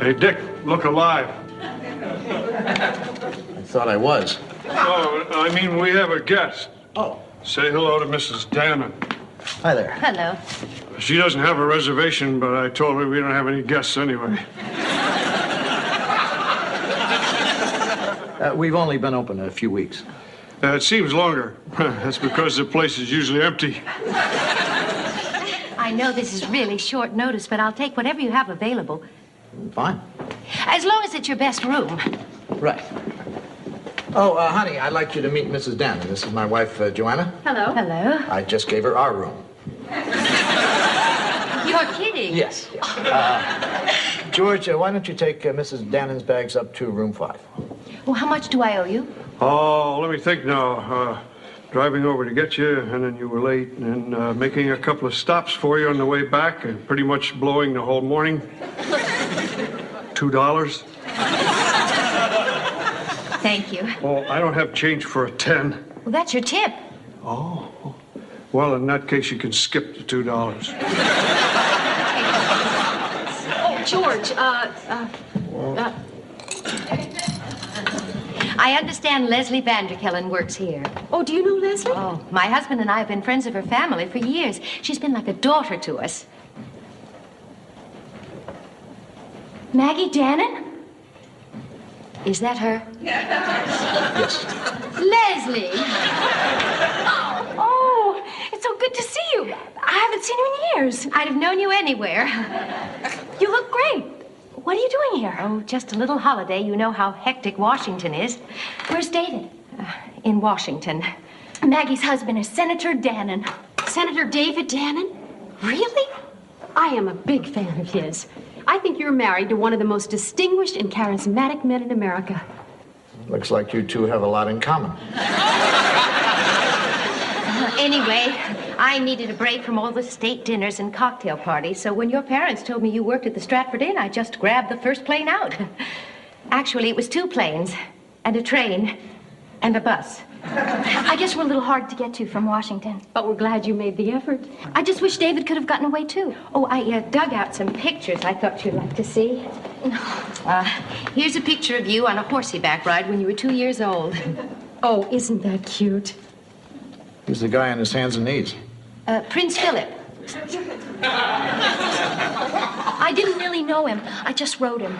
Hey, Dick, look alive. I thought I was. Oh, I mean, we have a guest. Oh. Say hello to Mrs. Dannon. Hi there. Hello. She doesn't have a reservation, but I told her we don't have any guests anyway. We've only been open a few weeks. It seems longer. That's because the place is usually empty. I know this is really short notice, but I'll take whatever you have available. Fine. As long as it's your best room. Right. Oh, honey, I'd like you to meet Mrs. Dannon. This is my wife, Joanna. Hello. Hello. I just gave her our room. You're kidding. Yes. George, why don't you take Mrs. Dannon's bags up to room 5? Well, how much do I owe you? Oh, let me think now. Driving over to get you, and then you were late, and making a couple of stops for you on the way back, and pretty much blowing the whole morning. $2. Thank you. Oh, I don't have change for a 10. Well, that's your tip. Oh. Well, in that case, you can skip the $2. Oh, George, I understand Leslie Vanderkellen works here. Oh, do you know Leslie? Oh, my husband and I have been friends of her family for years. She's been like a daughter to us. Maggie Dannon? Is that her? Yes. Leslie! Oh, it's so good to see you. I haven't seen you in years. I'd have known you anywhere. You look great. What are you doing here? Oh, just a little holiday. You know how hectic Washington is. Where's David? In Washington. Maggie's husband is Senator Dannon. Senator David Dannon? Really? I am a big fan of his. I think you're married to one of the most distinguished and charismatic men in America. Looks like you two have a lot in common. Anyway, I needed a break from all the state dinners and cocktail parties, so when your parents told me you worked at the Stratford Inn, I just grabbed the first plane out. Actually, it was 2 planes, and a train, and a bus. I guess we're a little hard to get to from Washington. But we're glad you made the effort. I just wish David could have gotten away, too. Oh, I dug out some pictures I thought you'd like to see. Here's a picture of you on a horseyback ride when you were 2 years old. Oh, isn't that cute? Who's the guy on his hands and knees? Prince Philip. I didn't really know him. I just wrote him.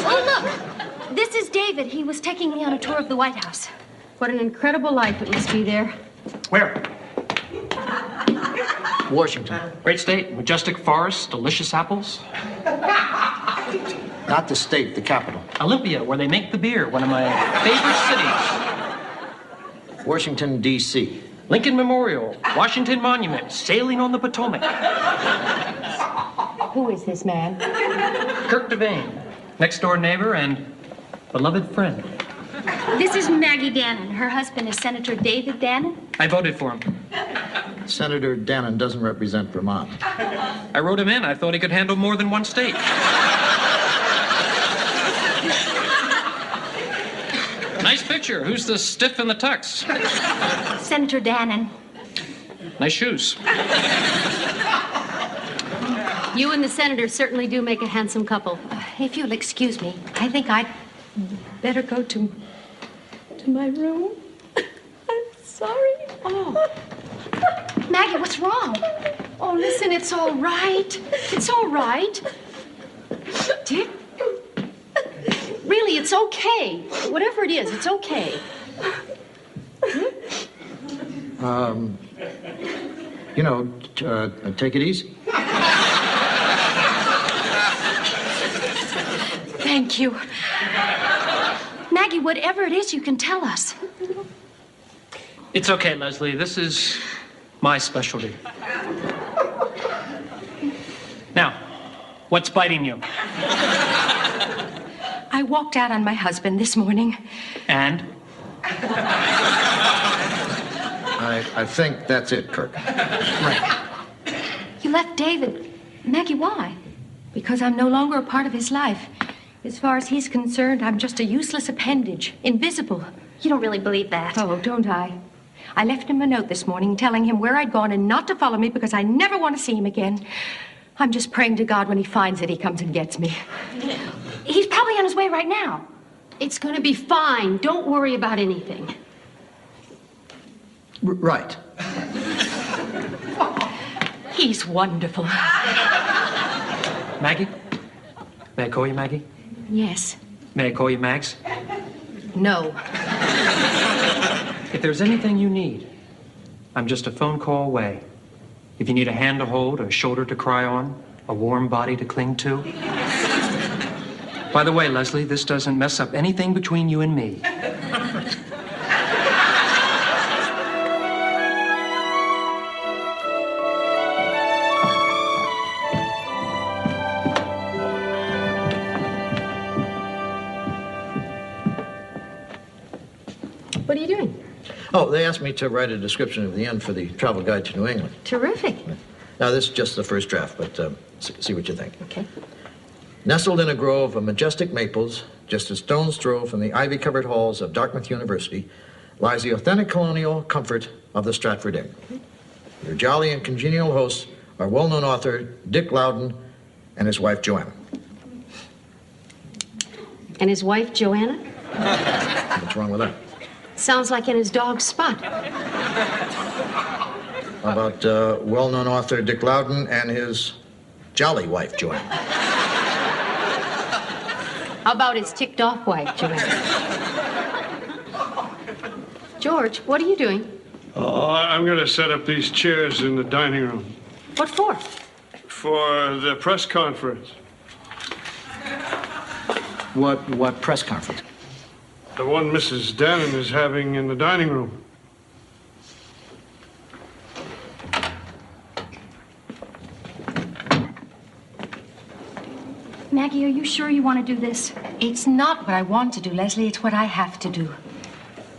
Oh, look. This is David. He was taking me on a tour of the White House. What an incredible life it must be there. Where? Washington. Great state, majestic forests, delicious apples. Not the state, the capital. Olympia, where they make the beer, one of my favorite cities. Washington, D.C. Lincoln Memorial, Washington Monument, sailing on the Potomac. Who is this man? Kirk Devane, next door neighbor and beloved friend. This is Maggie Dannon. Her husband is Senator David Dannon. I voted for him. Senator Dannon doesn't represent Vermont. I wrote him in. I thought he could handle more than one state. Nice picture. Who's the stiff in the tux? Senator Dannon. Nice shoes. You and the senator certainly do make a handsome couple. If you'll excuse me, I think I'd better go to my room. I'm sorry. Oh. Maggie, what's wrong? Oh, listen, it's all right. It's all right. Dick? Really, it's okay. Whatever it is, it's okay. Take it easy. Thank you. Maggie, whatever it is, you can tell us. It's okay, Leslie. This is my specialty. Now, what's biting you? I walked out on my husband this morning. And? I think that's it, Kirk. Right. You left David. Maggie, why? Because I'm no longer a part of his life. As far as he's concerned, I'm just a useless appendage, invisible. You don't really believe that. Oh, don't I? I left him a note this morning telling him where I'd gone and not to follow me because I never want to see him again. I'm just praying to God when he finds it, he comes and gets me. He's probably on his way right now. It's going to be fine. Don't worry about anything. Right. He's wonderful. Maggie? May I call you Maggie? Yes. May I call you Mags? No. If there's anything you need, I'm just a phone call away. If you need a hand to hold, a shoulder to cry on, a warm body to cling to. By the way, Leslie, this doesn't mess up anything between you and me. What are you doing? Oh, they asked me to write a description of the end for the travel guide to New England. Terrific. Now, this is just the first draft, but see what you think. Okay. Nestled in a grove of majestic maples, just a stone's throw from the ivy-covered halls of Dartmouth University, lies the authentic colonial comfort of the Stratford Inn. Your jolly and congenial hosts are well-known author Dick Loudon and his wife Joanna. And his wife, Joanna? What's wrong with that? Sounds like in his dog's spot. How about well-known author Dick Loudon and his jolly wife Joanna? How about his ticked-off wife, Joanna? George, what are you doing? Oh, I'm going to set up these chairs in the dining room What for? for the press conference. What press conference? The one Mrs. Dannon is having in the dining room. Maggie, are you sure you want to do this? It's not what I want to do, Leslie. It's what I have to do.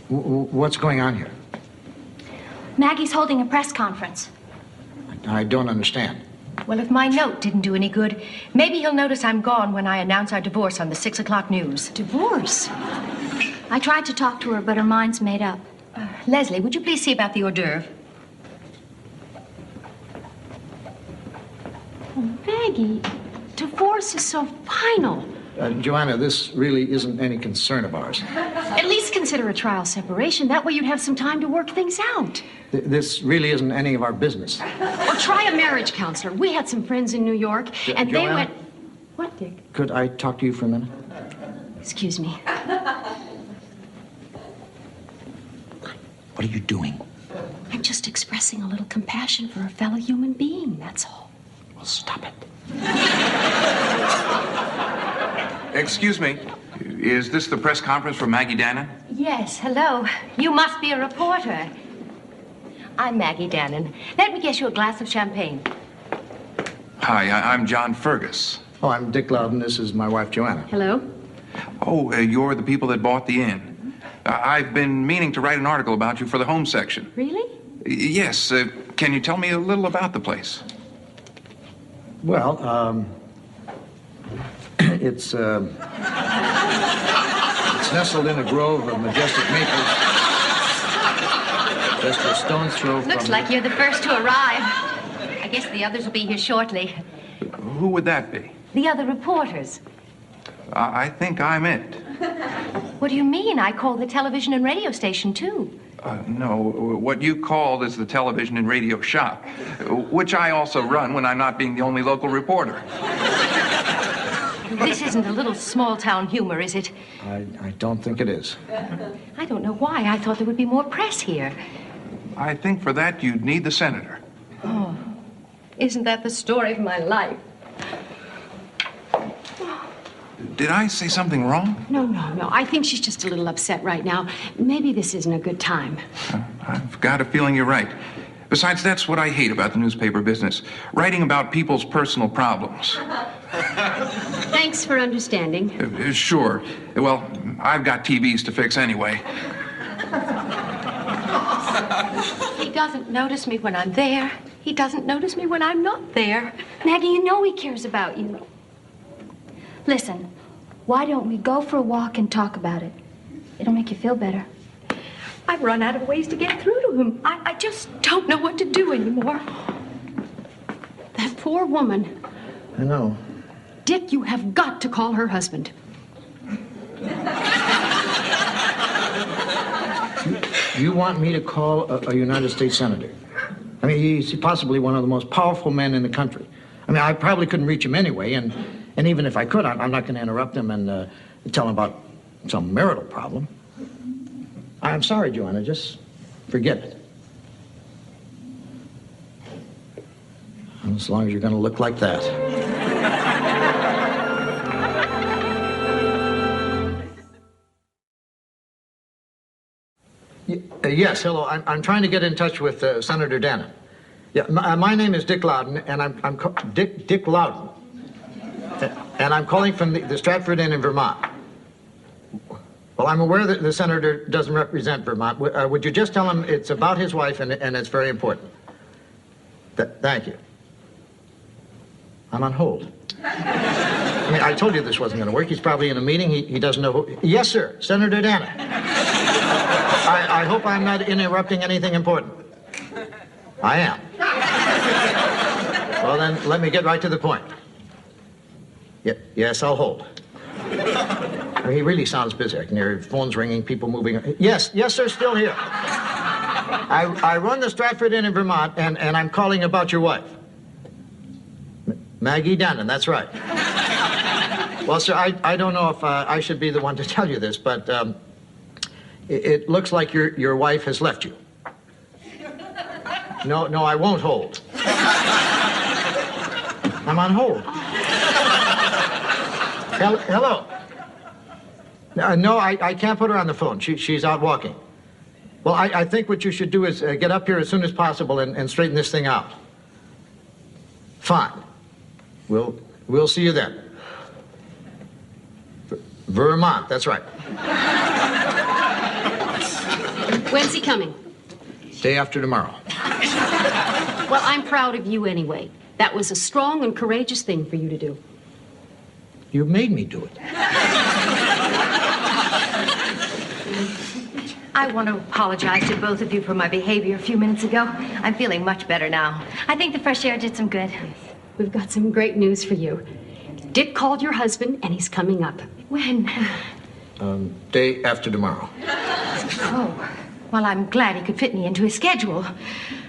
What's going on here? Maggie's holding a press conference. I don't understand. Well, if my note didn't do any good, maybe he'll notice I'm gone when I announce our divorce on the 6 o'clock news. Divorce? I tried to talk to her, but her mind's made up. Leslie, would you please see about the hors d'oeuvre? Oh, Maggie, divorce is so final. Joanna, this really isn't any concern of ours. At least consider a trial separation. That way you'd have some time to work things out. This really isn't any of our business. Or try a marriage counselor. We had some friends in New York, and they Joanna? went... What, Dick? Could I talk to you for a minute? Excuse me. What are you doing? I'm just expressing a little compassion for a fellow human being, that's all. Well, stop it. Excuse me, is this the press conference for Maggie Dannon? Yes, hello. You must be a reporter. I'm Maggie Dannon. Let me get you a glass of champagne. Hi, I'm John Fergus. Oh, I'm Dick Loudon. This is my wife, Joanna. Hello? Oh, you're the people that bought the inn. I've been meaning to write an article about you for the home section. Really? Yes, can you tell me a little about the place? Well, it's nestled in a grove of majestic maples. Just a stone's throw from... Looks like you're the first to arrive. I guess the others will be here shortly. Who would that be? The other reporters. I think I'm it. What do you mean? I call the television and radio station, too. No, what you called is the television and radio shop, which I also run when I'm not being the only local reporter. This isn't a little small-town humor, is it? I don't think it is. I don't know why. I thought there would be more press here. I think for that you'd need the senator. Oh, isn't that the story of my life? Did I say something wrong? No. I think she's just a little upset right now. Maybe this isn't a good time. I've got a feeling you're right. Besides, that's what I hate about the newspaper business. Writing about people's personal problems. Thanks for understanding. Sure. Well, I've got TVs to fix anyway. He doesn't notice me when I'm there. He doesn't notice me when I'm not there. Maggie, you know he cares about you. Listen, why don't we go for a walk and talk about it? It'll make you feel better. I've run out of ways to get through to him. I just don't know what to do anymore. That poor woman. I know. Dick, you have got to call her husband. You want me to call a United States senator? I mean, he's possibly one of the most powerful men in the country. I mean, I probably couldn't reach him anyway, and even if I could, I'm not going to interrupt him and tell him about some marital problem. I'm sorry, Joanna, just forget it. As long as you're going to look like that. Yes, hello. I'm trying to get in touch with Senator Dannon. Yeah, my name is Dick Loudon, and I'm Dick Loudon, and I'm calling from the Stratford Inn in Vermont. Well, I'm aware that the senator doesn't represent Vermont. Would you just tell him it's about his wife and it's very important? Thank you. I'm on hold. I mean, I told you this wasn't going to work. He's probably in a meeting. He doesn't know who. Yes, sir, Senator Dannon. I hope I'm not interrupting anything important. I am. Well, then, let me get right to the point. Yes, I'll hold. He really sounds busy. I can hear phones ringing, people moving. Yes, sir, still here. I run the Stratford Inn in Vermont, and I'm calling about your wife. Maggie Dannon, that's right. Well, sir, I don't know if I should be the one to tell you this, but it looks like your wife has left you. No, I won't hold. I'm on hold. Hello. No, I can't put her on the phone. She's out walking. Well, I think what you should do is get up here as soon as possible and straighten this thing out. Fine. We'll see you then. Vermont, that's right. When's he coming? Day after tomorrow. Well, I'm proud of you anyway. That was a strong and courageous thing for you to do. You made me do it. I want to apologize to both of you for my behavior a few minutes ago. I'm feeling much better now. I think the fresh air did some good. We've got some great news for you. Dick called your husband, and he's coming up. When? Day after tomorrow. Oh, well, I'm glad he could fit me into his schedule.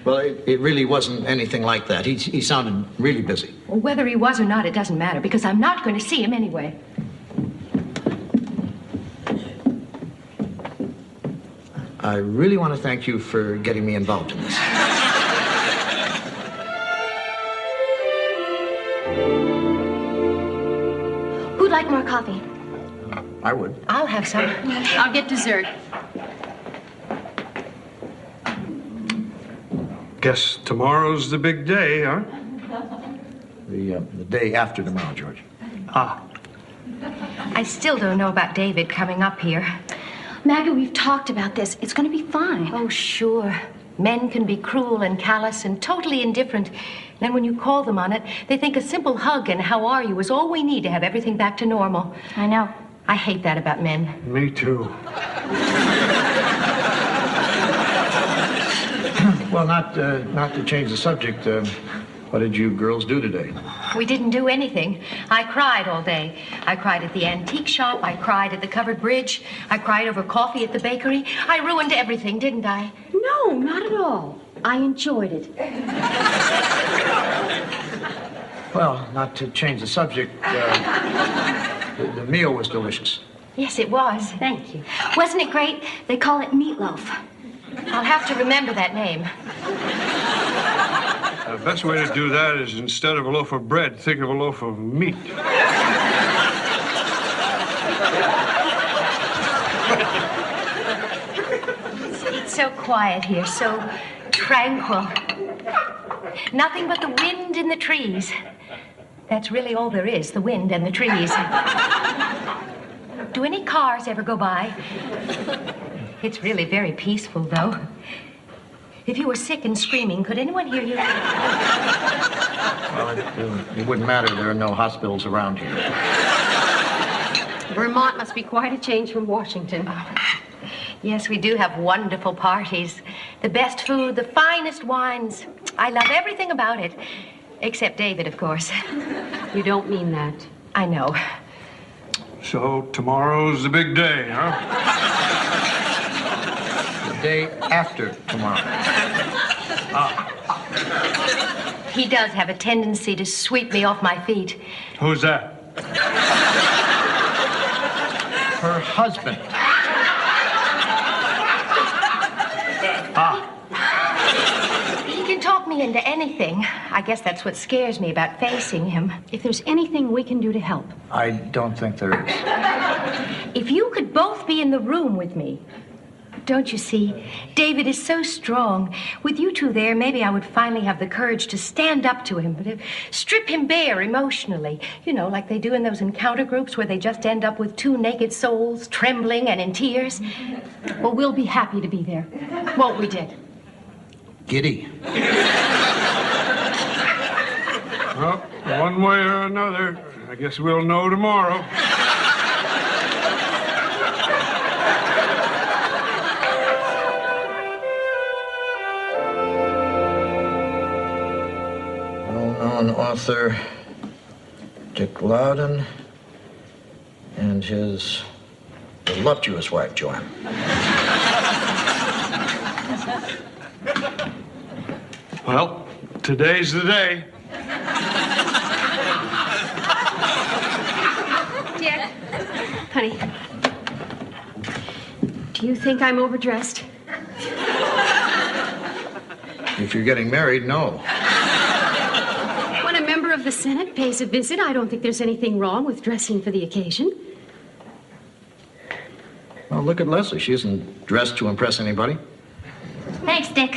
Well, it really wasn't anything like that. He sounded really busy. Well, whether he was or not, it doesn't matter, because I'm not going to see him anyway. I really want to thank you for getting me involved in this. Who'd like more coffee? I would. I'll have some. I'll get dessert. Guess tomorrow's the big day, huh? The day after tomorrow, George. I still don't know about David coming up here. Maggie, we've talked about this. It's going to be fine. Oh, sure. Men can be cruel and callous and totally indifferent. Then when you call them on it, they think a simple hug and how are you is all we need to have everything back to normal. I know. I hate that about men. Me too. Well, not to change the subject, what did you girls do today? We didn't do anything. I cried all day. I cried at the antique shop. I cried at the covered bridge. I cried over coffee at the bakery. I ruined everything, didn't I? No, not at all. I enjoyed it. Well, not to change the subject, the meal was delicious. Yes, it was. Thank you. Wasn't it great? They call it meatloaf. I'll have to remember that name. The best way to do that is instead of a loaf of bread, think of a loaf of meat. It's so quiet here, so tranquil. Nothing but the wind in the trees. That's really all there is, the wind and the trees. Do any cars ever go by? It's really very peaceful, though. If you were sick and screaming, could anyone hear you? Well, it wouldn't matter. There are no hospitals around here. Vermont must be quite a change from Washington. Yes, we do have wonderful parties. The best food, the finest wines. I love everything about it. Except David, of course. You don't mean that. I know. So tomorrow's the big day, huh? The day after tomorrow. He does have a tendency to sweep me off my feet. Who's that? Her husband. He can talk me into anything. I guess that's what scares me about facing him. If there's anything we can do to help. I don't think there is. If you could both be in the room with me. Don't you see? David is so strong. With you two there, maybe I would finally have the courage to stand up to him, to strip him bare emotionally. You know, like they do in those encounter groups where they just end up with two naked souls, trembling and in tears. Well, we'll be happy to be there. Won't we, Dick? Giddy. Well, one way or another, I guess we'll know tomorrow. Well-known author Dick Loudon and his voluptuous wife, Joanne. Well, today's the day. Dick. Honey. Do you think I'm overdressed? If you're getting married, no. When a member of the Senate pays a visit, I don't think there's anything wrong with dressing for the occasion. Well, look at Leslie. She isn't dressed to impress anybody. Thanks, Dick.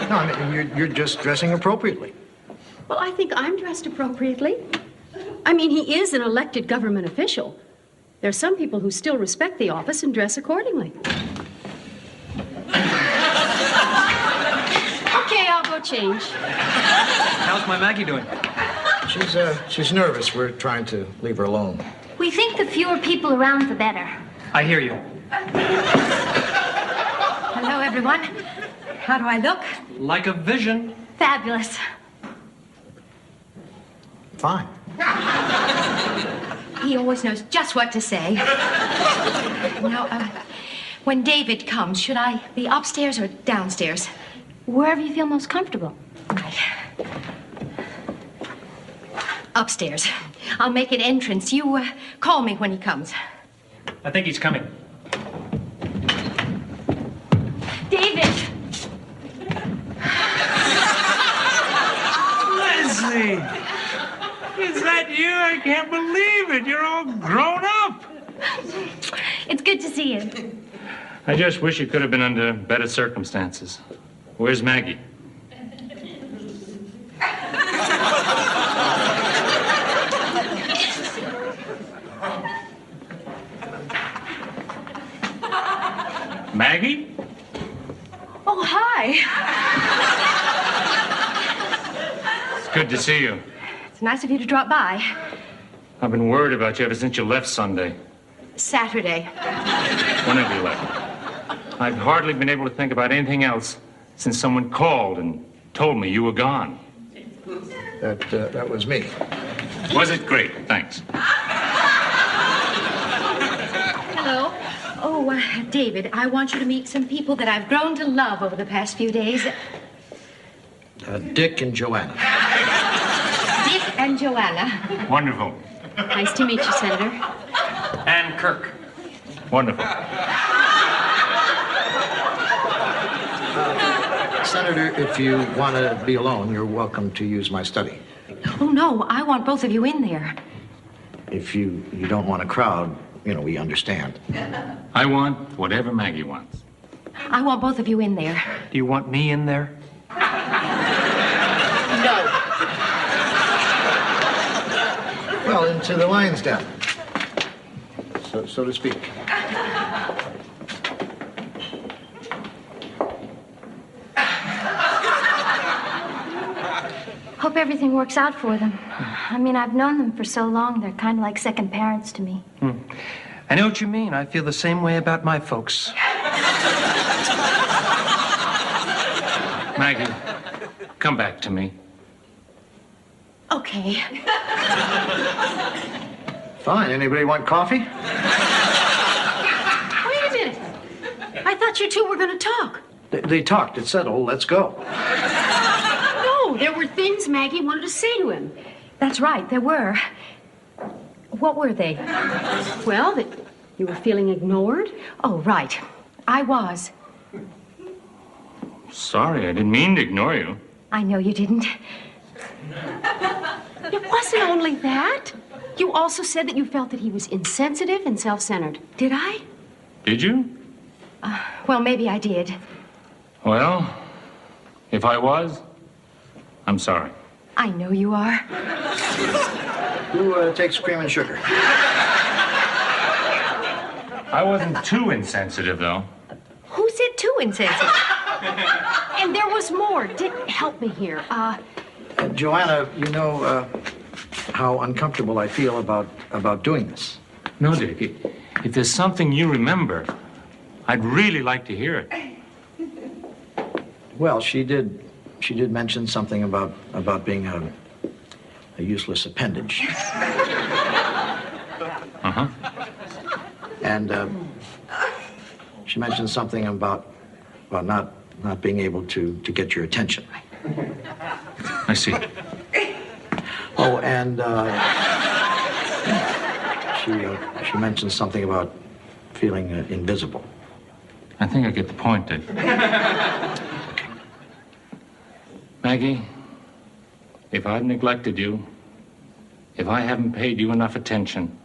No, I mean, you're just dressing appropriately. Well, I think I'm dressed appropriately. I mean, he is an elected government official. There are some people who still respect the office and dress accordingly. Okay, I'll go change. How's my Maggie doing? She's nervous. We're trying to leave her alone. We think the fewer people around, the better. I hear you. Hello, everyone. How do I look? Like a vision. Fabulous. Fine. He always knows just what to say. Now, when David comes, should I be upstairs or downstairs? Wherever you feel most comfortable. Right. Upstairs. I'll make an entrance. You call me when he comes. I think he's coming. David! Leslie! Is that you? I can't believe it. You're all grown up. It's good to see you. I just wish it could have been under better circumstances. Where's Maggie? Maggie? Oh, hi. It's good to see you. It's nice of you to drop by. I've been worried about you ever since you left Sunday. Saturday. Whenever you left. I've hardly been able to think about anything else since someone called and told me you were gone. That was me. Was it great? Thanks. Hello. Oh, David, I want you to meet some people that I've grown to love over the past few days. Dick and Joanna. Dick and Joanna. Wonderful. Nice to meet you, Senator. And Kirk. Wonderful. Senator, if you want to be alone, you're welcome to use my study. Oh, no, I want both of you in there. If you don't want a crowd, we understand. I want whatever Maggie wants. I want both of you in there. Do you want me in there? No. Well, into the lion's den, so to speak. Hope everything works out for them. I mean, I've known them for so long, they're kind of like second parents to me. I know what you mean. I feel the same way about my folks. Maggie, come back to me. Okay. Fine. Anybody want coffee? Wait a minute. I thought you two were going to talk. They talked. It settled. Let's go. No, there were things Maggie wanted to say to him. That's right, there were. What were they? Well, that you were feeling ignored. Oh, right. I was. Sorry, I didn't mean to ignore you. I know you didn't. It wasn't only that. You also said that you felt that he was insensitive and self-centered. Did I? Did you? Well, maybe I did. Well, if I was, I'm sorry. I know you are. Who takes cream and sugar? I wasn't too insensitive, though. Who said too insensitive? And there was more. Help me here. Joanna, you know how uncomfortable I feel about doing this. No, Dick. If there's something you remember, I'd really like to hear it. Well, she did mention something about being a useless appendage. Uh-huh. And she mentioned something about not being able to get your attention. I see. Oh, and she mentioned something about feeling invisible. I think I get the point, Dick. Maggie, if I've neglected you, if I haven't paid you enough attention,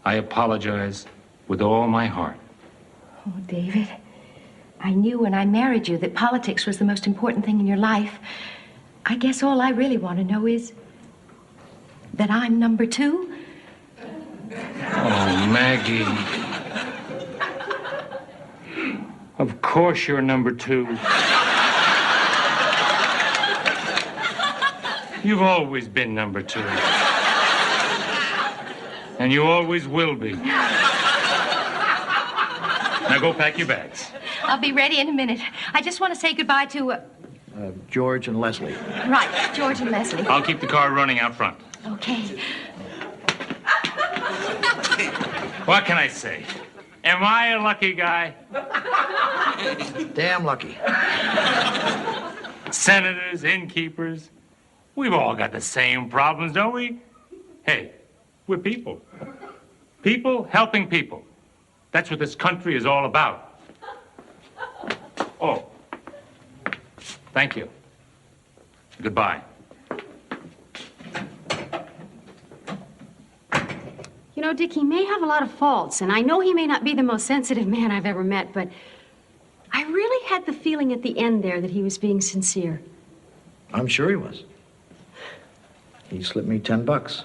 I apologize with all my heart. Oh, David, I knew when I married you that politics was the most important thing in your life. I guess all I really want to know is that I'm number 2. Oh, Maggie. Of course you're number 2. You've always been number 2. And you always will be. Now go pack your bags. I'll be ready in a minute. I just want to say goodbye to... George and Leslie. Right, George and Leslie. I'll keep the car running out front. Okay. What can I say? Am I a lucky guy? Damn lucky. Senators, innkeepers, we've all got the same problems, don't we? Hey, we're people. People helping people. That's what this country is all about. Oh, thank you. Goodbye. You know, Dick, he may have a lot of faults, and I know he may not be the most sensitive man I've ever met, but I really had the feeling at the end there that he was being sincere. I'm sure he was. He slipped me $10.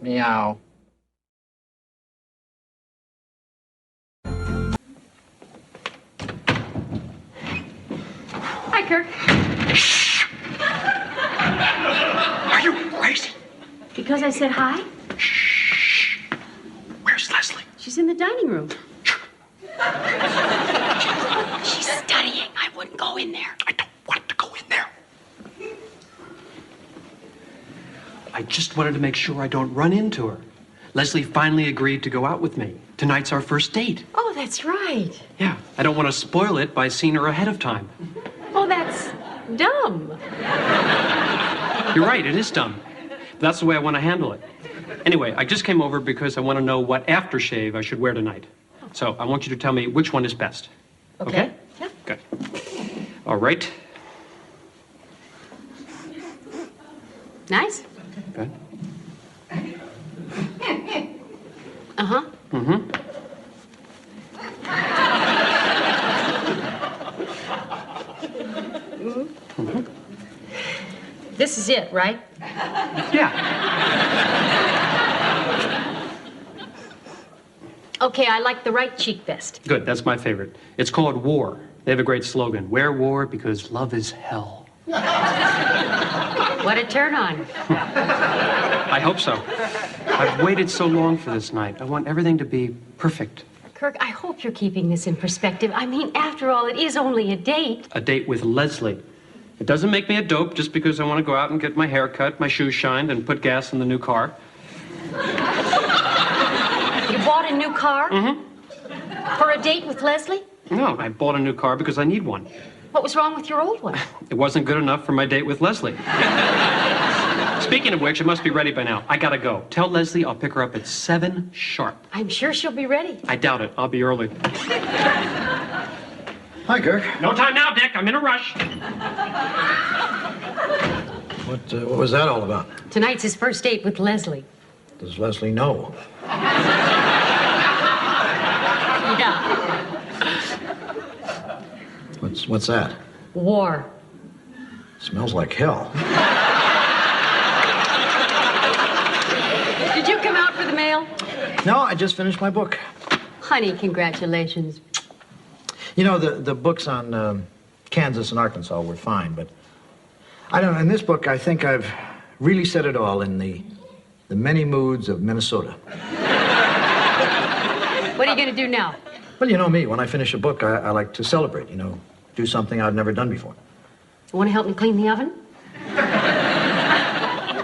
Meow. Hi, Kirk. Are you crazy? Because I said hi? Where's Leslie? She's in the dining room. She's studying. I wouldn't go in there. I don't want to go in there. I just wanted to make sure I don't run into her. Leslie finally agreed to go out with me. Tonight's our first date. Oh, that's right. Yeah, I don't want to spoil it by seeing her ahead of time. Oh, that's dumb. You're right, it is dumb. But that's the way I want to handle it. Anyway, I just came over because I want to know what aftershave I should wear tonight. So I want you to tell me which one is best. Okay? Yeah. Good. All right. Nice. Good. Uh-huh. Mm-hmm. This is it, right? Yeah. Okay, I like the right cheek best. Good, that's my favorite. It's called War. They have a great slogan. Wear war because love is hell. What a turn on. I hope so. I've waited so long for this night. I want everything to be perfect. Kirk, I hope you're keeping this in perspective. I mean, after all, it is only a date. A date with Leslie. It doesn't make me a dope just because I want to go out and get my hair cut, my shoes shined, and put gas in the new car. You bought a new car? Mm-hmm. For a date with Leslie? No, I bought a new car because I need one. What was wrong with your old one? It wasn't good enough for my date with Leslie. Speaking of which, it must be ready by now. I gotta go. Tell Leslie I'll pick her up at 7 sharp. I'm sure she'll be ready. I doubt it. I'll be early. Hi, Kirk. No time now, Dick. I'm in a rush. What was that all about? Tonight's his first date with Leslie. Does Leslie know? Yeah. What's that? War. Smells like hell. Did you come out for the mail? No, I just finished my book. Honey, congratulations. You know, the books on Kansas and Arkansas were fine, but I don't know. In this book, I think I've really said it all in the many moods of Minnesota. What are you going to do now? Well, you know me. When I finish a book, I like to celebrate, you know, do something I've never done before. You want to help me clean the oven?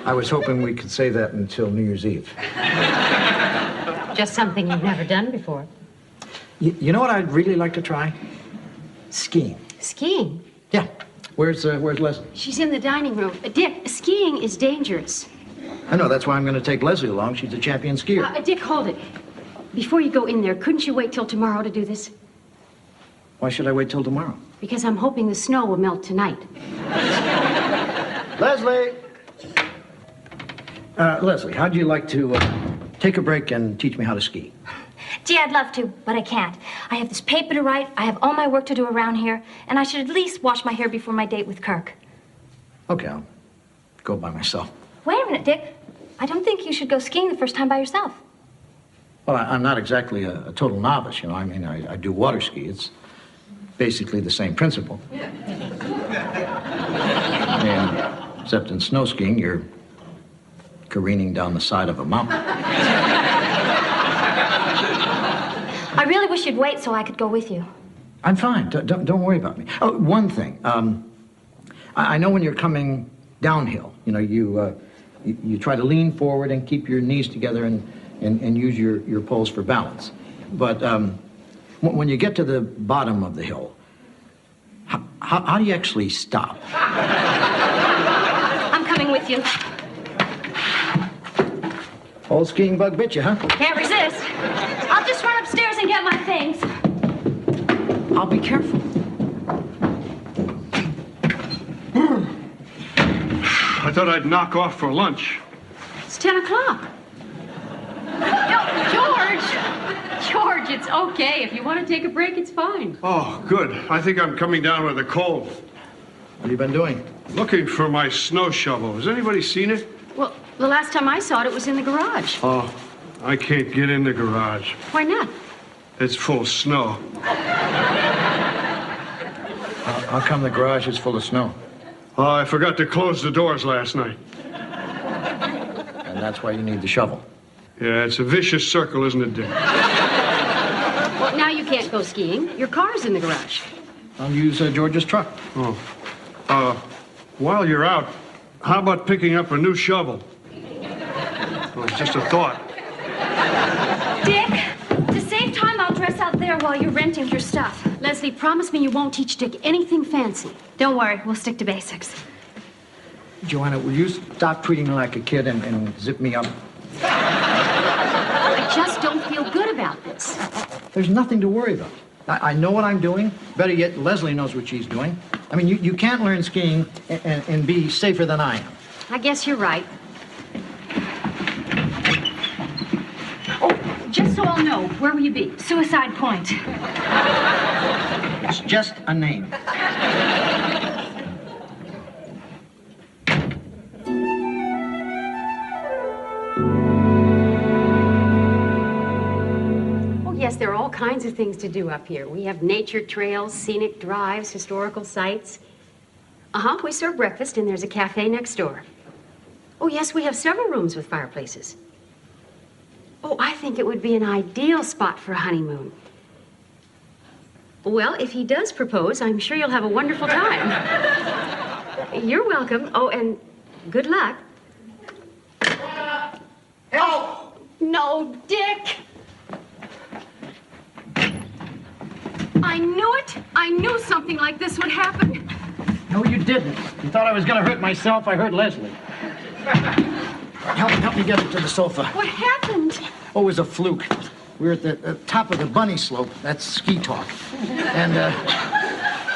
I was hoping we could say that until New Year's Eve. Just something you've never done before. You know what I'd really like to try? Skiing. Skiing? Yeah. Where's Leslie? She's in the dining room. Dick, skiing is dangerous. I know. That's why I'm going to take Leslie along. She's a champion skier. Dick, hold it. Before you go in there, couldn't you wait till tomorrow to do this? Why should I wait till tomorrow? Because I'm hoping the snow will melt tonight. Leslie! Leslie, how'd you like to take a break and teach me how to ski? Gee, I'd love to, but I can't. I have this paper to write, I have all my work to do around here, and I should at least wash my hair before my date with Kirk. Okay, I'll go by myself. Wait a minute, Dick. I don't think you should go skiing the first time by yourself. Well, I'm not exactly a total novice, you know. I mean, I do water ski. It's basically the same principle. And, except in snow skiing, you're careening down the side of a mountain. I really wish you'd wait so I could go with you. I'm fine. Don't worry about me. Oh, one thing. I know when you're coming downhill, you know, you try to lean forward and keep your knees together and use your poles for balance. But when you get to the bottom of the hill, how do you actually stop? I'm coming with you. Old skiing bug bit you, huh? Can't resist. I'll just run upstairs and get my things. I'll be careful. I thought I'd knock off for lunch. It's 10 o'clock. George, it's okay. If you want to take a break, it's fine. Oh, good. I think I'm coming down with a cold. What have you been doing? Looking for my snow shovel. Has anybody seen it? Well, the last time I saw it, it was in the garage. Oh, I can't get in the garage. Why not? It's full of snow. How come the garage is full of snow? Oh, I forgot to close the doors last night. And that's why you need the shovel. Yeah, it's a vicious circle, isn't it, Dick? Well, now you can't go skiing. Your car's in the garage. I'll use George's truck. Oh. While you're out, how about picking up a new shovel? Well, it's just a thought. Dick, to save time, I'll dress out there while you're renting your stuff. Leslie, promise me you won't teach Dick anything fancy. Don't worry, we'll stick to basics. Joanna, will you stop treating me like a kid and zip me up? I just don't feel good about this. There's nothing to worry about. I know what I'm doing. Better yet, Leslie knows what she's doing. I mean, you can't learn skiing and be safer than I am. I guess you're right. Oh, just so I'll know, where will you be? Suicide Point. It's just a name. Yes, there are all kinds of things to do up here. We have nature trails, scenic drives, historical sites. We serve breakfast, and there's a cafe next door. Oh, yes, we have several rooms with fireplaces. Oh, I think it would be an ideal spot for a honeymoon. Well, if he does propose, I'm sure you'll have a wonderful time. You're welcome. Oh, and good luck. Help! No, Dick! I knew it! I knew something like this would happen. No, you didn't. You thought I was going to hurt myself. I hurt Leslie. Help me get her to the sofa. What happened? Oh, it was a fluke. We were at the top of the bunny slope. That's ski talk. And,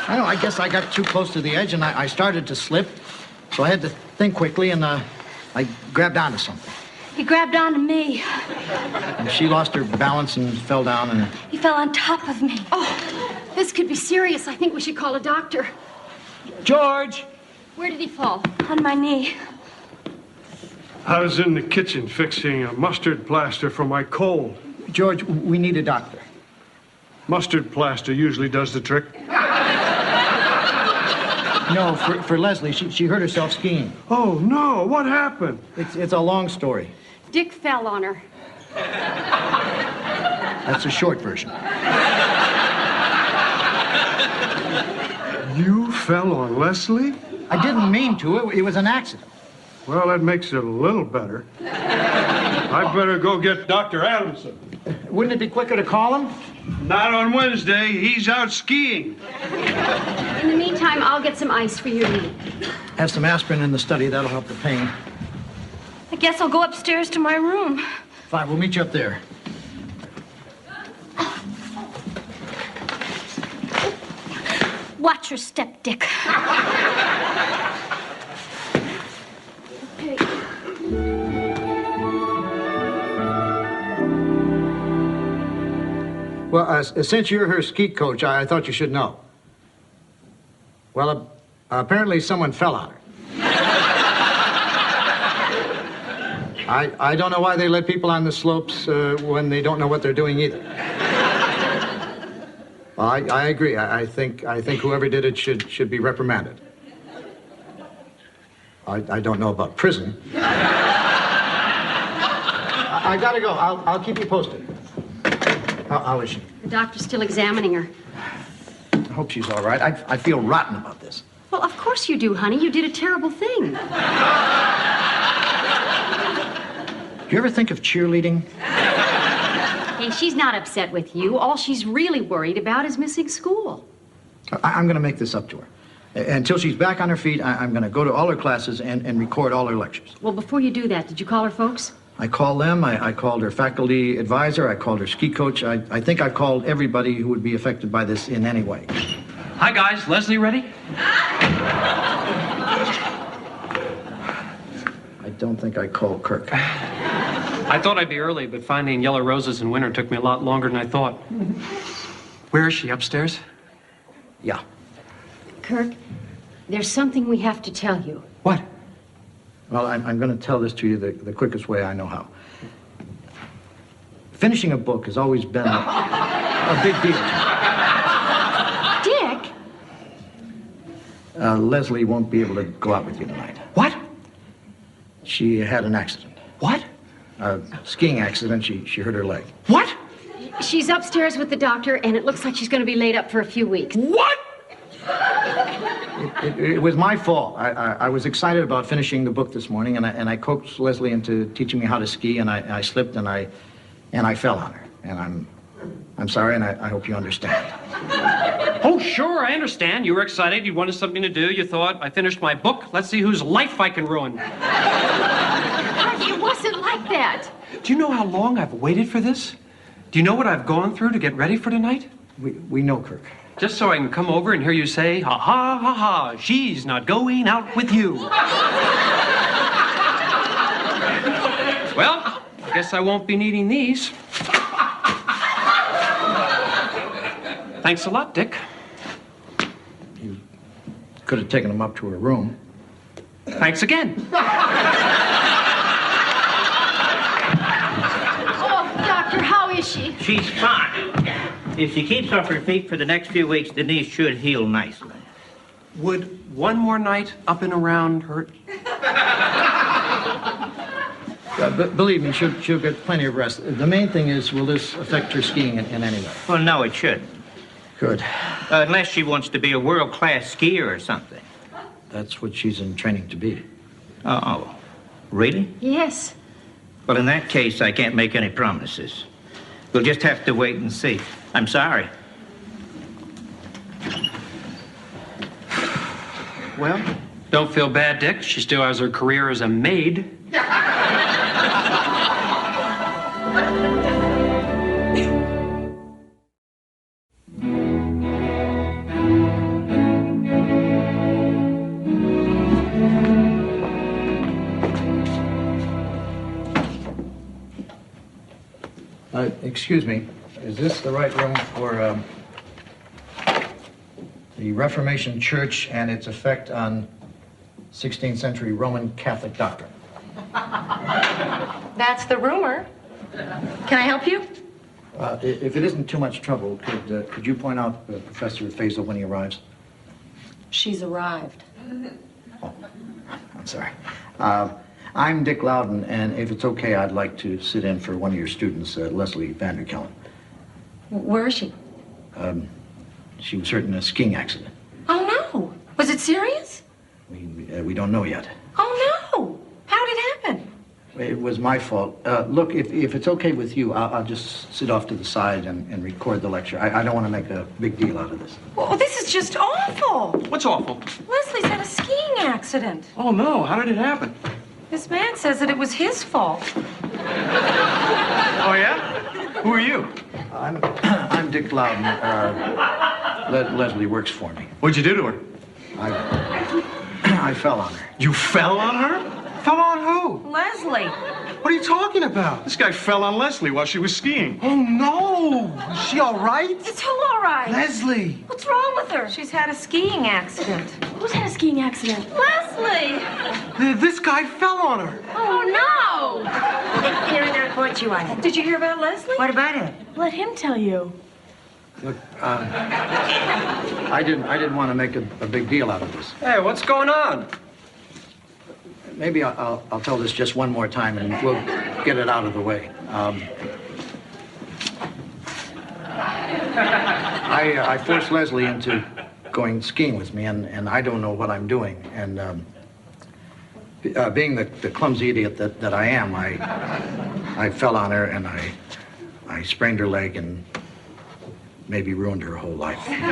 I guess I got too close to the edge, and I started to slip. So I had to think quickly, and I grabbed onto something. He grabbed onto me. And she lost her balance and fell down, and... He fell on top of me. Oh, this could be serious. I think we should call a doctor. George! Where did he fall? On my knee. I was in the kitchen fixing a mustard plaster for my cold. George, we need a doctor. Mustard plaster usually does the trick. No, for Leslie. She hurt herself skiing. Oh, no. What happened? It's a long story. Dick fell on her. That's a short version. You fell on Leslie? I didn't mean to. It was an accident. Well, that makes it a little better. I'd better go get Dr. Adamson. Wouldn't it be quicker to call him? Not on Wednesday. He's out skiing. In the meantime, I'll get some ice for you. Have some aspirin in the study. That'll help the pain. I guess I'll go upstairs to my room. Fine, we'll meet you up there. Watch your step, Dick. Okay. Well, since you're her ski coach, I thought you should know. Well, apparently someone fell on her. I don't know why they let people on the slopes when they don't know what they're doing either. Well, I agree. I think whoever did it should be reprimanded. I don't know about prison. I gotta go. I'll keep you posted. How is she? The doctor's still examining her. I hope she's all right. I feel rotten about this. Well, of course you do, honey. You did a terrible thing. Do you ever think of cheerleading? Hey, she's not upset with you. All she's really worried about is missing school. I'm going to make this up to her. Until she's back on her feet, I'm going to go to all her classes and record all her lectures. Well, before you do that, did you call her folks? I called them. I called her faculty advisor. I called her ski coach. I think I called everybody who would be affected by this in any way. Hi, guys. Leslie ready? I don't think I called Kirk. I thought I'd be early, but finding yellow roses in winter took me a lot longer than I thought. Where is she, upstairs? Yeah. Kirk, there's something we have to tell you. What? Well, I'm going to tell this to you the quickest way I know how. Finishing a book has always been a big deal to Dick? me. Leslie won't be able to go out with you tonight. What? She had an accident. What? A skiing accident. She hurt her leg. What? She's upstairs with the doctor, and it looks like she's going to be laid up for a few weeks. What? It was my fault. I was excited about finishing the book this morning, and I coaxed Leslie into teaching me how to ski, and I slipped, and I fell on her. And I'm sorry, and I hope you understand. Oh, sure, I understand. You were excited. You wanted something to do. You thought, I finished my book. Let's see whose life I can ruin. It wasn't like that. Do you know how long I've waited for this? Do you know what I've gone through to get ready for tonight? We know, Kirk. Just so I can come over and hear you say, ha ha ha ha, she's not going out with you. Well, I guess I won't be needing these. Thanks a lot, Dick. You could have taken them up to her room. Thanks again. Oh, doctor, how is she? She's fine. If she keeps off her feet for the next few weeks, the knee should heal nicely. Would one more night up and around hurt? Believe me, she'll get plenty of rest. The main thing is, will this affect her skiing in any way? Well, no, it shouldn't. Good. Unless she wants to be a world-class skier or something. That's what she's in training to be. Oh, really? Yes. Well, in that case, I can't make any promises. We'll just have to wait and see. I'm sorry. Well, don't feel bad, Dick. She still has her career as a maid. Excuse me, is this the right room for the Reformation Church and its effect on 16th century Roman Catholic doctrine? That's the rumor. Can I help you? If it isn't too much trouble, could you point out Professor Faisal when he arrives? She's arrived. Oh, I'm sorry. I'm Dick Loudon, and if it's okay, I'd like to sit in for one of your students, Leslie Vanderkellen. Where is she? She was hurt in a skiing accident. Oh, no. Was it serious? We don't know yet. Oh, no. How did it happen? It was my fault. Look, if it's okay with you, I'll just sit off to the side and record the lecture. I don't want to make a big deal out of this. Well, this is just awful. What's awful? Leslie's had a skiing accident. Oh, no. How did it happen? This man says that it was his fault. Oh, yeah? Who are you? I'm Dick Loudon. Leslie works for me. What'd you do to her? I fell on her. You fell on her? Fell on who? Leslie. What are you talking about? This guy fell on Leslie while she was skiing. Oh, no. Is she all right? It's who all right? Leslie. What's wrong with her? She's had a skiing accident. Who's had a skiing accident? Leslie! This guy fell on her. Oh, no! Here in the report you on it. Did you hear about Leslie? What about it? Let him tell you. Look, I didn't want to make a big deal out of this. Hey, what's going on? Maybe I'll tell this just one more time, and we'll get it out of the way. I forced Leslie into going skiing with me, and I don't know what I'm doing. And being the clumsy idiot that I am, I fell on her, and I sprained her leg and maybe ruined her whole life. Well,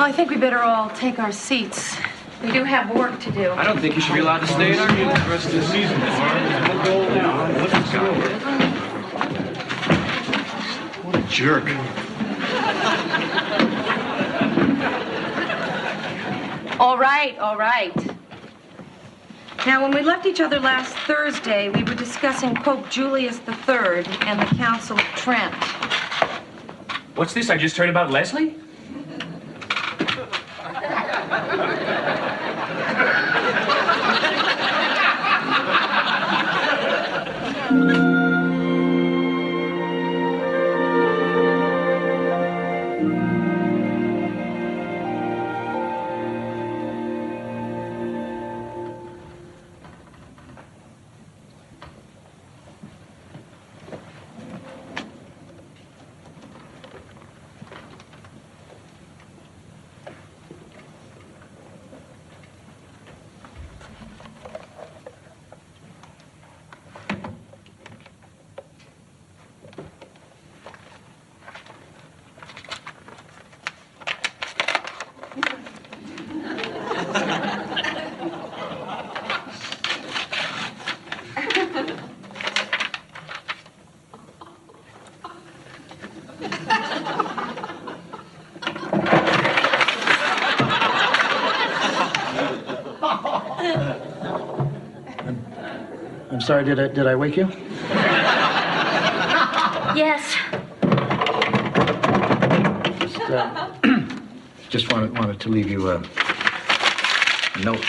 I think we better all take our seats. We do have work to do. I don't think you should be allowed to stay in our unit the rest of the season. What a jerk. All right, all right. Now, when we left each other last Thursday, we were discussing Pope Julius III and the Council of Trent. What's this I just heard about Leslie? I'm sorry, did I wake you? Yes. Just wanted to leave you a note.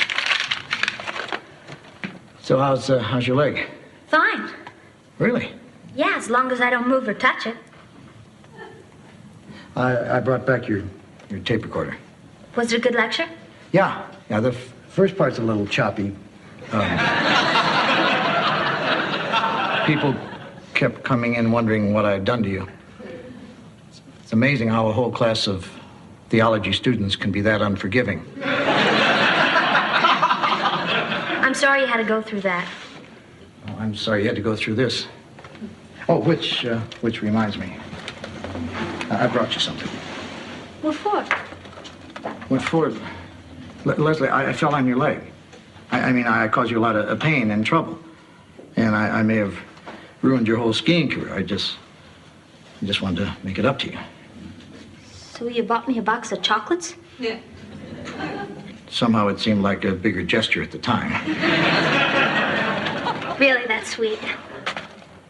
So how's your leg? Fine. Really? Yeah, as long as I don't move or touch it. I brought back your tape recorder. Was it a good lecture? Yeah, the first part's a little choppy. People kept coming in wondering what I had done to you. It's amazing how a whole class of theology students can be that unforgiving. I'm sorry you had to go through that. Oh, I'm sorry you had to go through this. Oh, which reminds me. I brought you something. What for? What for? Leslie, I fell on your leg. I mean, I caused you a lot of pain and trouble. And I may have ruined your whole skiing career. I just wanted to make it up to you. So you bought me a box of chocolates? Yeah. Somehow it seemed like a bigger gesture at the time. Really, that's sweet.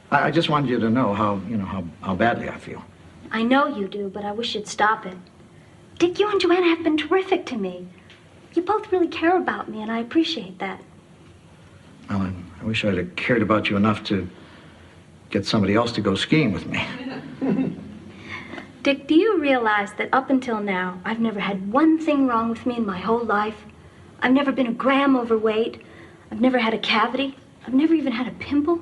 I just wanted you to know how badly I feel. I know you do, but I wish you'd stop it. Dick, you and Joanna have been terrific to me. You both really care about me, and I appreciate that. Well, I wish I'd have cared about you enough to get somebody else to go skiing with me. Dick, do you realize that up until now, I've never had one thing wrong with me in my whole life? I've never been a gram overweight. I've never had a cavity. I've never even had a pimple.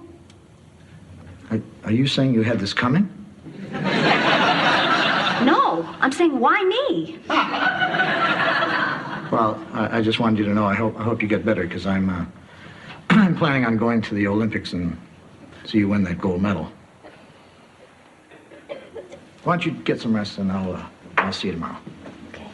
Are you saying you had this coming? No, I'm saying, why me? Well, I just wanted you to know I hope you get better, because I'm planning on going to the Olympics and see you win that gold medal. Why don't you get some rest, and I'll see you tomorrow. Okay.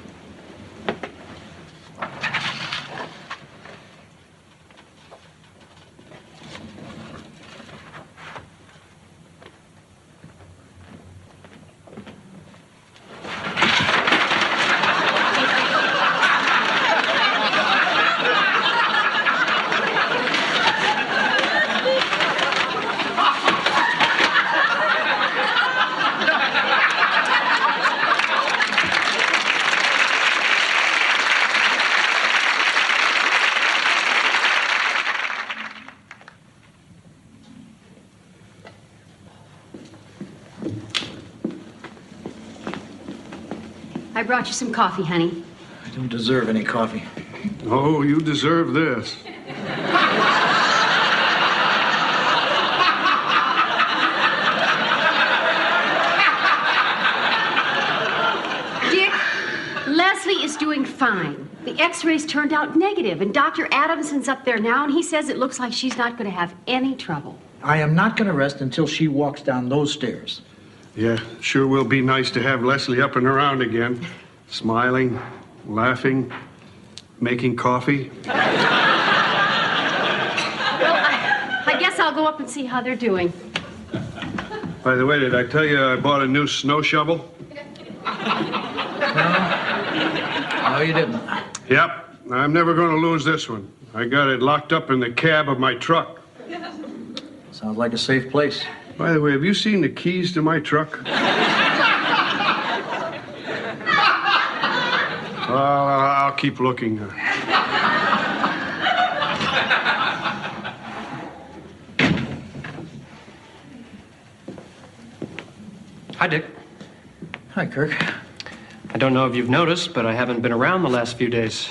I brought you some coffee, honey. I don't deserve any coffee. Oh, you deserve this. Dick, Leslie is doing fine. The x-rays turned out negative, and Dr. Adamson's up there now, and he says it looks like she's not going to have any trouble. I am not going to rest until she walks down those stairs. Yeah, sure will be nice to have Leslie up and around again. Smiling, laughing, making coffee. Well, I guess I'll go up and see how they're doing. By the way, did I tell you I bought a new snow shovel? No, you didn't. Yep, I'm never going to lose this one. I got it locked up in the cab of my truck. Sounds like a safe place. By the way, have you seen the keys to my truck? I'll keep looking. Hi, Dick. Hi, Kirk. I don't know if you've noticed, but I haven't been around the last few days.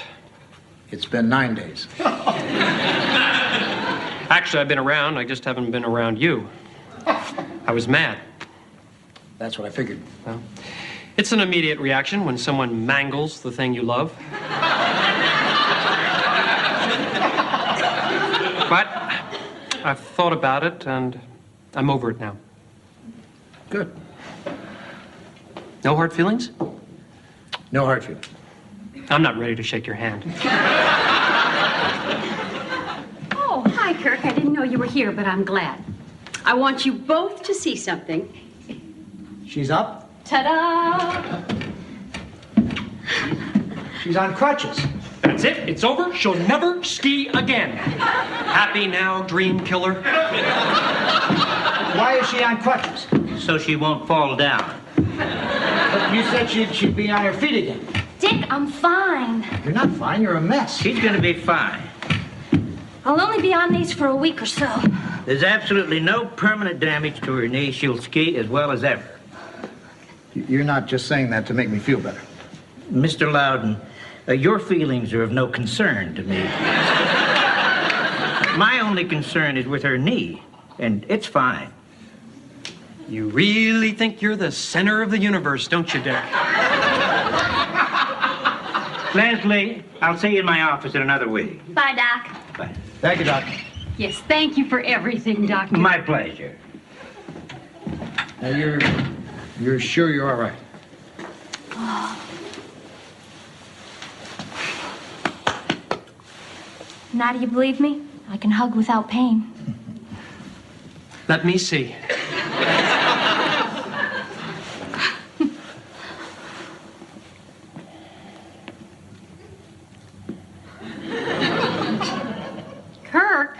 It's been 9 days. Actually, I've been around. I just haven't been around you. I was mad. That's what I figured. Well, it's an immediate reaction when someone mangles the thing you love. But I've thought about it, and I'm over it now. Good. No hard feelings? No hard feelings. I'm not ready to shake your hand. Oh, hi, Kirk. I didn't know you were here, but I'm glad. I want you both to see something. She's up. Ta-da! She's on crutches. That's it. It's over. She'll never ski again. Happy now, dream killer? Why is she on crutches? So she won't fall down. But you said she'd be on her feet again. Dick, I'm fine. You're not fine. You're a mess. She's going to be fine. I'll only be on these for a week or so. There's absolutely no permanent damage to her knee. She'll ski as well as ever. You're not just saying that to make me feel better. Mr. Loudon, your feelings are of no concern to me. My only concern is with her knee, and it's fine. You really think you're the center of the universe, don't you, Dick? Leslie, I'll see you in my office in another week. Bye, Doc. Bye. Thank you, Doc. Yes, thank you for everything, Doctor. My pleasure. Now, you're sure you're all right? Now, do you believe me? I can hug without pain. Let me see. Kirk.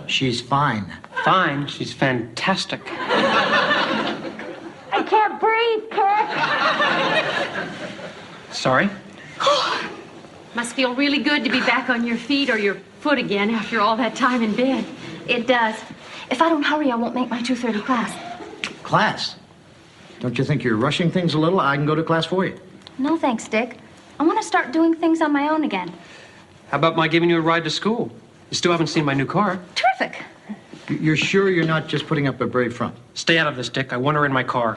She's fine. Fine, she's fantastic. I can't breathe, Kirk. Sorry? Must feel really good to be back on your feet or your foot again after all that time in bed. It does. If I don't hurry, I won't make my 2:30 class. Class? Don't you think you're rushing things a little? I can go to class for you. No, thanks, Dick. I want to start doing things on my own again. How about my giving you a ride to school? You still haven't seen my new car. Terrific. You're sure you're not just putting up a brave front? Stay out of this, Dick. I want her in my car.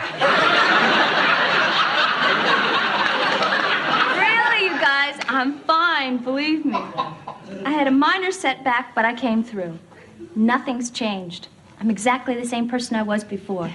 Really, you guys? I'm fine, believe me. I had a minor setback, but I came through. Nothing's changed. I'm exactly the same person I was before.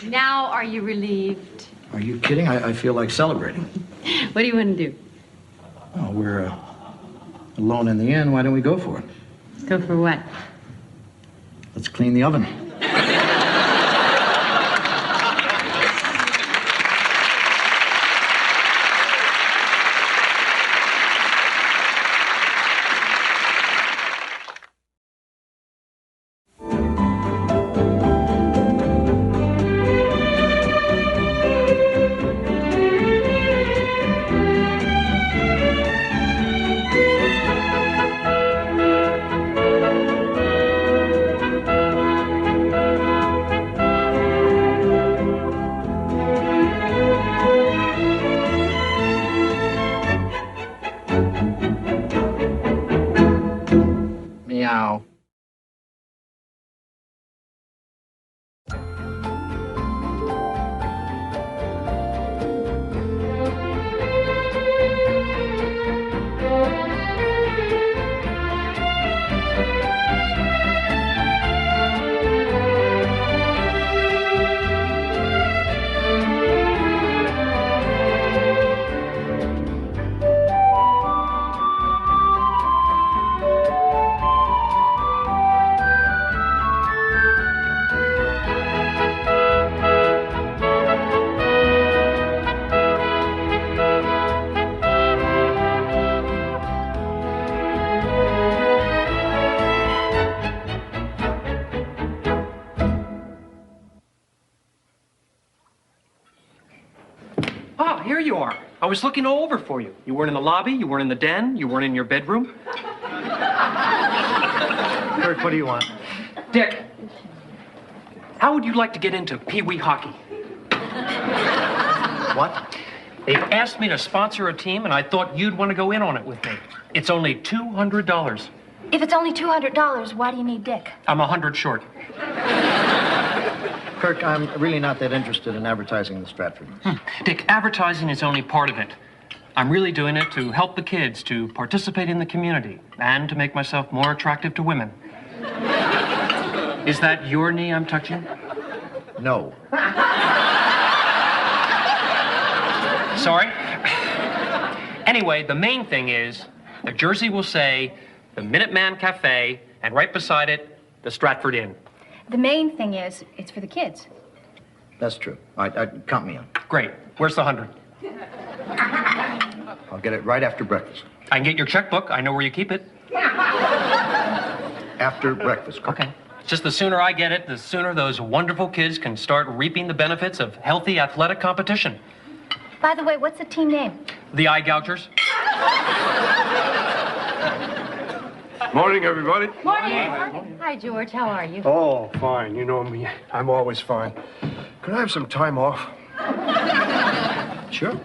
Now, are you relieved? Are you kidding? I feel like celebrating. What do you want to do? Oh, we're alone in the inn. Why don't we go for it? Go for what? Let's clean the oven. Meow. Oh, here you are. I was looking all over for you. You weren't in the lobby, you weren't in the den, you weren't in your bedroom. Kirk, what do you want? Dick, how would you like to get into Pee-wee hockey? What? They've asked me to sponsor a team, and I thought you'd want to go in on it with me. It's only $200. If it's only $200, why do you need Dick? I'm 100 short. Kirk, I'm really not that interested in advertising the Stratford. Dick, advertising is only part of it. I'm really doing it to help the kids to participate in the community and to make myself more attractive to women. Is that your knee I'm touching? No. Sorry? Anyway, the main thing is the jersey will say the Minuteman Cafe, and right beside it, the Stratford Inn. The main thing is, it's for the kids. That's true. All right, count me on. Great. Where's the 100? I'll get it right after breakfast. I can get your checkbook. I know where you keep it. After breakfast, Kirk. Okay. Just the sooner I get it, the sooner those wonderful kids can start reaping the benefits of healthy athletic competition. By the way, what's the team name? The Eye Gougers? Morning, everybody. Morning. Hi, George. How are you? Oh, fine. You know me. I'm always fine. Could I have some time off? Sure.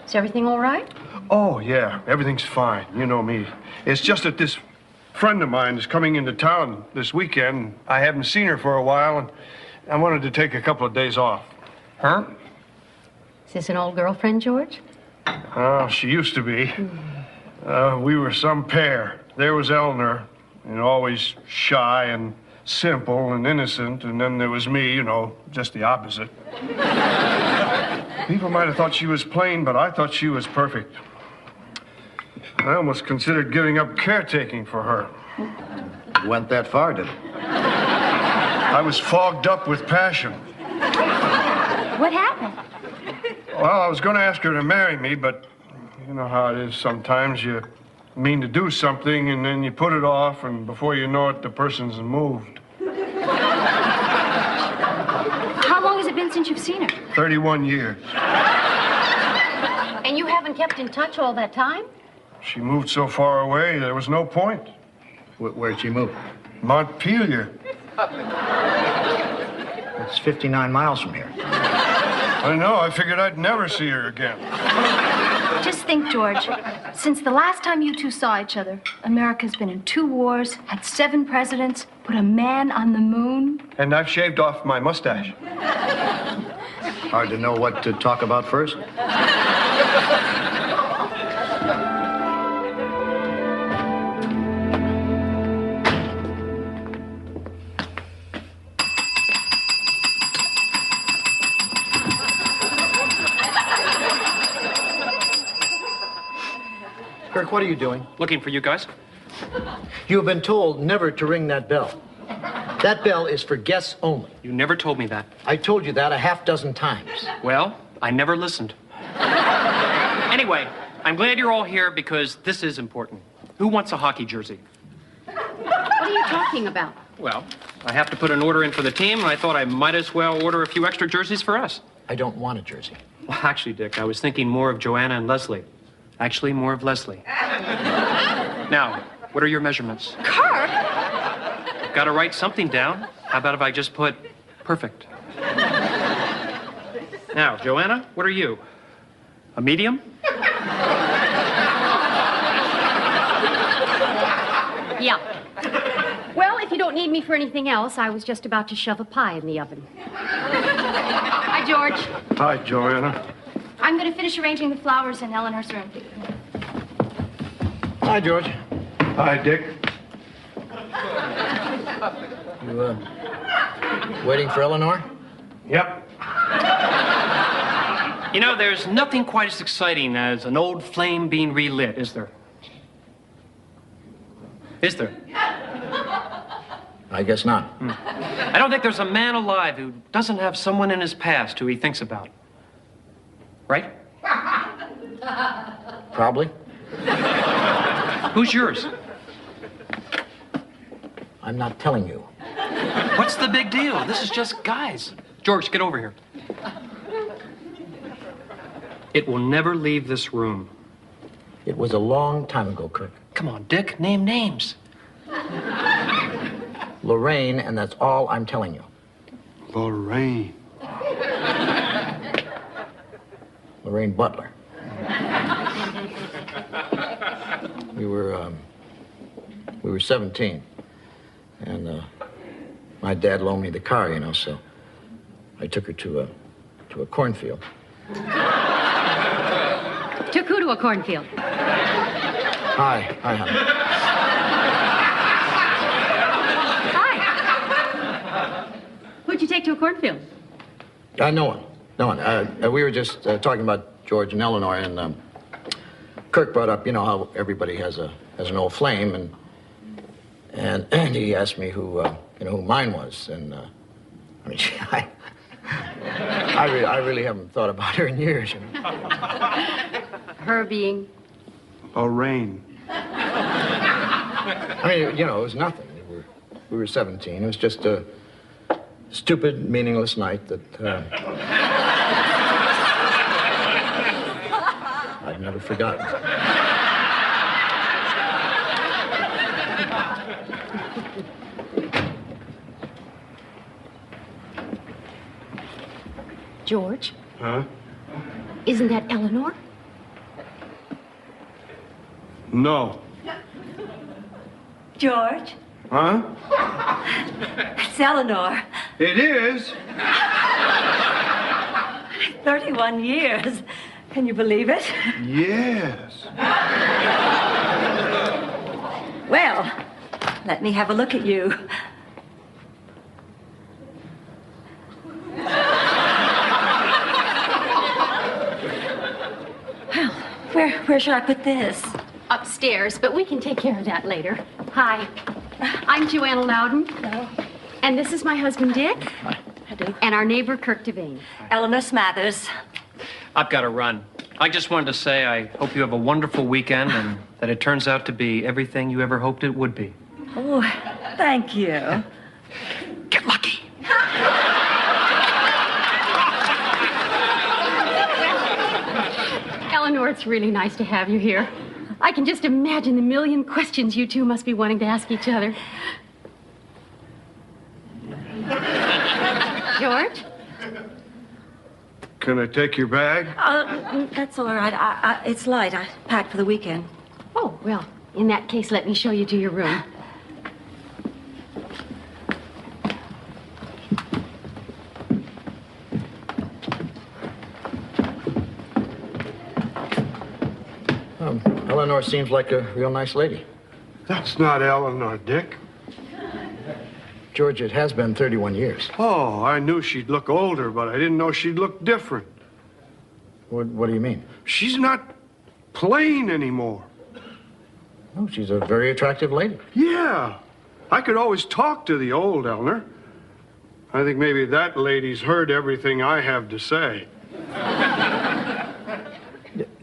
Is everything all right? Oh, yeah. Everything's fine. You know me. It's just that this friend of mine is coming into town this weekend. I haven't seen her for a while, and I wanted to take a couple of days off. Her? Is this an old girlfriend, George? Oh, she used to be. We were some pair. There was Eleanor, always shy and simple and innocent, and then there was me, just the opposite. People might have thought she was plain, but I thought she was perfect. I almost considered giving up caretaking for her. You went that far, did it? I was fogged up with passion. What happened? Well, I was going to ask her to marry me, but you know how it is sometimes. You mean to do something, and then you put it off, and before you know it, the person's moved. How long has it been since you've seen her? 31 years. And you haven't kept in touch all that time? She moved so far away, there was no point. Where'd she move? Montpelier. It's 59 miles from here. I know. I figured I'd never see her again. Just think, George. Since the last time you two saw each other, America's been in 2 wars, had 7 presidents, put a man on the moon. And I've shaved off my mustache. Hard to know what to talk about first. Kirk, what are you doing? Looking for you guys. You have been told never to ring that bell. That bell is for guests only. You never told me that. I told you that a half dozen times. Well, I never listened. Anyway, I'm glad you're all here because this is important. Who wants a hockey jersey? What are you talking about? Well, I have to put an order in for the team, and I thought I might as well order a few extra jerseys for us. I don't want a jersey. Well, actually, Dick, I was thinking more of Joanna and Leslie. Actually, more of Leslie. Now, what are your measurements? Kirk! I've got to write something down. How about if I just put perfect? Now, Joanna, what are you? A medium? Yeah. Well, if you don't need me for anything else, I was just about to shove a pie in the oven. Hi, George. Hi, Joanna. I'm going to finish arranging the flowers in Eleanor's room. Hi, George. Hi, Dick. You, waiting for Eleanor? Yep. You know, there's nothing quite as exciting as an old flame being relit, is there? Is there? I guess not. I don't think there's a man alive who doesn't have someone in his past who he thinks about. Right? Probably. Who's yours? I'm not telling you. What's the big deal? This is just guys. George, get over here. It will never leave this room. It was a long time ago, Kirk. Come on, Dick, name names. Lorraine, and that's all I'm telling you. Lorraine. Lorraine Butler. We were 17, and my dad loaned me the car, so I took her to a cornfield. Took who to a cornfield? Hi, honey. Hi. Who'd you take to a cornfield? No one. We were just talking about George and Eleanor, and Kirk brought up, how everybody has an old flame, and he asked me who mine was, and I really haven't thought about her in years. Her being? Lorraine. It was nothing. We were 17. It was just a stupid, meaningless night that. never forgotten. George, Huh? isn't that Eleanor? No. George, Huh? it's Eleanor. It is? 31 years. Can you believe it? Yes. Well, let me have a look at you. Well, where should I put this? Upstairs, but we can take care of that later. Hi, I'm Joanna Loudon. Hello. And this is my husband, Dick. Hi. And our neighbor, Kirk Devane. Eleanor Smathers. I've got to run. I just wanted to say I hope you have a wonderful weekend and that it turns out to be everything you ever hoped it would be. Oh, thank you. Get lucky. Eleanor, it's really nice to have you here. I can just imagine the million questions you two must be wanting to ask each other. George? Can I take your bag? That's all right. It's light. I packed for the weekend. Oh, well, in that case, let me show you to your room. Eleanor seems like a real nice lady. That's not Eleanor, Dick. George, it has been 31 years. Oh, I knew she'd look older, but I didn't know she'd look different. What do you mean? She's not plain anymore. Oh, she's a very attractive lady. Yeah. I could always talk to the old Eleanor. I think maybe that lady's heard everything I have to say.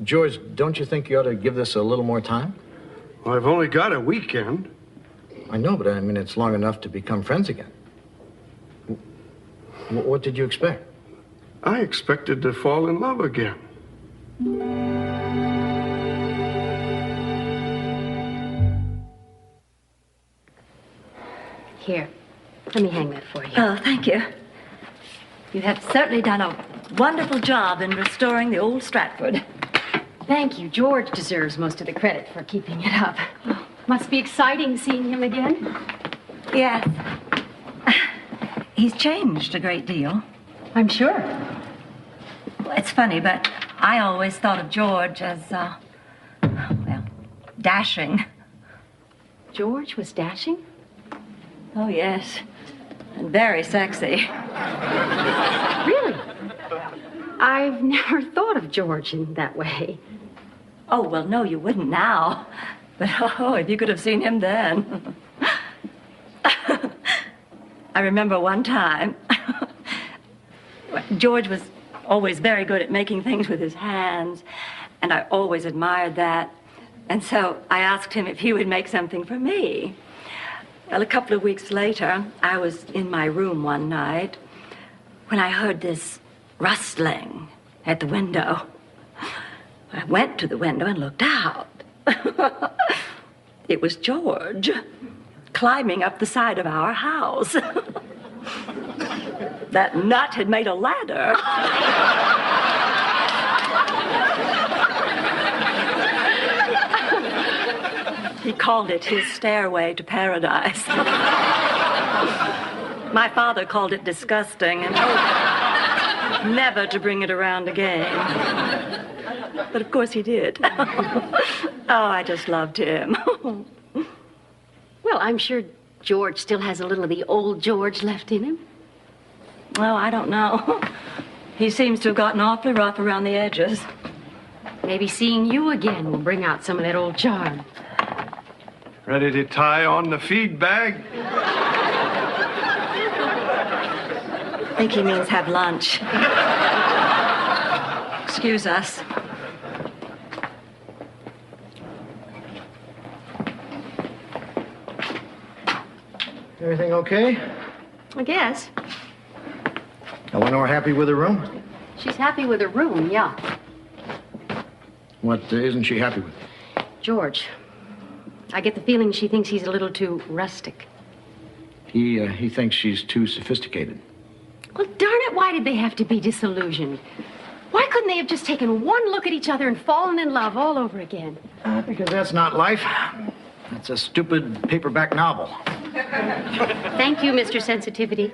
George, don't you think you ought to give this a little more time? Well, I've only got a weekend. I know, but I mean, it's long enough to become friends again. What did you expect? I expected to fall in love again. Here, let me hang that for you. Oh, thank you. You have certainly done a wonderful job in restoring the old Stratford. Thank you. George deserves most of the credit for keeping it up. Must be exciting seeing him again. Yes. He's changed a great deal. I'm sure. It's funny, but I always thought of George as, well, dashing. George was dashing? Oh, yes. And very sexy. Really? I've never thought of George in that way. Oh, well, no, you wouldn't now. But, oh, if you could have seen him then. I remember one time, George was always very good at making things with his hands, and I always admired that. And so I asked him if he would make something for me. Well, a couple of weeks later, I was in my room one night when I heard this rustling at the window. I went to the window and looked out. It was George climbing up the side of our house. That nut had made a ladder. He called it his stairway to paradise. My father called it disgusting and told me never to bring it around again. But of course he did. Oh, I just loved him. Well, I'm sure George still has a little of the old George left in him. Oh, I don't know. He seems to have gotten awfully rough around the edges. Maybe seeing you again will bring out some of that old charm. Ready to tie on the feed bag? I think he means have lunch. Excuse us. Everything okay? I guess. Eleanor happy with her room? She's happy with her room, yeah. What isn't she happy with? George. I get the feeling she thinks he's a little too rustic. He thinks she's too sophisticated. Well, darn it, why did they have to be disillusioned? Why couldn't they have just taken one look at each other and fallen in love all over again? Because that's not life. That's a stupid paperback novel. Thank you, Mr. Sensitivity.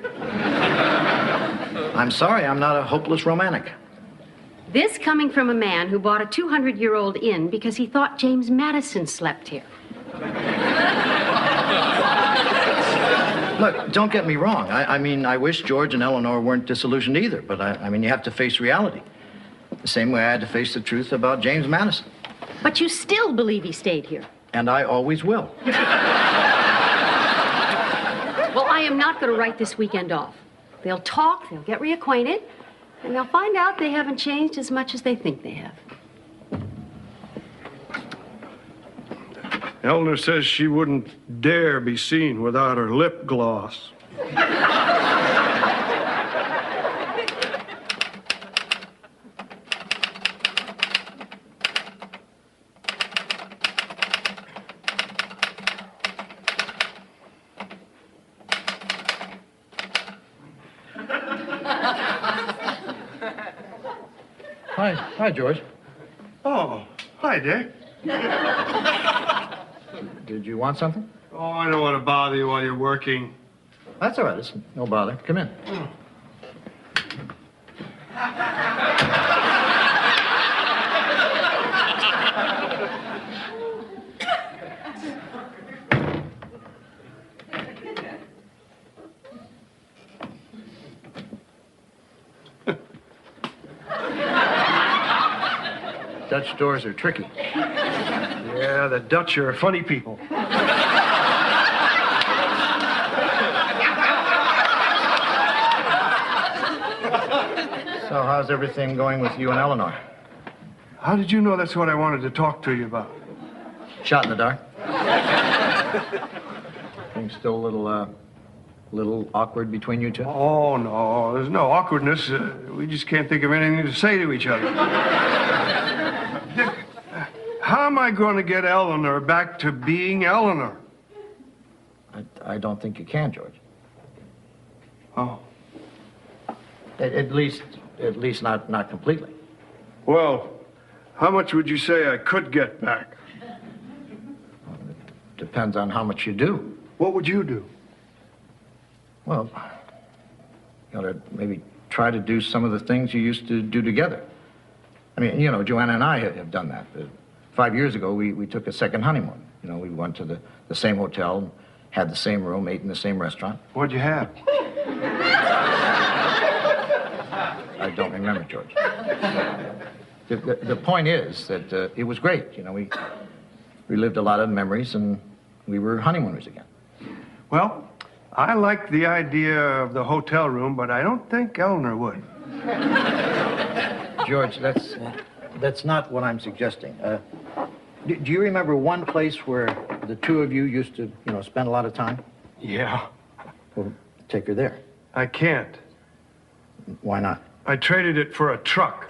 I'm sorry, I'm not a hopeless romantic. This coming from a man who bought a 200-year-old inn because he thought James Madison slept here. Look, don't get me wrong. I mean, I wish George and Eleanor weren't disillusioned either, but I mean, you have to face reality. The same way I had to face the truth about James Madison. But you still believe he stayed here. And I always will. Well, I am not going to write this weekend off. They'll talk, they'll get reacquainted, and they'll find out they haven't changed as much as they think they have. Eleanor says she wouldn't dare be seen without her lip gloss. Hi, George. Oh, hi, Dick. Did you want something? Oh, I don't want to bother you while you're working. That's all right. It's no bother. Come in. Dutch doors are tricky. Yeah, the Dutch are funny people. So how's everything going with you and Eleanor? How did you know that's what I wanted to talk to you about? Shot in the dark. Things still a little awkward between you two? Oh, no, there's no awkwardness. We just can't think of anything to say to each other. Dick, how am I going to get Eleanor back to being Eleanor? I don't think you can, George. Oh. At least not completely. Well, how much would you say I could get back? Depends on how much you do. What would you do? Well, you ought to maybe try to do some of the things you used to do together. I mean, you know, Joanna and I have done that. 5 years ago, we took a second honeymoon. You know, we went to the same hotel, had the same room, ate in the same restaurant. What'd you have? I don't remember, George. The point is that it was great. You know, we lived a lot of memories, and we were honeymooners again. Well, I like the idea of the hotel room, but I don't think Eleanor would. George, that's not what I'm suggesting. Do you remember one place where the two of you used to, you know, spend a lot of time? Yeah. Well, take her there. I can't. Why not? I traded it for a truck.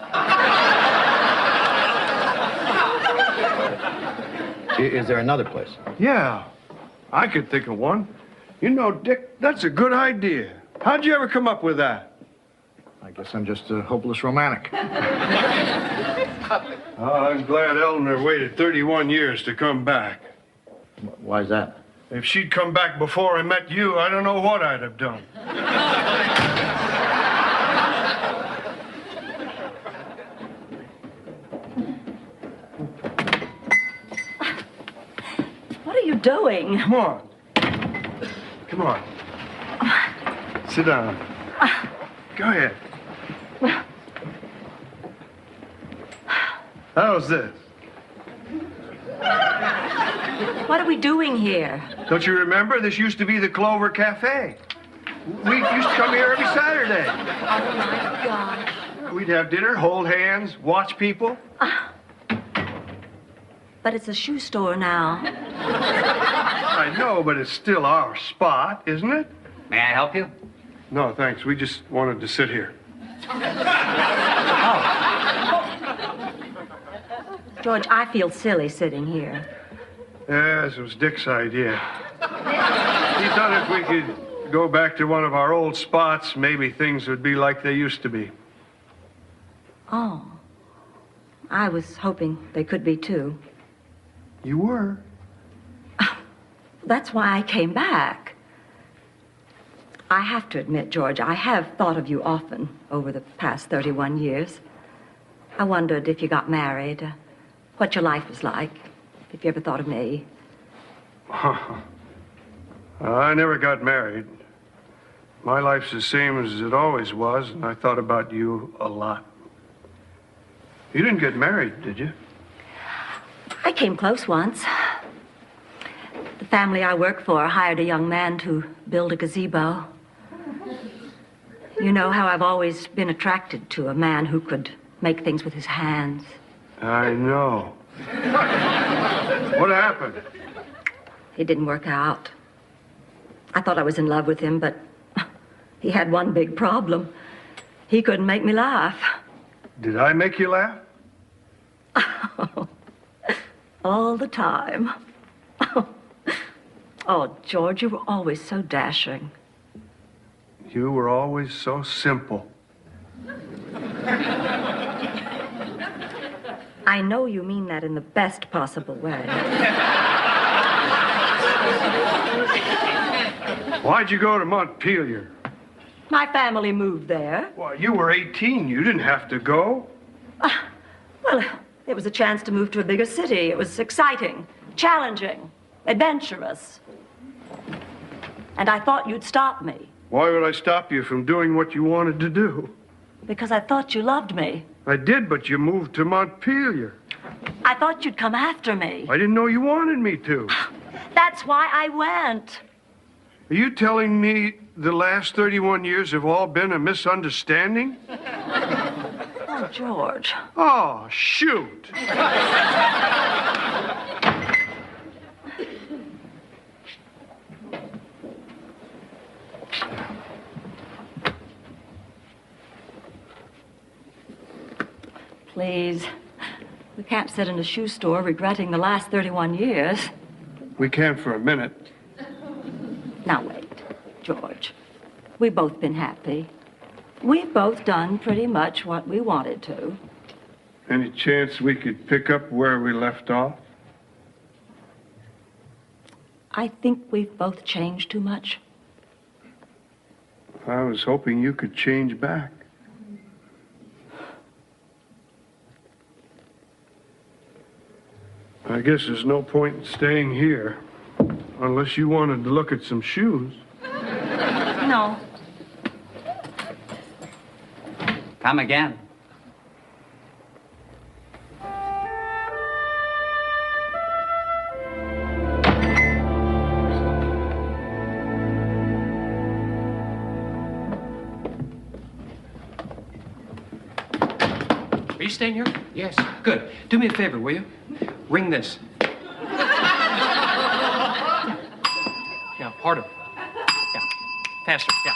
Is there another place? Yeah, I could think of one. You know, Dick, that's a good idea. How'd you ever come up with that? I guess I'm just a hopeless romantic. Oh, I'm glad Eleanor waited 31 years to come back. Why is that? If she'd come back before I met you, I don't know what I'd have done. What are you doing? Come on. Come on. Sit down. Go ahead. How's this? What are we doing here? Don't you remember? This used to be the Clover Cafe. We used to come here every Saturday. Oh, my gosh. We'd have dinner, hold hands, watch people. But it's a shoe store now. I know, but it's still our spot, isn't it? May I help you? No, thanks. We just wanted to sit here. George, I feel silly sitting here. Yes, it was Dick's idea. He thought if we could go back to one of our old spots, maybe things would be like they used to be. Oh. I was hoping they could be, too. You were? That's why I came back. I have to admit, George, I have thought of you often over the past 31 years. I wondered if you got married, what your life was like, if you ever thought of me. I never got married. My life's the same as it always was, and I thought about you a lot. You didn't get married, did you? I came close once. The family I work for hired a young man to build a gazebo. You know how I've always been attracted to a man who could make things with his hands. I know. What happened? It didn't work out. I thought I was in love with him, but he had one big problem. He couldn't make me laugh. Did I make you laugh? All the time. Oh, George, you were always so dashing. You were always so simple. I know you mean that in the best possible way. Why'd you go to Montpelier? My family moved there. Well, you were 18. You didn't have to go. Well, it was a chance to move to a bigger city. It was exciting, challenging, adventurous. And I thought you'd stop me. Why would I stop you from doing what you wanted to do? Because I thought you loved me. I did, but you moved to Montpelier. I thought you'd come after me. I didn't know you wanted me to. That's why I went. Are you telling me the last 31 years have all been a misunderstanding? Oh, George. Oh, shoot. Please. We can't sit in a shoe store regretting the last 31 years. We can for a minute. Now, wait, George. We've both been happy. We've both done pretty much what we wanted to. Any chance we could pick up where we left off? I think we've both changed too much. I was hoping you could change back. I guess there's no point in staying here, unless you wanted to look at some shoes. No. Come again. Are you staying here? Yes. Good. Do me a favor, will you? Ring this. Yeah, harder. Yeah. Faster. Yeah.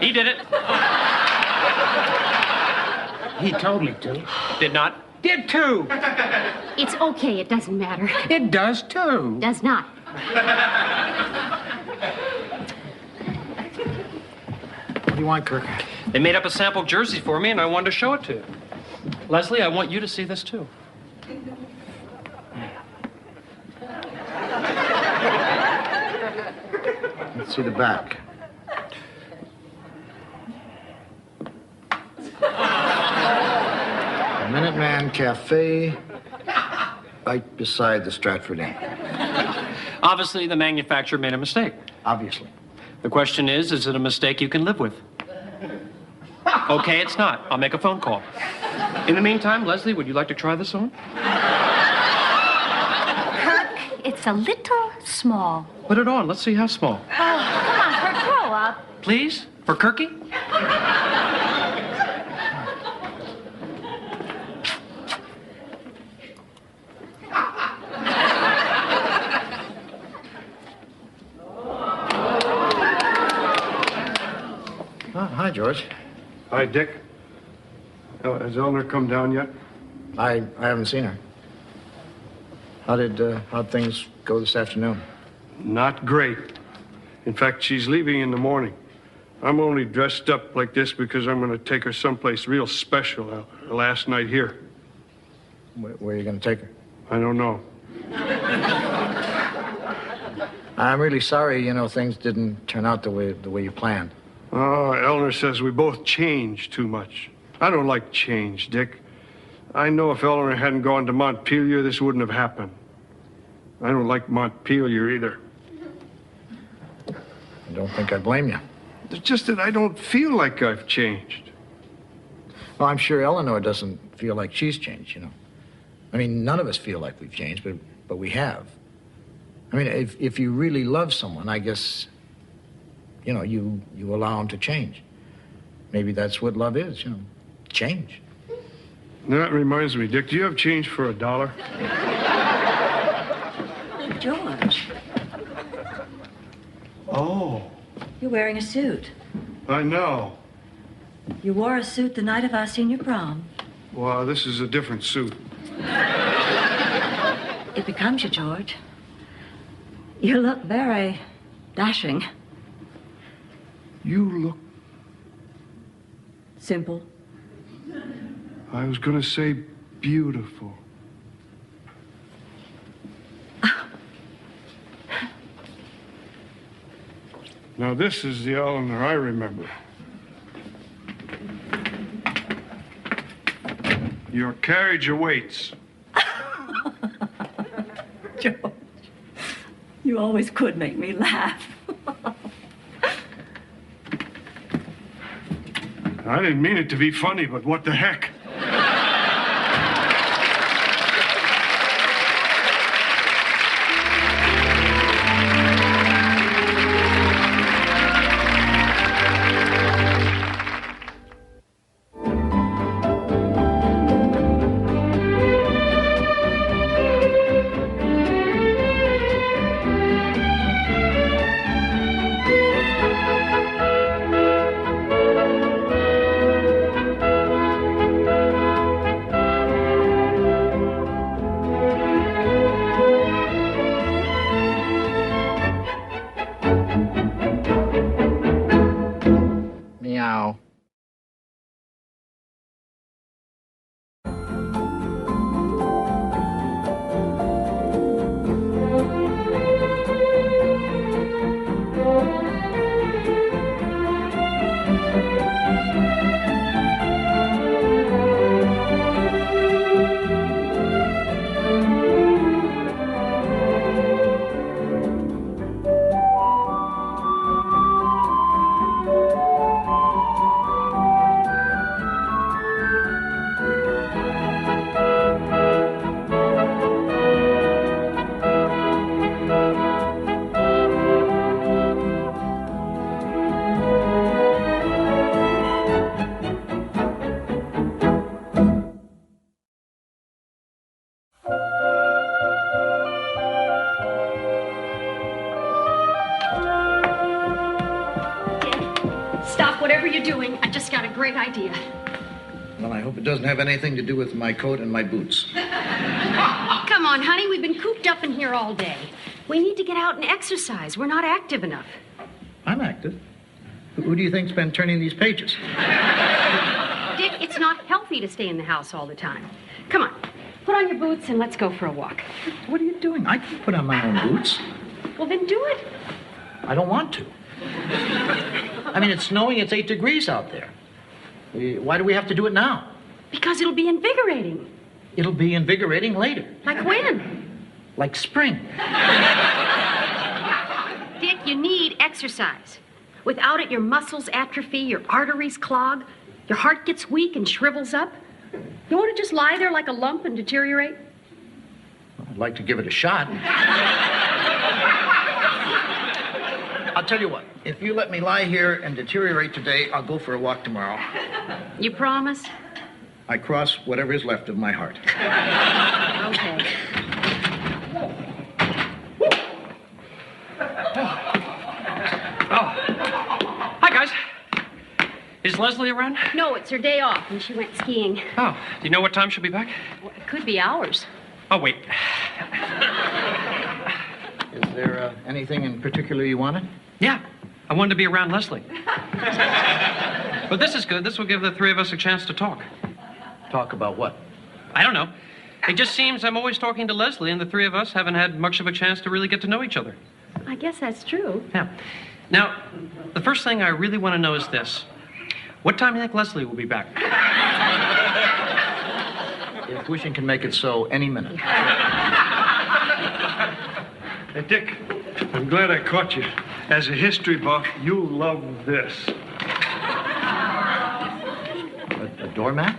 He did it. He told me to. Did not. Did too. It's okay. It doesn't matter. It does too. Does not. What do you want, Kirk? They made up a sample jersey for me, and I wanted to show it to you. Leslie, I want you to see this, too. Let's see the back. The Minuteman Cafe, right beside the Stratford Inn. Obviously, the manufacturer made a mistake. Obviously. The question is it a mistake you can live with? Okay, it's not. I'll make a phone call. In the meantime, Leslie, would you like to try this on? Kirk, it's a little small. Put it on. Let's see how small. Oh, come on, Kirk, grow up. Please? For Kirky? Hi, George. Hi, Dick. Has Eleanor come down yet? I haven't seen her. How'd things go this afternoon? Not great. In fact, she's leaving in the morning. I'm only dressed up like this because I'm going to take her someplace real special last night here. Where are you going to take her? I don't know. I'm really sorry, things didn't turn out the way you planned. Oh, Eleanor says we both changed too much. I don't like change, Dick. I know if Eleanor hadn't gone to Montpelier, this wouldn't have happened. I don't like Montpelier either. I don't think I blame you. It's just that I don't feel like I've changed. Well, I'm sure Eleanor doesn't feel like she's changed, I mean, none of us feel like we've changed, but we have. I mean, if you really love someone, I guess, you allow them to change. Maybe that's what love is, change. That reminds me, Dick, do you have change for $1? George, Oh, you're wearing a suit. I know. You wore a suit the night of our senior prom. Well, this is a different suit. It becomes you, George. You look very dashing. You look... Simple. I was going to say beautiful. Now, this is the Eleanor I remember. Your carriage awaits. George, you always could make me laugh. I didn't mean it to be funny, but what the heck? Meow. Stop whatever you're doing. I just got a great idea. Well, I hope it doesn't have anything to do with my coat and my boots. Come on, honey. We've been cooped up in here all day. We need to get out and exercise. We're not active enough. I'm active. Who do you think's been turning these pages? Dick, it's not healthy to stay in the house all the time. Come on. Put on your boots and let's go for a walk. What are you doing? I can put on my own boots. Well, then do it. I don't want to. I mean, it's snowing. It's 8 degrees out there. Why do we have to do it now? Because it'll be invigorating. It'll be invigorating later. Like when? Like spring. Dick, you need exercise. Without it, your muscles atrophy, your arteries clog, your heart gets weak and shrivels up. You want to just lie there like a lump and deteriorate? I'd like to give it a shot. I'll tell you what. If you let me lie here and deteriorate today, I'll go for a walk tomorrow. You promise? I cross whatever is left of my heart. Okay. Hi, guys. Is Leslie around? No, it's her day off, and she went skiing. Oh, do you know what time she'll be back? Well, it could be hours. Oh, wait. Is there anything in particular you wanted? Yeah, I wanted to be around Leslie. But this is good. This will give the three of us a chance to talk. Talk about what? I don't know. It just seems I'm always talking to Leslie, and the three of us haven't had much of a chance to really get to know each other. I guess that's true. Yeah. Now, the first thing I really want to know is this. What time do you think Leslie will be back? If wishing can make it so, any minute. Hey, Dick, I'm glad I caught you. As a history buff, you'll love this. A doormat?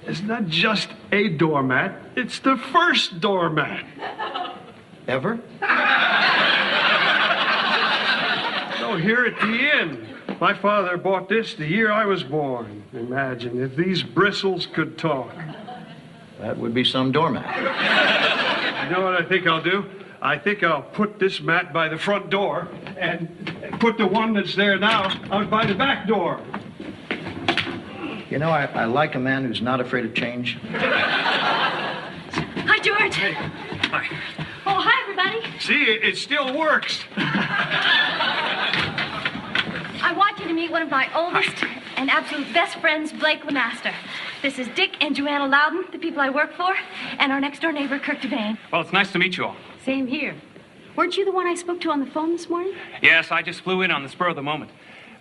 It's not just a doormat, it's the first doormat. Ever? No, here at the inn. My father bought this the year I was born. Imagine if these bristles could talk. That would be some doormat. You know what I think I'll do? I think I'll put this mat by the front door and put the one that's there now out by the back door. You know, I like a man who's not afraid of change. Hi, George. Hey, hi. Oh, hi, everybody. See, it still works. I want you to meet one of my oldest and absolute best friends, Blake Lemaster. This is Dick and Joanna Loudon, the people I work for, and our next-door neighbor, Kirk Devane. Well, it's nice to meet you all. Same here. Weren't you the one I spoke to on the phone this morning? Yes, I just flew in on the spur of the moment.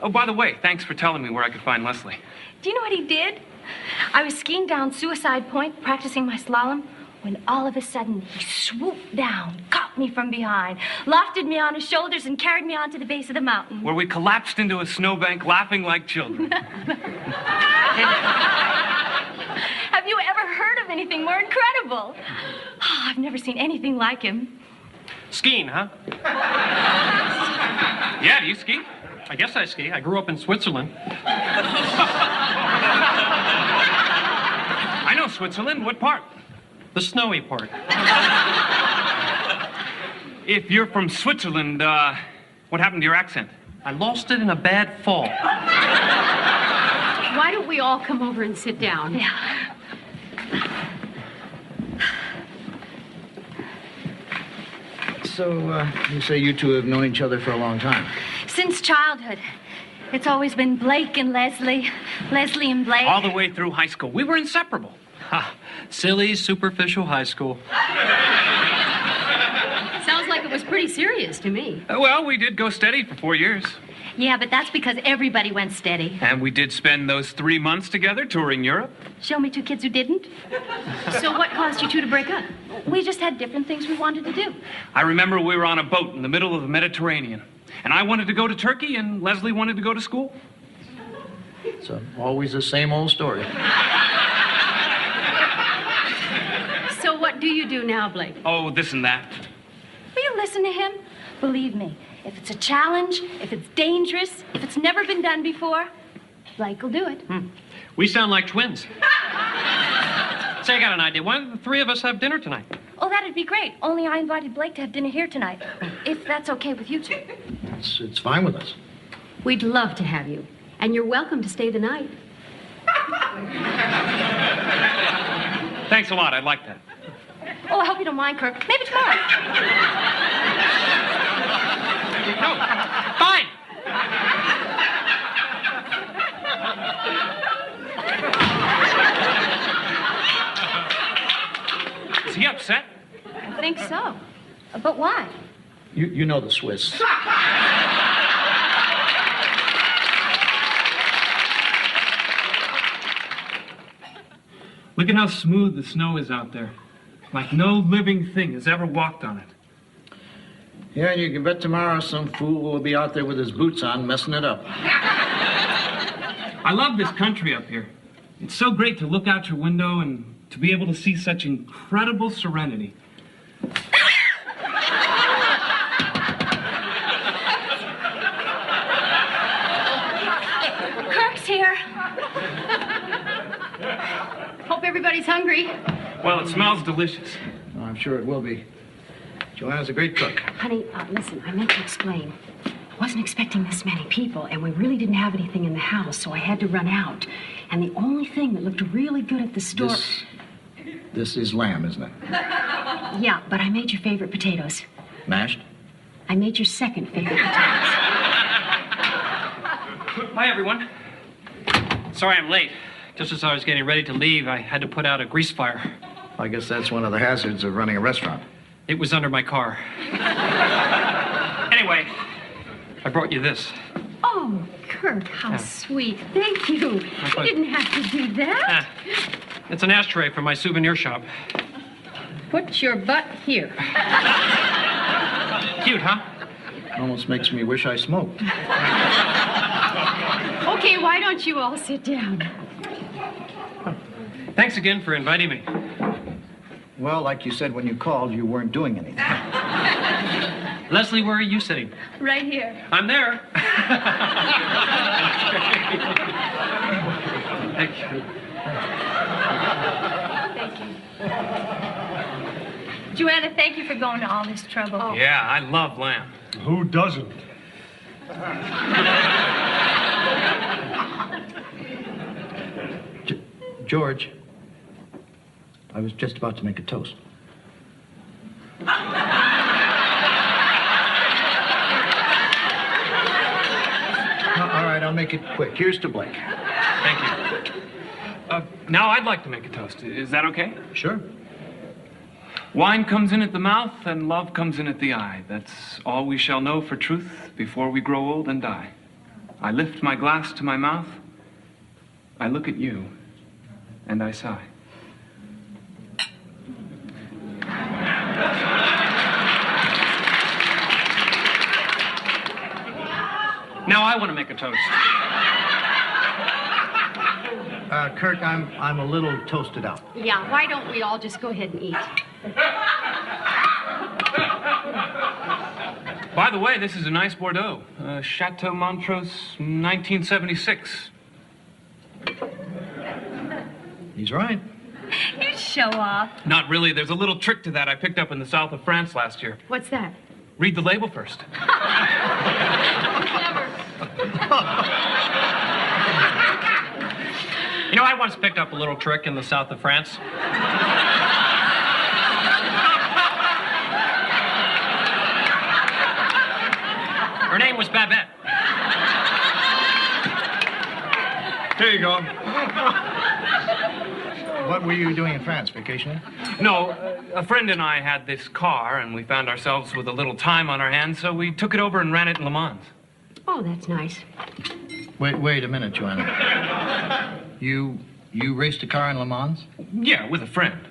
Oh, by the way, thanks for telling me where I could find Leslie. Do you know what he did? I was skiing down Suicide Point, practicing my slalom, when all of a sudden he swooped down, caught me from behind, lofted me on his shoulders, and carried me onto the base of the mountain. Where we collapsed into a snowbank laughing like children. Have you ever heard of anything more incredible? Oh, I've never seen anything like him. Skiing, huh? Yeah, do you ski? I guess I ski. I grew up in Switzerland. I know Switzerland. What part? The snowy part. If you're from Switzerland, what happened to your accent? I lost it in a bad fall. Why don't we all come over and sit down? Yeah. So, you say you two have known each other for a long time? Since childhood. It's always been Blake and Leslie, Leslie and Blake. All the way through high school. We were inseparable. Ha, silly, superficial high school. Sounds like it was pretty serious to me. Well, we did go steady for 4 years. Yeah, but that's because everybody went steady. And we did spend those 3 months together touring Europe. Show me two kids who didn't. So what caused you two to break up? We just had different things we wanted to do. I remember we were on a boat in the middle of the Mediterranean. And I wanted to go to Turkey, and Leslie wanted to go to school. It's always the same old story. So what do you do now, Blake? Oh, this and that. Will you listen to him? Believe me, if it's a challenge, if it's dangerous, if it's never been done before, Blake will do it. We sound like twins. Say, I got an idea. Why don't the three of us have dinner tonight? Oh, that'd be great. Only I invited Blake to have dinner here tonight. If that's okay with you two. It's fine with us. We'd love to have you. And you're welcome to stay the night. Thanks a lot. I'd like that. Oh, I hope you don't mind, Kirk. Maybe tomorrow. No, fine. Is he upset? I think so. But why? You know the Swiss. Look at how smooth the snow is out there. Like no living thing has ever walked on it. Yeah, and you can bet tomorrow some fool will be out there with his boots on messing it up. I love this country up here. It's so great to look out your window and to be able to see such incredible serenity. Kirk's here. Hope everybody's hungry. Well, it smells delicious. Oh, I'm sure it will be. Joanna's a great cook. Honey, listen, I meant to explain. Wasn't expecting this many people, and we really didn't have anything in the house, so I had to run out. And the only thing that looked really good at the store... This is lamb, isn't it? Yeah, but I made your favorite potatoes. Mashed? I made your second favorite potatoes. Hi, everyone. Sorry I'm late. Just as I was getting ready to leave, I had to put out a grease fire. I guess that's one of the hazards of running a restaurant. It was under my car. Anyway, I brought you this. Oh, Kurt, how sweet. Thank you. You didn't have to do that. It's an ashtray from my souvenir shop. Put your butt here. Cute, huh? Almost makes me wish I smoked. Okay, why don't you all sit down? Thanks again for inviting me. Well, like you said when you called, you weren't doing anything. Leslie, where are you sitting? Right here. I'm there. Thank you. Thank you. Joanna, thank you for going to all this trouble. Oh. Yeah, I love lamb. Who doesn't? George, I was just about to make a toast. All right, I'll make it quick. Here's to Blake. Thank you. Now I'd like to make a toast. Is that okay? Sure. Wine comes in at the mouth and love comes in at the eye. That's all we shall know for truth before we grow old and die. I lift my glass to my mouth. I look at you and I sigh. Now I want to make a toast. Kirk, I'm a little toasted out. Yeah, why don't we all just go ahead and eat? By the way, this is a nice Bordeaux. Chateau Montrose, 1976. He's right. You show off. Not really. There's a little trick to that I picked up in the south of France last year. What's that? Read the label first. You know, I once picked up a little trick in the south of France. Her name was Babette. Here you go. What were you doing in France, vacationing? No, a friend and I had this car, and we found ourselves with a little time on our hands, so we took it over and ran it in Le Mans. Oh, that's nice. Wait a minute, Joanna. You raced a car in Le Mans? Yeah, with a friend.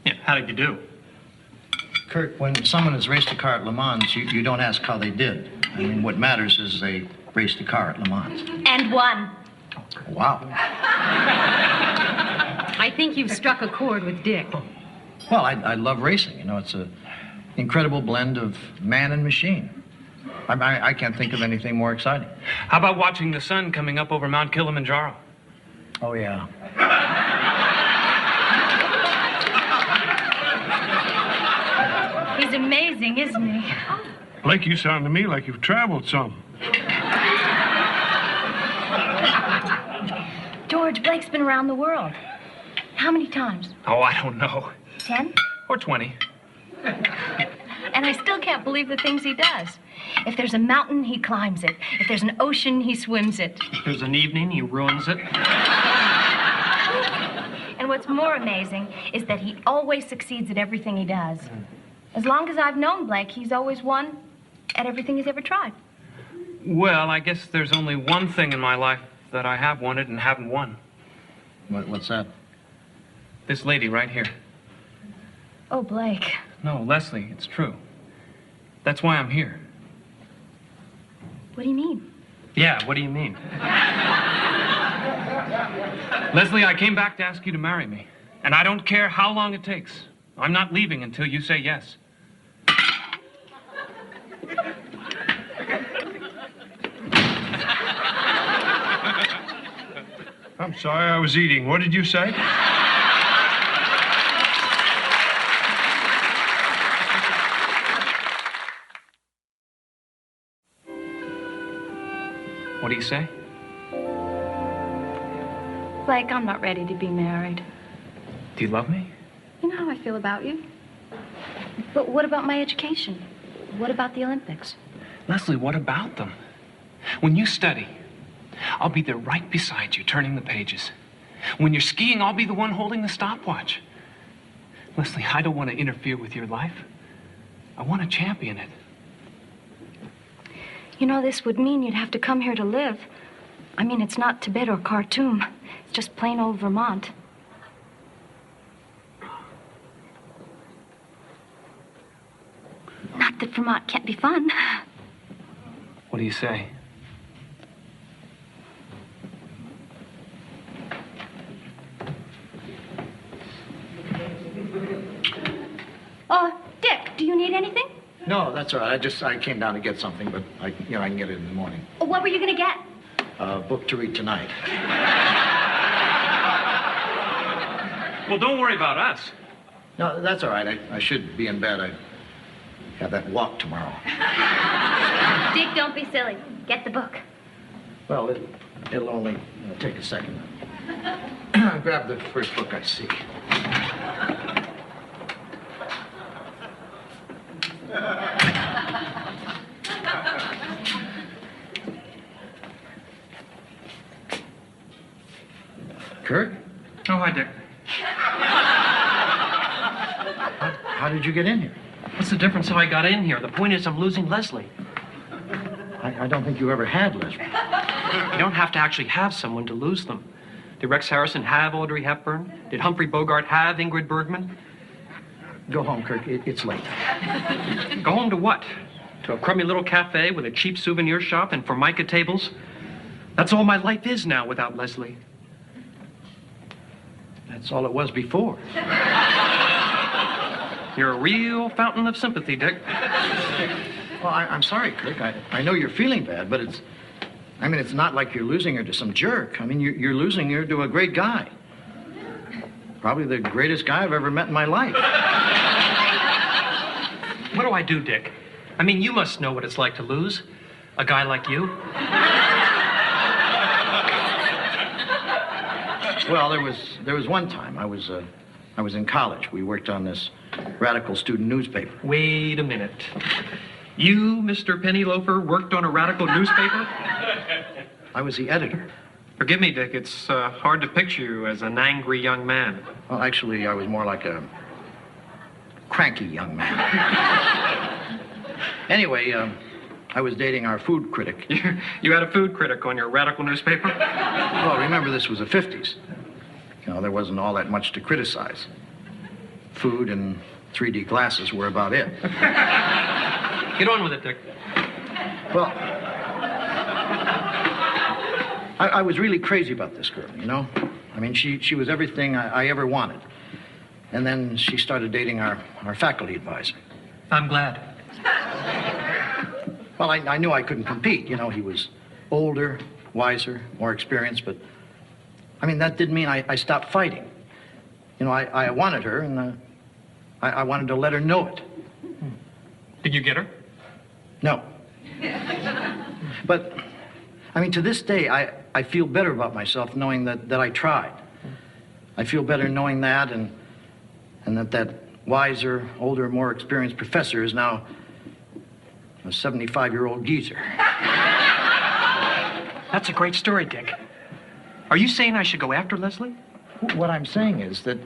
Yeah, how did you do? Kurt, when someone has raced a car at Le Mans, you don't ask how they did. I mean, what matters is they raced a car at Le Mans. And won. Wow. I think you've struck a chord with Dick. Well, I love racing. You know, it's an incredible blend of man and machine. I can't think of anything more exciting. How about watching the sun coming up over Mount Kilimanjaro? Oh, yeah. He's amazing, isn't he? Blake, you sound to me like you've traveled some. George, Blake's been around the world. How many times? Oh, I don't know. 10? Or 20. And I still can't believe the things he does. If there's a mountain, he climbs it. If there's an ocean, he swims it. If there's an evening, he ruins it. And what's more amazing is that he always succeeds at everything he does. As long as I've known Blake, he's always won at everything he's ever tried. Well, I guess there's only one thing in my life that I have wanted and haven't won. What's that? This lady right here. Oh, Blake. No, Leslie, it's true. That's why I'm here. What do you mean? Yeah, what do you mean? Leslie, I came back to ask you to marry me. And I don't care how long it takes. I'm not leaving until you say yes. I'm sorry, I was eating. What did you say? What do you say? Blake, I'm not ready to be married. Do you love me? You know how I feel about you. But what about my education? What about the Olympics? Leslie, what about them? When you study, I'll be there right beside you, turning the pages. When you're skiing, I'll be the one holding the stopwatch. Leslie, I don't want to interfere with your life. I want to champion it. You know, this would mean you'd have to come here to live. I mean, it's not Tibet or Khartoum. It's just plain old Vermont. Not that Vermont can't be fun. What do you say? Dick, do you need anything? No, that's all right. I came down to get something, but I can get it in the morning. What were you going to get? A book to read tonight. Well, don't worry about us. No, that's all right. I should be in bed. I have that walk tomorrow. Dick, don't be silly. Get the book. Well, it'll only take a second. Grab the first book I see. Kurt? Oh, hi, Dick. How did you get in here? What's the difference how I got in here? The point is I'm losing Leslie. I don't think you ever had Leslie. You don't have to actually have someone to lose them. Did Rex Harrison have Audrey Hepburn? Did Humphrey Bogart have Ingrid Bergman? Go home, Kirk. It's late. Go home to what? To a crummy little cafe with a cheap souvenir shop and formica tables? That's all my life is now without Leslie. That's all it was before. You're a real fountain of sympathy, Dick. Well, I'm sorry, Kirk. I know you're feeling bad, but it's not like you're losing her to some jerk. I mean, you're losing her to a great guy. Probably the greatest guy I've ever met in my life. What do I do, Dick? I mean, you must know what it's like to lose a guy like you. Well, there was one time I was in college. We worked on this radical student newspaper. Wait a minute. You, Mr. Penny Loafer, worked on a radical newspaper? I was the editor. Forgive me, Dick. It's hard to picture you as an angry young man. Well, actually, I was more like a cranky young man. Anyway, I was dating our food critic. You had a food critic on your radical newspaper? Well, remember, this was the 50s. You know, there wasn't all that much to criticize. Food and 3D glasses were about it. Get on with it, Dick. Well, I was really crazy about this girl, you know? I mean, she was everything I ever wanted. And then she started dating our faculty advisor. I'm glad. Well, I knew I couldn't compete. You know, he was older, wiser, more experienced, but, I mean, that didn't mean I stopped fighting. You know, I wanted her, and I wanted to let her know it. Did you get her? No. But, I mean, to this day, I feel better about myself knowing that I tried. I feel better knowing that and that wiser, older, more experienced professor is now a 75-year-old geezer. That's a great story, Dick. Are you saying I should go after Leslie? What I'm saying is that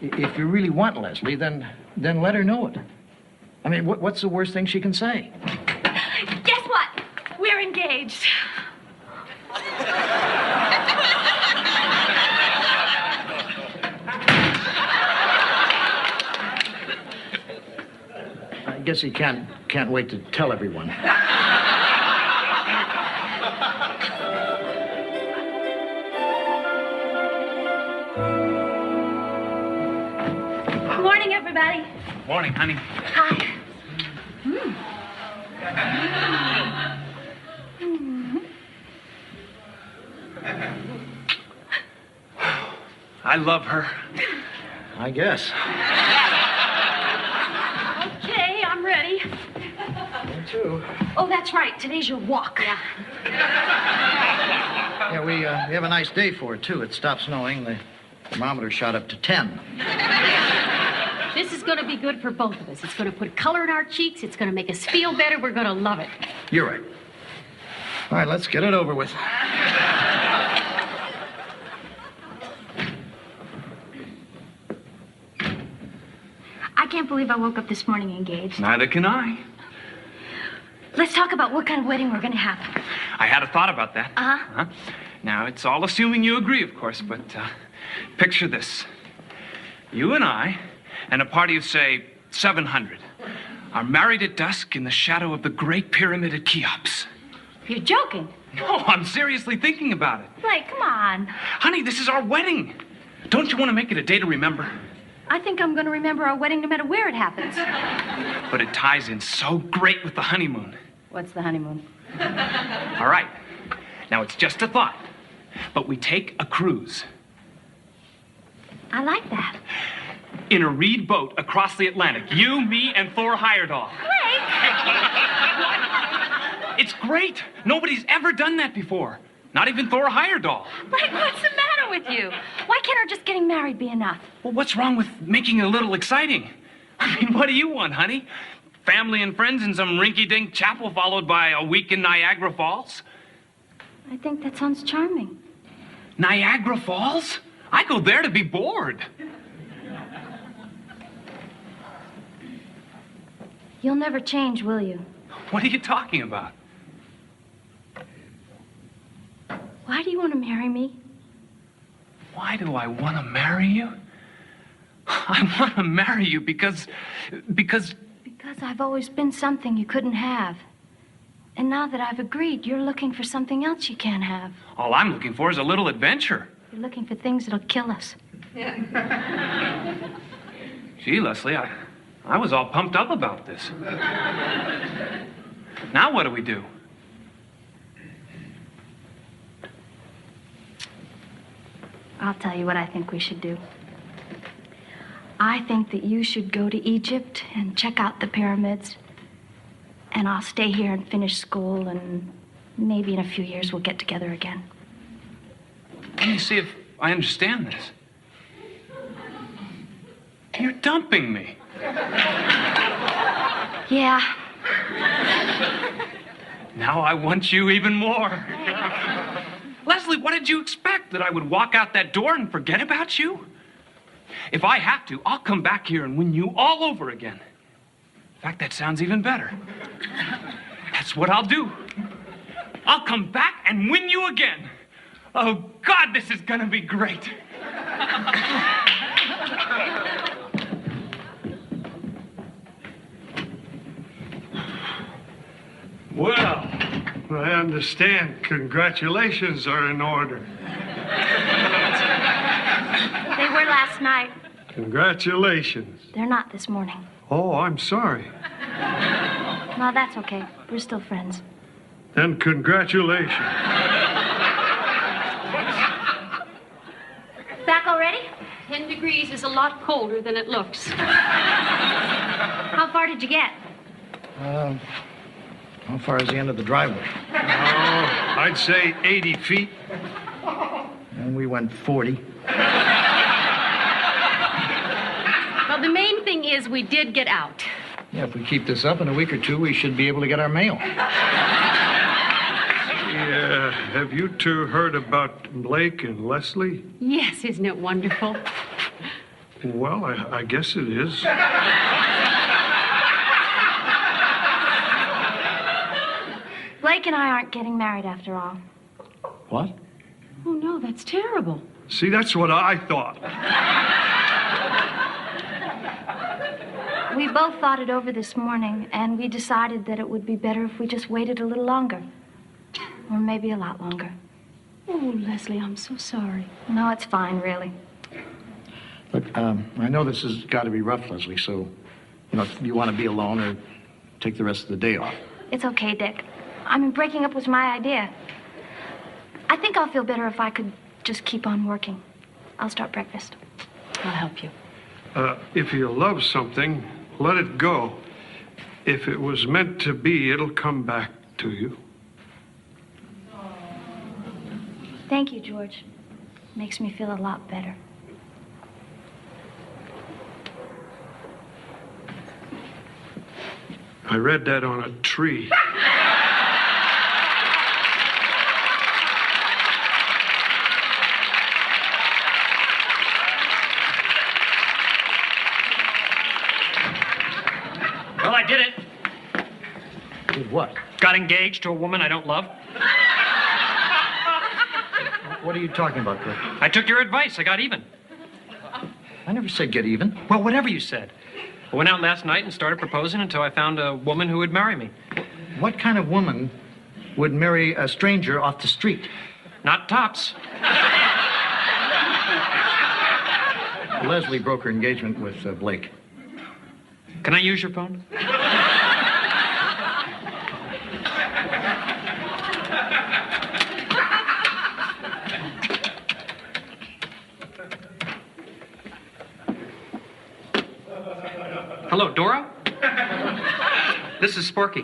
if you really want Leslie, then let her know it. I mean, what's the worst thing she can say? Guess what? We're engaged. I guess he can't wait to tell everyone. Morning, everybody. Morning, honey. Hi. I love her. I guess. Okay, I'm ready. Me too. too. Oh, that's right. Today's your walk. Yeah. Yeah, we have a nice day for it, too. It stopped snowing. The thermometer shot up to 10. This is going to be good for both of us. It's going to put color in our cheeks. It's going to make us feel better. We're going to love it. You're right. All right, let's get it over with. I can't believe I woke up this morning engaged. Neither can I. Let's talk about what kind of wedding we're going to have. I had a thought about that. Uh-huh. Now, it's all assuming you agree, of course, but picture this. You and I, and a party of, say, 700, are married at dusk in the shadow of the Great Pyramid at Cheops. You're joking. No, I'm seriously thinking about it. Blake, come on. Honey, this is our wedding. Don't you want to make it a day to remember? I think I'm going to remember our wedding no matter where it happens. But it ties in so great with the honeymoon. What's the honeymoon? All right. Now, it's just a thought. But we take a cruise. I like that. In a reed boat across the Atlantic. You, me, and Thor Heyerdahl. Blake! It's great. Nobody's ever done that before. Not even Thor Heyerdahl. Blake, what's the matter with you? Why can't our just getting married be enough? Well, what's wrong with making it a little exciting? I mean, what do you want, honey? Family and friends in some rinky-dink chapel followed by a week in Niagara Falls? I think that sounds charming. Niagara Falls? I go there to be bored. You'll never change, will you? What are you talking about? Why do you want to marry me? Why do I want to marry you? I want to marry you because... Because I've always been something you couldn't have. And now that I've agreed, you're looking for something else you can't have. All I'm looking for is a little adventure. You're looking for things that'll kill us. Gee, Leslie, I was all pumped up about this. Now what do we do? I'll tell you what I think we should do. I think that you should go to Egypt and check out the pyramids. And I'll stay here and finish school, and maybe in a few years we'll get together again. Let me see if I understand this. You're dumping me. Yeah. Now I want you even more. Leslie, what did you expect? That I would walk out that door and forget about you? If I have to, I'll come back here and win you all over again. In fact, that sounds even better. That's what I'll do. I'll come back and win you again. Oh, God, this is gonna be great. Well, I understand. Congratulations are in order. They were last night. Congratulations. They're not this morning. Oh, I'm sorry. No, that's okay. We're still friends. Then congratulations. Back already? 10 degrees is a lot colder than it looks. How far did you get? How far is the end of the driveway? Oh, I'd say 80 feet. And we went 40. Well, the main thing is we did get out. Yeah, if we keep this up in a week or two, we should be able to get our mail. Yeah, have you two heard about Blake and Leslie? Yes, isn't it wonderful? Well, I guess it is. Blake and I aren't getting married after all. What? Oh, no, that's terrible. See, that's what I thought. We both thought it over this morning, and we decided that it would be better if we just waited a little longer. Or maybe a lot longer. Oh, Leslie, I'm so sorry. No, it's fine, really. Look, I know this has got to be rough, Leslie, so, if you want to be alone or take the rest of the day off. It's okay, Dick. I mean, breaking up was my idea. I think I'll feel better if I could just keep on working. I'll start breakfast. I'll help you. If you love something, let it go. If it was meant to be, it'll come back to you. Thank you, George. Makes me feel a lot better. I read that on a tree. Well, I did it. Did what? Got engaged to a woman I don't love. What are you talking about, Kirk? I took your advice. I got even. I never said get even. Well, whatever you said. I went out last night and started proposing until I found a woman who would marry me. What kind of woman would marry a stranger off the street? Not tops. Leslie broke her engagement with Blake. Can I use your phone? Hello, Dora? This is Sparky.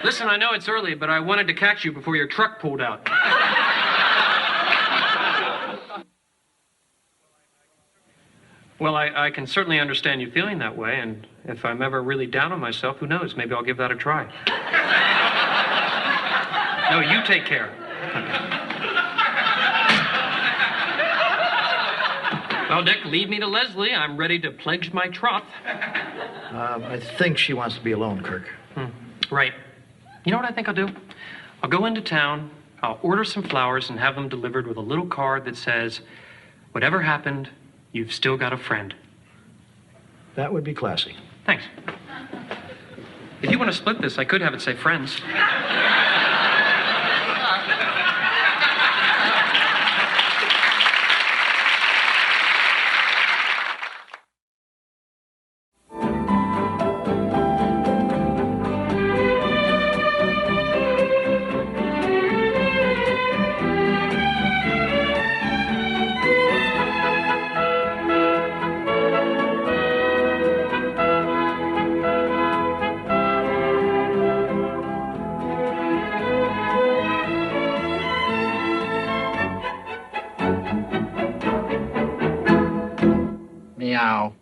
Listen, I know it's early, but I wanted to catch you before your truck pulled out. Well, I can certainly understand you feeling that way, and if I'm ever really down on myself, who knows? Maybe I'll give that a try. No, you take care. Well, Dick, leave me to Leslie. I'm ready to pledge my troth. I think she wants to be alone, Kirk. Right. You know what I think I'll do? I'll go into town, I'll order some flowers and have them delivered with a little card that says, whatever happened, you've still got a friend. That would be classy. Thanks. If you want to split this, I could have it say friends. Meow.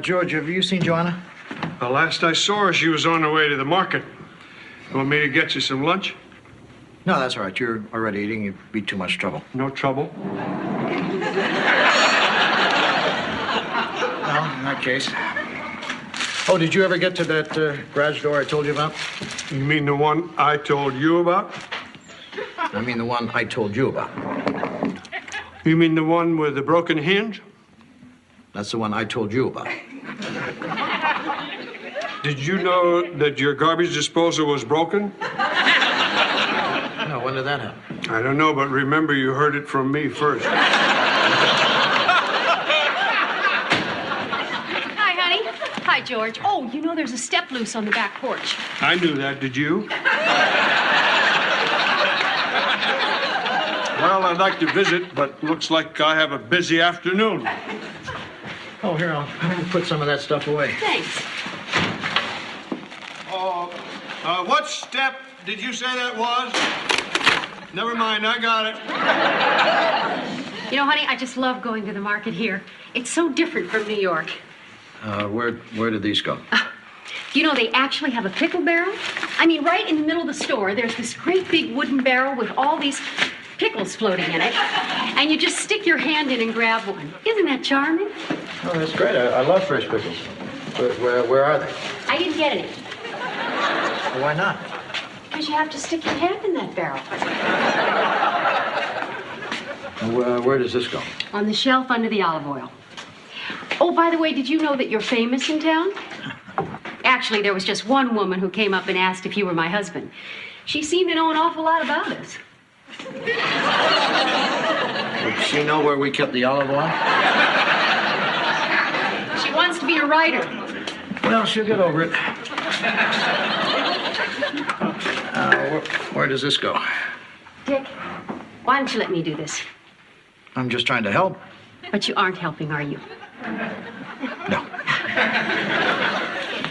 George, have you seen Joanna? The last I saw her, she was on her way to the market. You want me to get you some lunch? No, that's all right. You're already eating. It'd be too much trouble. No trouble? Well, in that case. Oh, did you ever get to that garage door I told you about? You mean the one I told you about? I mean the one I told you about. You mean the one with the broken hinge? That's the one I told you about. Did you know that your garbage disposal was broken? No, when did that happen? I don't know, but remember you heard it from me first. Hi, honey. Hi, George. Oh, you know there's a step loose on the back porch. I knew that, did you? Well, I'd like to visit, but looks like I have a busy afternoon. Oh, here, I'll put some of that stuff away. Thanks. What step did you say that was? Never mind, I got it. You know, honey, I just love going to the market here. It's so different from New York. Where did these go? You know, they actually have a pickle barrel. I mean, right in the middle of the store, there's this great big wooden barrel with all these pickles floating in it. And you just stick your hand in and grab one. Isn't that charming? Oh, that's great. I love fresh pickles. Where are they? didn't get any. Why not? Because you have to stick your hand in that barrel. Where does this go? On the shelf under the olive oil. Oh, by the way, did you know that you're famous in town? Actually, there was just one woman who came up and asked if you were my husband. She seemed to know an awful lot about us. Does she know where we kept the olive oil? She wants to be a writer. Well, she'll get over it. Where does this go? Dick, why don't you let me do this? I'm just trying to help. But you aren't helping, are you? No.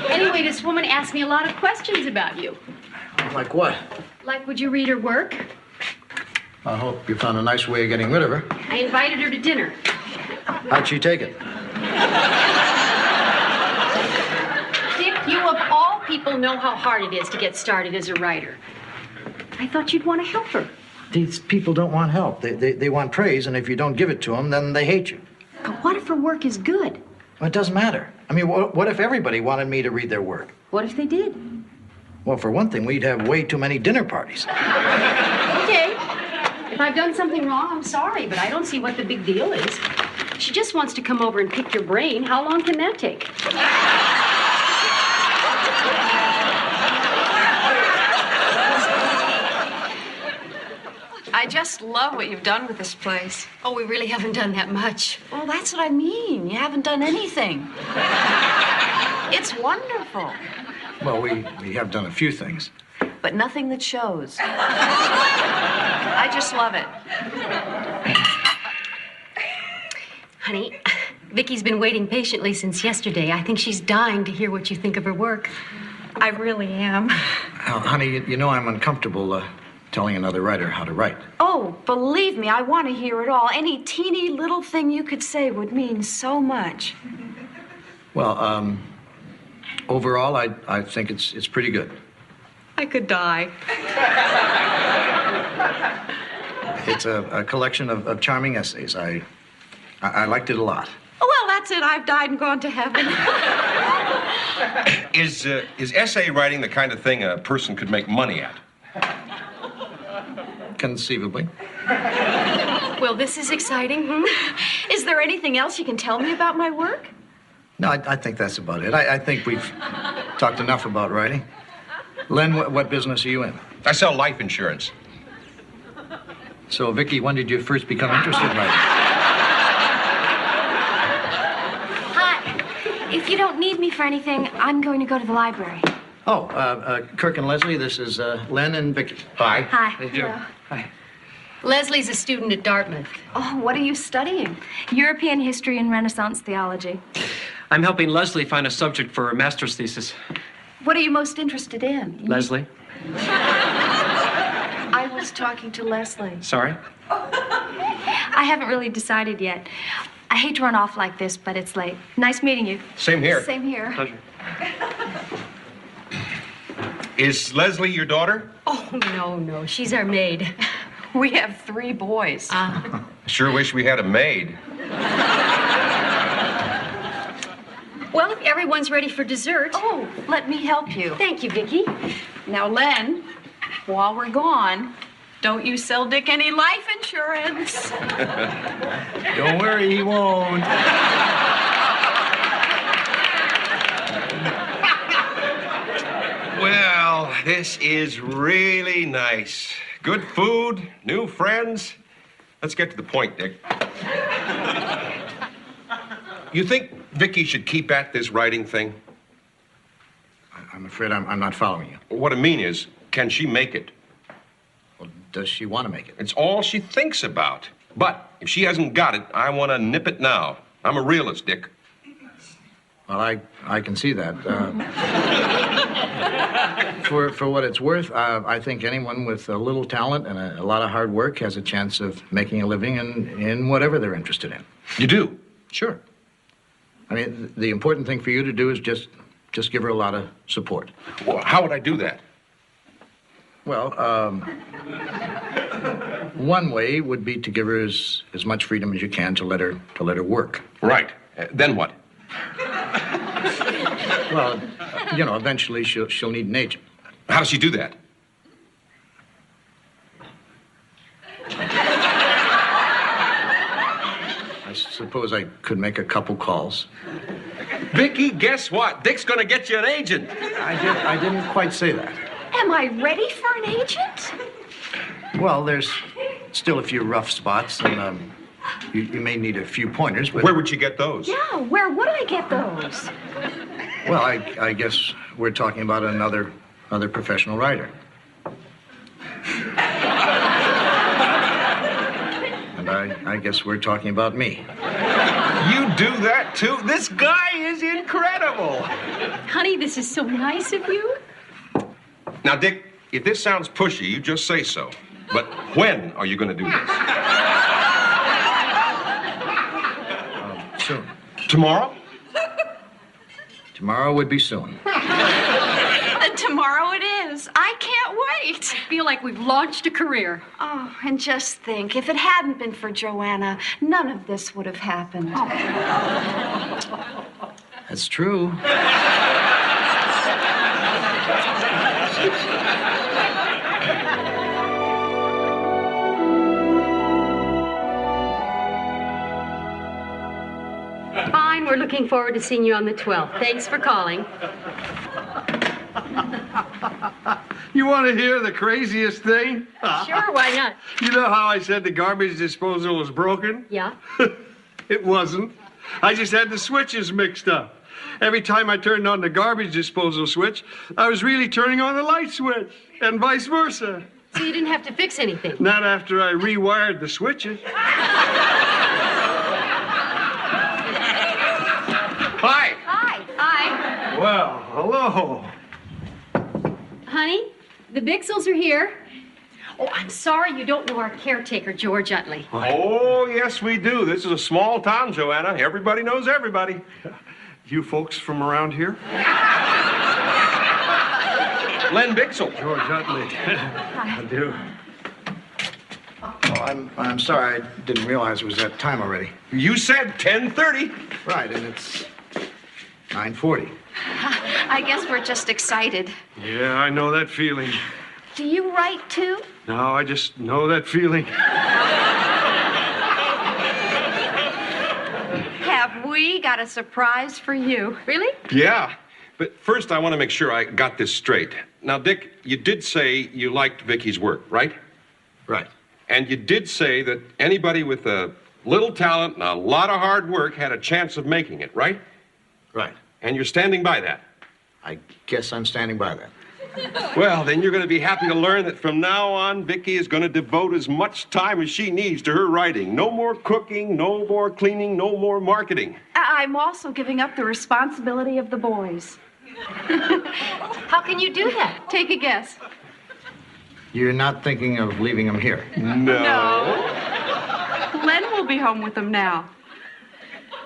Anyway, this woman asked me a lot of questions about you. Like what? Like, would you read her work? I hope you found a nice way of getting rid of her. I invited her to dinner. How'd she take it? Dick, you of all people know how hard it is to get started as a writer. I thought you'd want to help her. These people don't want help. They want praise, and if you don't give it to them, then they hate you. But what if her work is good? Well, it doesn't matter. I mean, what if everybody wanted me to read their work? What if they did? Well, for one thing, we'd have way too many dinner parties. Okay. If I've done something wrong, I'm sorry, but I don't see what the big deal is. She just wants to come over and pick your brain. How long can that take? I just love what you've done with this place. Oh, we really haven't done that much. Well, that's what I mean. You haven't done anything. It's wonderful, Well, we have done a few things. but nothing that shows. I just love it. Honey, Vicky's been waiting patiently since yesterday. I think she's dying to hear what you think of her work. I really am. Now, honey, you know I'm uncomfortable telling another writer how to write. Oh, believe me, I want to hear it all. Any teeny little thing you could say would mean so much. Well, overall, I think it's pretty good. I could die. It's a collection of charming essays. I liked it a lot. Oh, well, that's it. I've died and gone to heaven. Is essay writing the kind of thing a person could make money at? Conceivably. Well, this is exciting. Is there anything else you can tell me about my work? No, I think that's about it. I think we've talked enough about writing. Len, what business are you in? I sell life insurance. So, Vicky, when did you first become interested in writing? Hi. If you don't need me for anything, I'm going to go to the library. Oh, Kirk and Leslie, this is Len and Vicky. Hi. Hi. Hello. Hi. Leslie's a student at Dartmouth. Oh, what are you studying? European history and Renaissance theology. I'm helping Leslie find a subject for her master's thesis. What are you most interested in? Leslie? I was talking to Leslie. Sorry? I haven't really decided yet. I hate to run off like this, but it's late. Nice meeting you. Same here. Same here. Pleasure. Is Leslie your daughter? Oh, no. She's our maid. We have 3 boys. Sure wish we had a maid. Well, if everyone's ready for dessert. Oh, let me help you. Thank you, Vicky. Now, Len, while we're gone, don't you sell Dick any life insurance. Don't worry, he won't. Well, this is really nice. Good food, new friends. Let's get to the point, Dick. You think Vicky should keep at this writing thing? I'm afraid I'm not following you. What I mean is, can she make it? Well, does she want to make it? It's all she thinks about. But if she hasn't got it, I want to nip it now. I'm a realist, Dick. Well, I can see that. For what it's worth, I think anyone with a little talent and a lot of hard work has a chance of making a living in whatever they're interested in. You do? Sure. I mean, the important thing for you to do is just give her a lot of support. Well, how would I do that? Well, one way would be to give her as much freedom as you can to let her work. Right. Then what? Well, You know, eventually she'll need an agent. How does she do that? I suppose I could make a couple calls. Vicky, guess what? Dick's gonna get you an agent. I didn't quite say that. Am I ready for an agent? Well, there's still a few rough spots, and you may need a few pointers, but... Where would you get those? Yeah, where would I get those? Well, I guess we're talking about another professional writer. And I guess we're talking about me. You do that, too? This guy is incredible. Honey, this is so nice of you. Now, Dick, if this sounds pushy, you just say so. But when are you going to do this? Soon. Tomorrow? Tomorrow would be soon. Tomorrow it is. I can't wait. I feel like we've launched a career. Oh, and just think, if it hadn't been for Joanna, none of this would have happened. That's true. Fine, we're looking forward to seeing you on the 12th. Thanks for calling. You want to hear the craziest thing? Sure, why not? You know how I said the garbage disposal was broken? Yeah? It wasn't. I just had the switches mixed up. Every time I turned on the garbage disposal switch, I was really turning on the light switch, and vice versa. So you didn't have to fix anything? Not after I rewired the switches. Hi. Hi. Hi. Well, hello. Honey, the Bixels are here. Oh, I'm sorry you don't know our caretaker, George Utley. Oh, yes, we do. This is a small town, Joanna. Everybody knows everybody. You folks from around here? Len Bixel. George Utley. I do. Oh, I'm sorry. I didn't realize it was that time already. You said 10:30. Right, and it's 9:40. I guess we're just excited. Yeah, I know that feeling. Do you write too? No, I just know that feeling. Have we got a surprise for you? Really? Yeah, but first I want to make sure I got this straight. Now, Dick, you did say you liked Vicky's work, right? Right. And you did say that anybody with a little talent and a lot of hard work had a chance of making it, right? Right. And you're standing by that. I guess I'm standing by that. Well, then you're going to be happy to learn that from now on, Vicky is going to devote as much time as she needs to her writing. No more cooking, no more cleaning, no more marketing. I'm also giving up the responsibility of the boys. How can you do that? Take a guess. You're not thinking of leaving them here? No. Len will be home with them now.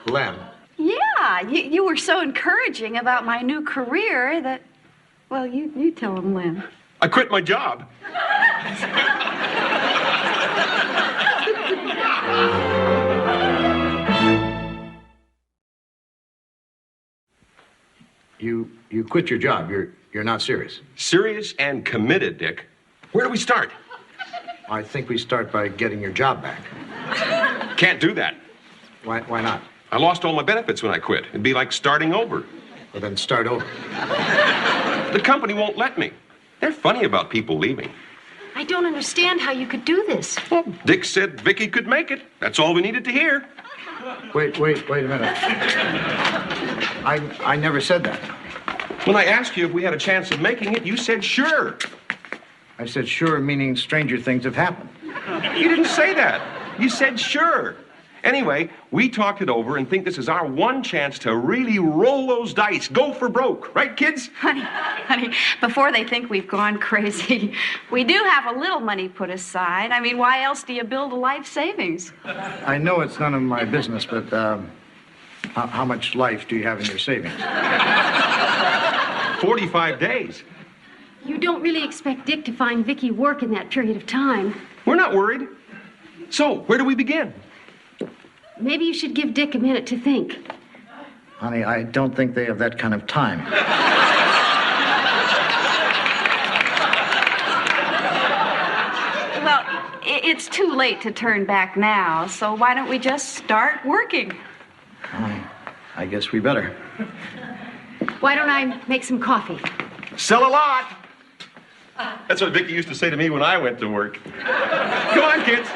Len. Yeah, you were so encouraging about my new career that, well, you tell him, Len. I quit my job. You quit your job. You're not serious. Serious and committed, Dick. Where do we start? I think we start by getting your job back. Can't do that. Why not? I lost all my benefits when I quit. It'd be like starting over. Well, then start over. The company won't let me. They're funny about people leaving. I don't understand how you could do this. Well, Dick said Vicky could make it. That's all we needed to hear. Wait a minute. I never said that. When I asked you if we had a chance of making it, you said sure. I said sure, meaning stranger things have happened. You didn't say that. You said sure. Anyway, we talked it over and think this is our one chance to really roll those dice, go for broke. Right, kids? Honey, before they think we've gone crazy, we do have a little money put aside. I mean, why else do you build a life savings? I know it's none of my business, but how much life do you have in your savings? 45 days. You don't really expect Dick to find Vicky work in that period of time. We're not worried. So, where do we begin? Maybe you should give Dick a minute to think. Honey, I don't think they have that kind of time. It's too late to turn back now, so why don't we just start working? I guess we better. Why don't I make some coffee? Sell a lot. That's what Vicky used to say to me when I went to work. Come on, kids.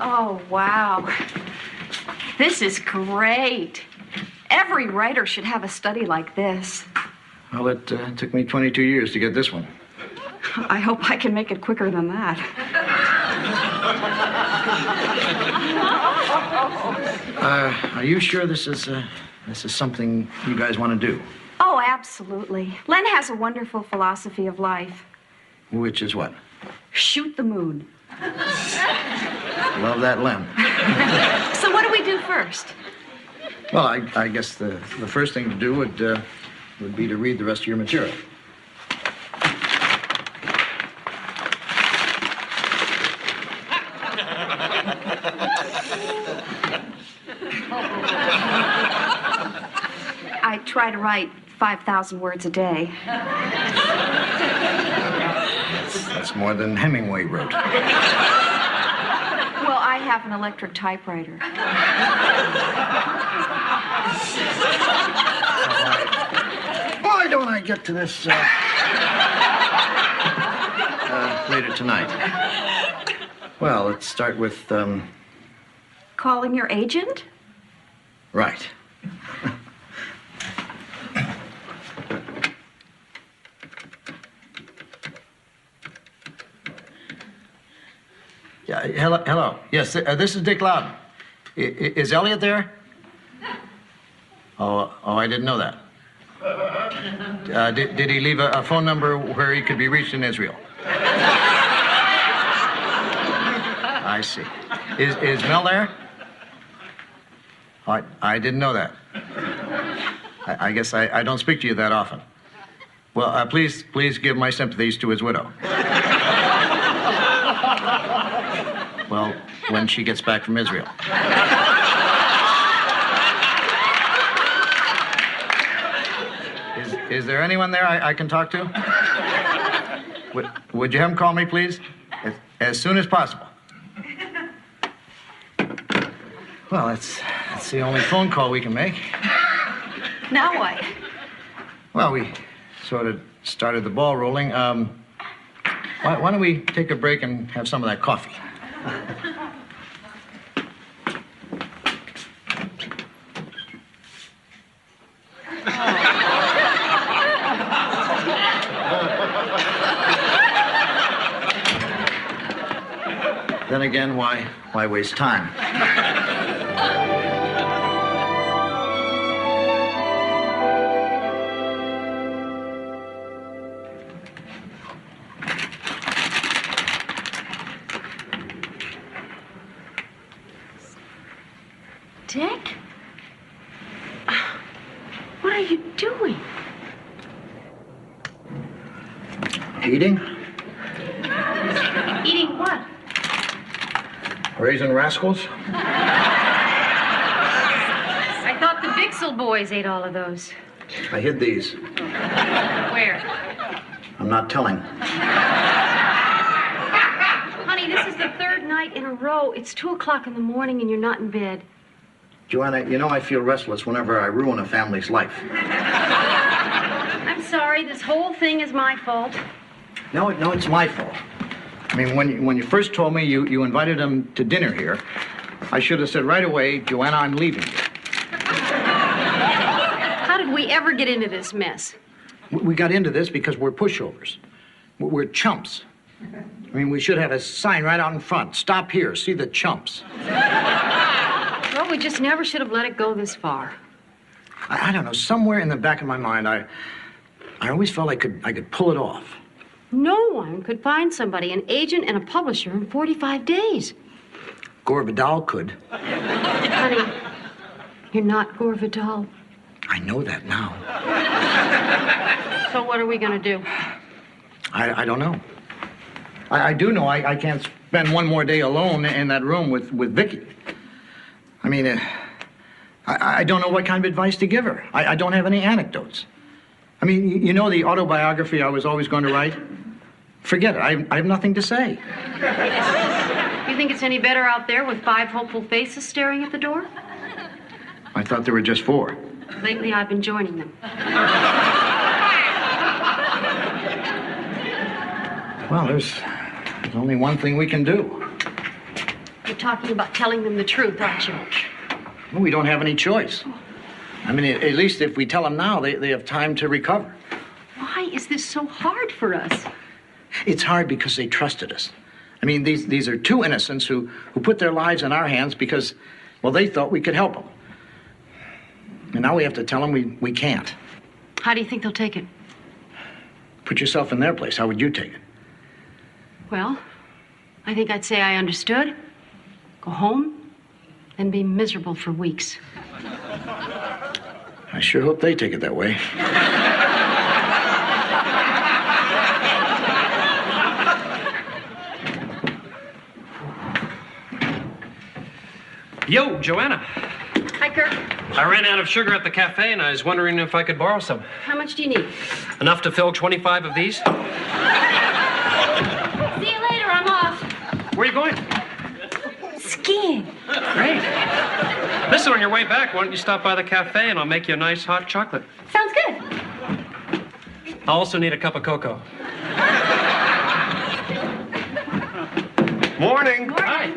Oh, wow. This is great. Every writer should have a study like this. Well, it took me 22 years to get this one. I hope I can make it quicker than that. Are you sure this is something you guys want to do? Oh, absolutely. Len has a wonderful philosophy of life. Which is what? Shoot the moon. Love that, Len. So what do we do first? Well, I guess the first thing to do would be to read the rest of your material. I try to write 5,000 words a day. That's more than Hemingway wrote. Well, I have an electric typewriter. Why don't I get to this later tonight? Well, let's start with Calling your agent? right. Yeah, hello. Yes, this is Dick Loudon. Is Elliot there? Oh, I didn't know that. Did he leave a phone number where he could be reached in Israel? I see. Is Mel there? I didn't know that. I guess I don't speak to you that often. Well, please give my sympathies to his widow. Well, when she gets back from Israel. Is there anyone there I can talk to? Would you have him call me, please? As soon as possible. Well, that's the only phone call we can make. Now what? Well, we sort of started the ball rolling. Why don't we take a break and have some of that coffee? Then again, why waste time? Dick? What are you doing? Eating? Eating what? Raisin Rascals? I thought the Bixel boys ate all of those. I hid these. Where? I'm not telling. Honey, this is the third night in a row. It's 2 o'clock in the morning and you're not in bed. Joanna, you know I feel restless whenever I ruin a family's life. I'm sorry. This whole thing is my fault. No, it's my fault. I mean, when you first told me you invited him to dinner here, I should have said right away, Joanna, I'm leaving you. How did we ever get into this mess? We got into this because we're pushovers. We're chumps. I mean, we should have a sign right out in front. Stop here. See the chumps. Well, we just never should have let it go this far. I don't know. Somewhere in the back of my mind, I always felt I could pull it off. No one could find somebody, an agent and a publisher, in 45 days. Gore Vidal could. Honey, you're not Gore Vidal. I know that now. So what are we going to do? I don't know. I do know I can't spend one more day alone in that room with Vicky. I mean, I don't know what kind of advice to give her. I don't have any anecdotes. I mean, you know the autobiography I was always going to write? Forget it. I have nothing to say. You think it's any better out there with 5 hopeful faces staring at the door? I thought there were just 4. Lately, I've been joining them. Well, there's only one thing we can do. You're talking about telling them the truth, aren't you? Well, we don't have any choice. I mean, at least if we tell them now, they have time to recover. Why is this so hard for us? It's hard because they trusted us. I mean, these are 2 innocents who put their lives in our hands because, well, they thought we could help them. And now we have to tell them we can't. How do you think they'll take it? Put yourself in their place. How would you take it? Well, I think I'd say I understood, go home, then be miserable for weeks. I sure hope they take it that way. Yo, Joanna. Hi, Kirk. I ran out of sugar at the cafe, and I was wondering if I could borrow some. How much do you need? Enough to fill 25 of these? See you later. I'm off. Where are you going? Skiing. Great. Listen, on your way back, why don't you stop by the cafe, and I'll make you a nice hot chocolate. Sounds good. I'll also need a cup of cocoa. Morning. Hi.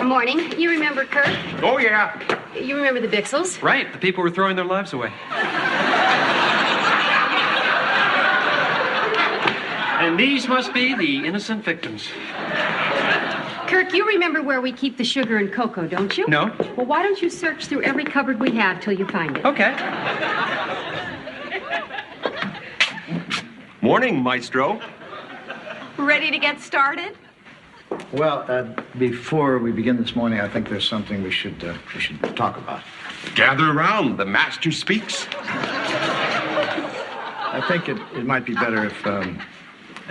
Morning. You remember Kirk? Oh, yeah. You remember the Bixels? Right, the people who were throwing their lives away. And these must be the innocent victims. Kirk, you remember where we keep the sugar and cocoa, don't you? No. Well, why don't you search through every cupboard we have till you find it? Okay. Morning, Maestro. Ready to get started? Well, before we begin this morning, I think there's something we should talk about. Gather around. The master speaks. I think it might be better if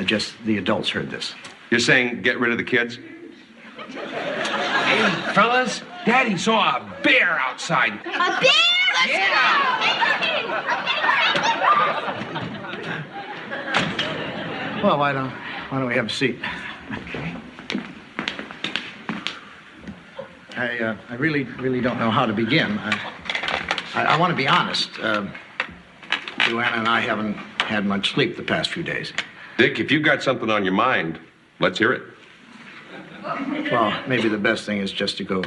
just the adults heard this. You're saying get rid of the kids? Hey, fellas, Daddy saw a bear outside. A bear? Let's Well, why don't we have a seat? Okay. I really don't know how to begin. I want to be honest. Joanna and I haven't had much sleep the past few days. Dick, if you've got something on your mind, let's hear it. Well, maybe the best thing is just to go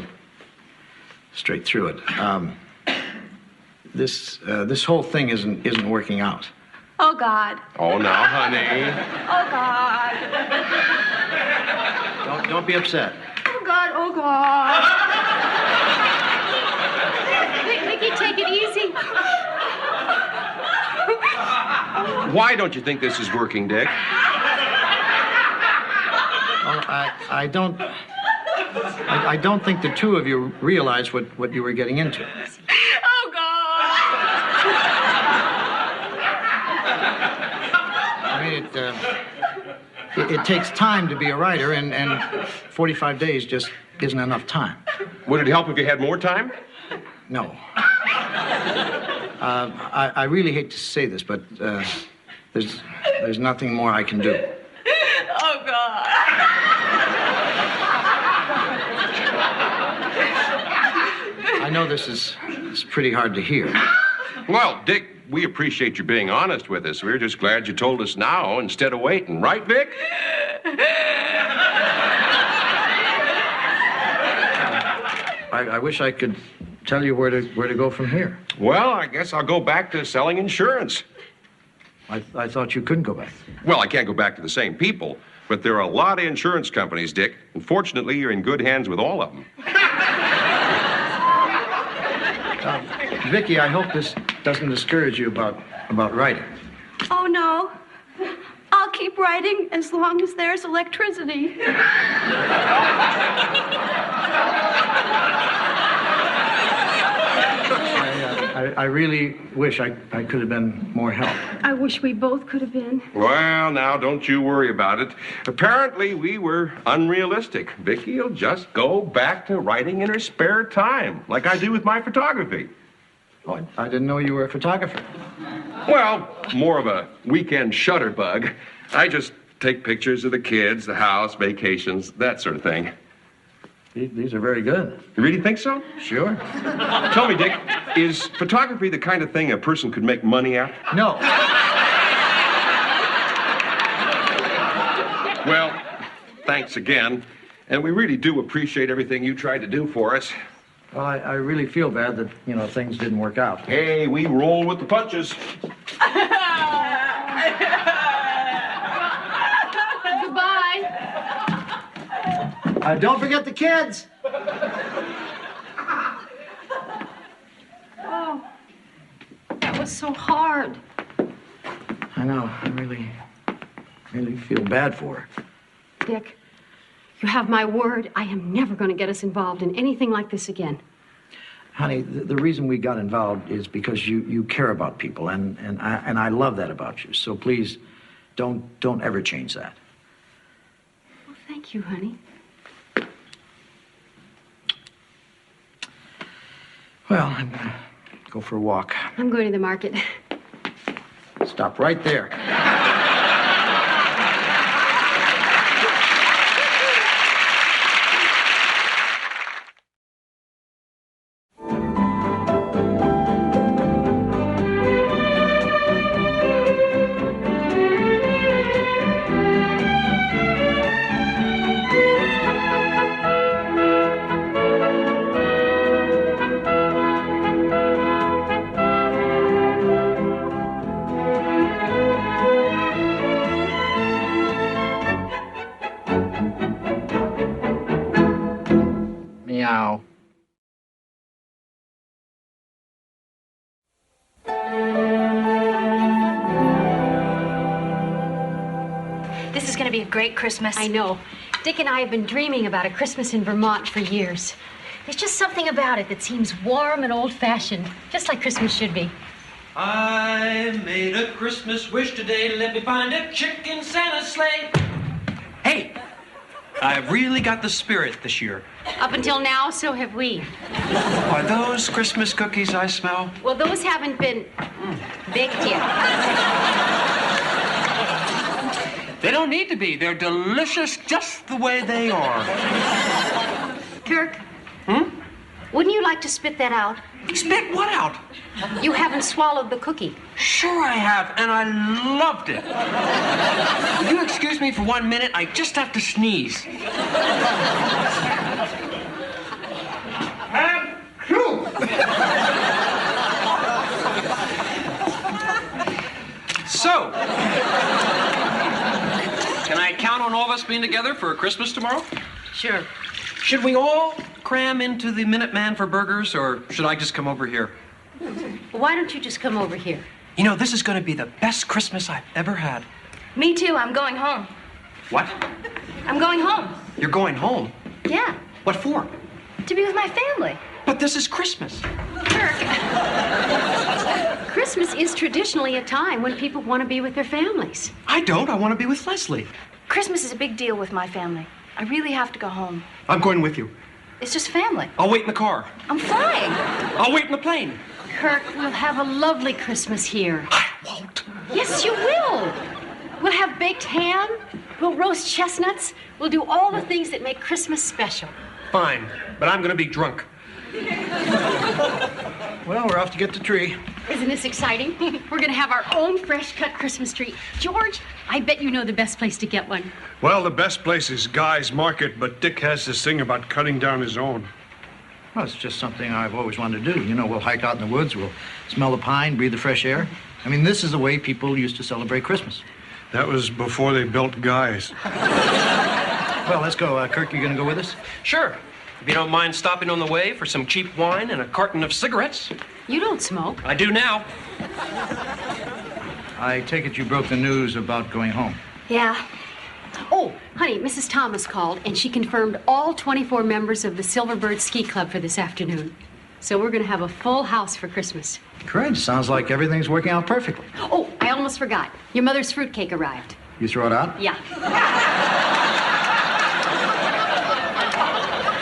straight through it. This whole thing isn't working out. Oh, God. Oh, now, honey. Oh, God. Don't be upset. Oh, God. Oh, God. Vicky, take it easy. Why don't you think this is working, Dick? Well, I don't think the two of you realized what you were getting into. Oh, God. I mean, it takes time to be a writer, and 45 days just isn't enough time. Would it help if you had more time? No. I really hate to say this, but there's nothing more I can do. Oh, God. I know this is pretty hard to hear. Well, Dick, we appreciate you being honest with us. We're just glad you told us now instead of waiting. Right, Vic? I wish I could tell you where to go from here. Well, I guess I'll go back to selling insurance. I thought you couldn't go back. Well, I can't go back to the same people, but there are a lot of insurance companies, Dick. And fortunately, you're in good hands with all of them. Vicky, I hope this doesn't discourage you about writing. Oh, no. I'll keep writing as long as there's electricity. I really wish I could have been more help. I wish we both could have been. Well, now, don't you worry about it. Apparently, we were unrealistic. Vicky will just go back to writing in her spare time, like I do with my photography. Oh, I didn't know you were a photographer. Well, more of a weekend shutterbug. I just take pictures of the kids, the house, vacations, that sort of thing. These are very good. You really think so? Sure. Tell me, Dick, is photography the kind of thing a person could make money at? No. Well, thanks again. And we really do appreciate everything you tried to do for us. Well, I really feel bad that, things didn't work out. Hey, we roll with the punches. Goodbye. Don't forget the kids. Oh, that was so hard. I know. I really feel bad for her. Dick, you have my word. I am never going to get us involved in anything like this again. Honey, the reason we got involved is because you care about people, and I love that about you. So please, don't ever change that. Well, thank you, honey. Well, I'm gonna go for a walk. I'm going to the market. Stop right there. Meow. This is going to be a great Christmas. I know. Dick and I have been dreaming about a Christmas in Vermont for years. There's just something about it that seems warm and old-fashioned, just like Christmas should be. I made a Christmas wish today. Let me find a chicken Santa's sleigh. Hey, I really got the spirit this year. Up until now, so have we. Are those Christmas cookies I smell? Well, those haven't been baked yet. They don't need to be. They're delicious just the way they are. Kirk? Wouldn't you like to spit that out? Spit what out? You haven't swallowed the cookie. Sure I have, and I loved it. Will you excuse me for 1 minute? I just have to sneeze. So, can I count on all of us being together for Christmas tomorrow? Sure. Should we all cram into the Minuteman for burgers, or should I just come over here? Why don't you just come over here? You know, this is going to be the best Christmas I've ever had. Me too. I'm going home. What? I'm going home. You're going home? Yeah, What for? to be with my family. But this is Christmas. Christmas is traditionally a time when people want to be with their families. I don't. I want to be with Leslie. Christmas is a big deal with my family. I really have to go home. I'm going with you. It's just family. I'll wait in the car. I'm flying. I'll wait in the plane. Kirk, we'll have a lovely Christmas here. I won't. Yes, you will. We'll have baked ham. We'll roast chestnuts. We'll do all the things that make Christmas special. Fine, but I'm going to be drunk. Well, we're off to get the tree. Isn't this exciting? We're going to have our own fresh-cut Christmas tree. George, I bet you know the best place to get one. Well, the best place is Guy's Market, but Dick has this thing about cutting down his own. Well, it's just something I've always wanted to do. You know, we'll hike out in the woods, we'll smell the pine, breathe the fresh air. I mean, this is the way people used to celebrate Christmas. That was before they built Guy's. Well, let's go. Kirk, you gonna go with us? Sure. If you don't mind stopping on the way for some cheap wine and a carton of cigarettes. You don't smoke. I do now. I take it you broke the news about going home. Yeah. Oh, honey, Mrs. Thomas called, and she confirmed all 24 members of the Silverbird Ski Club for this afternoon. So we're going to have a full house for Christmas. Great. Sounds like everything's working out perfectly. Oh, I almost forgot. Your mother's fruitcake arrived. You throw it out? Yeah.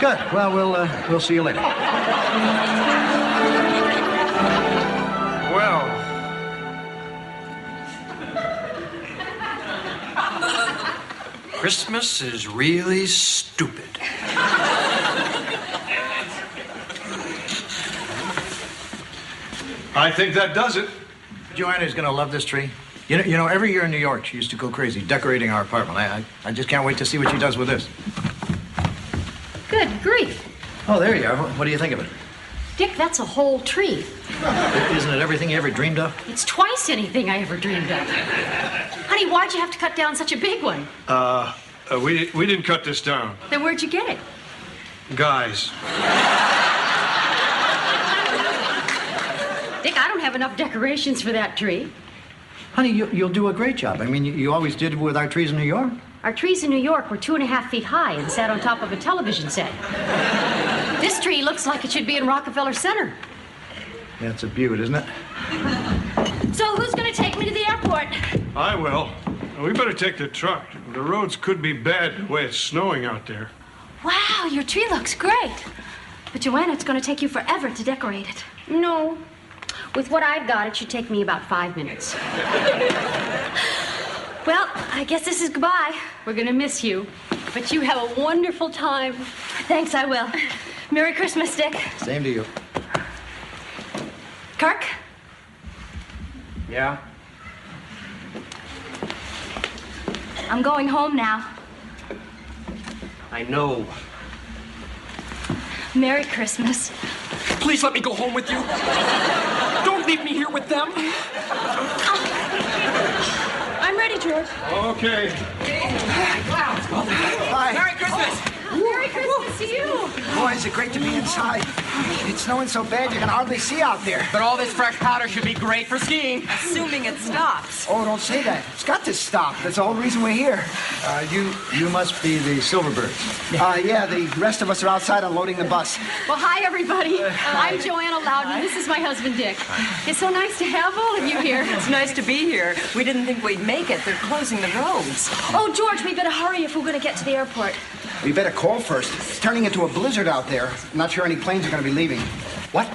Good. Well, we'll see you later. Christmas is really stupid. I think that does it. Joanna's gonna love this tree. You know, every year in New York, she used to go crazy decorating our apartment. I just can't wait to see what she does with this. Good grief. Oh, there you are. What do you think of it? Dick, that's a whole tree. Isn't it everything you ever dreamed of? It's twice anything I ever dreamed of. Honey, why'd you have to cut down such a big one? We didn't cut this down. Then where'd you get it? Guys. Dick, I don't have enough decorations for that tree. Honey, you'll do a great job. I mean, you always did with our trees in New York. Our trees in New York were 2.5 feet high and sat on top of a television set. This tree looks like it should be in Rockefeller Center. Yeah, it's a beaut, isn't it? So who's going to take me to the airport? I will. We better take the truck. The roads could be bad the way it's snowing out there. Wow, your tree looks great. But Joanna, it's going to take you forever to decorate it. No. With what I've got, it should take me about 5 minutes. Well, I guess this is goodbye. We're going to miss you. But you have a wonderful time. Thanks, I will. Merry Christmas, Dick. Same to you. Kirk? Yeah? I'm going home now. I know. Merry Christmas. Please let me go home with you. Don't leave me here with them. I'm ready, George. Okay. Hi. Merry Christmas. Merry Christmas to you. Boy, is it great to be inside. It's snowing so bad you can hardly see out there. But all this fresh powder should be great for skiing. Assuming it stops. Oh, don't say that. It's got to stop. That's the whole reason we're here. You must be the Silverbirds. Yeah, the rest of us are outside unloading the bus. Well, hi, everybody. I'm Joanna Loudon. This is my husband, Dick. It's so nice to have all of you here. It's nice to be here. We didn't think we'd make it. They're closing the roads. Oh, George, we better hurry if we're going to get to the airport. We better call first. It's turning into a blizzard out there. I'm not sure any planes are going to be leaving. What?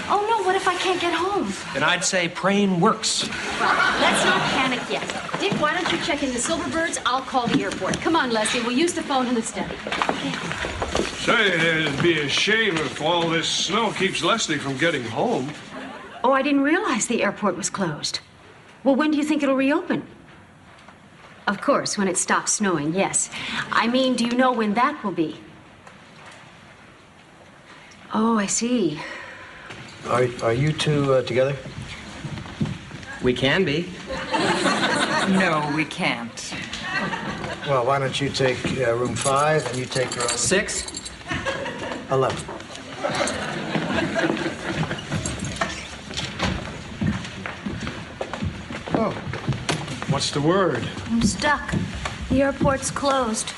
Oh, no, what if I can't get home? Then I'd say praying works. Let's not panic yet. Dick, why don't you check in the Silverbirds? I'll call the airport. Come on, Leslie. We'll use the phone in the study. Say, it'd be a shame if all this snow keeps Leslie from getting home. Oh, I didn't realize the airport was closed. Well, when do you think it'll reopen? Of course, when it stops snowing, yes. I mean, do you know when that will be? Oh, I see. Are you two together? We can be. No, we can't. Well, why don't you take room 5 and you take room 6? 11. Oh, what's the word? I'm stuck. The airport's closed.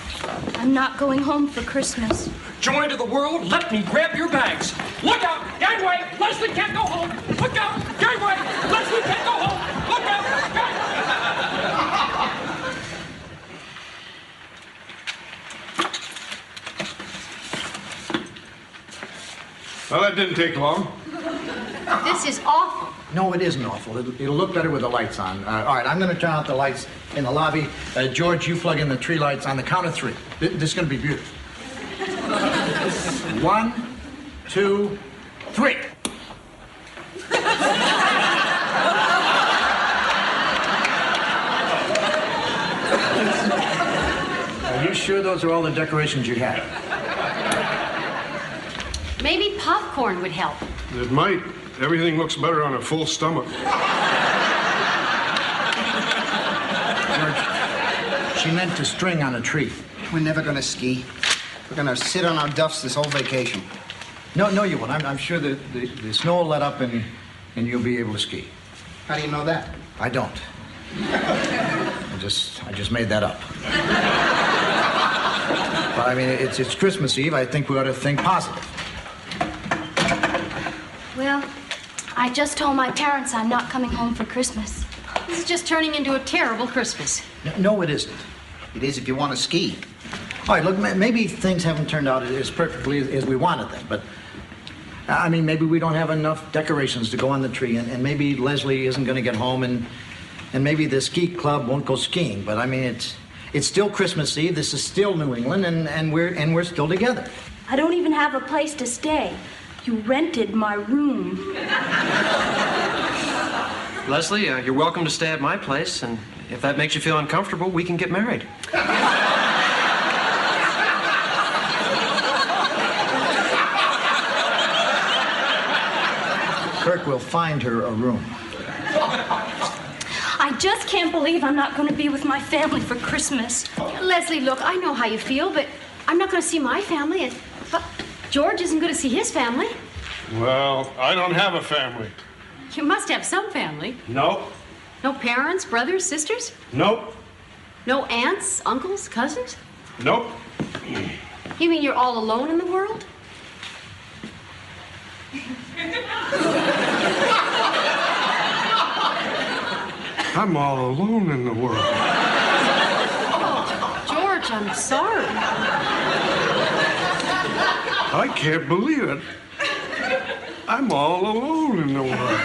I'm not going home for Christmas. Joy to the world, let me grab your bags. Look out! Gangway! Leslie can't go home! Look out! Gangway! Leslie can't go home! Look out! Well, that didn't take long. This is awful. No, it isn't awful. It'll look better with the lights on. All right, I'm going to turn out the lights in the lobby. George, you plug in the tree lights on the count of 3. This is going to be beautiful. 1, 2, 3. Are you sure those are all the decorations you had? Maybe popcorn would help. It might. Everything looks better on a full stomach. George, she meant to string on a tree. We're never going to ski. We're going to sit on our duffs this whole vacation. No, you won't. I'm sure the snow will let up and you'll be able to ski. How do you know that? I don't. I just made that up. But I mean, it's Christmas Eve. I think we ought to think positive. Well, I just told my parents I'm not coming home for Christmas. This is just turning into a terrible Christmas. No, it isn't. It is if you want to ski. All right, look, maybe things haven't turned out as perfectly as we wanted them, but I mean, maybe we don't have enough decorations to go on the tree, and maybe Leslie isn't going to get home, and And maybe the ski club won't go skiing, but I mean, it's still Christmas Eve. This is still New England, and we're still together. I don't even have a place to stay. You rented my room. Leslie, you're welcome to stay at my place, and if that makes you feel uncomfortable, we can get married. Kirk will find her a room. I just can't believe I'm not going to be with my family for Christmas. Leslie, look, I know how you feel, but I'm not going to see my family, and George isn't going to see his family. Well, I don't have a family. You must have some family. Nope. No parents, brothers, sisters? Nope. No aunts, uncles, cousins? Nope. You mean you're all alone in the world? I'm all alone in the world. Oh, George, I'm sorry. I can't believe it. I'm all alone in the world.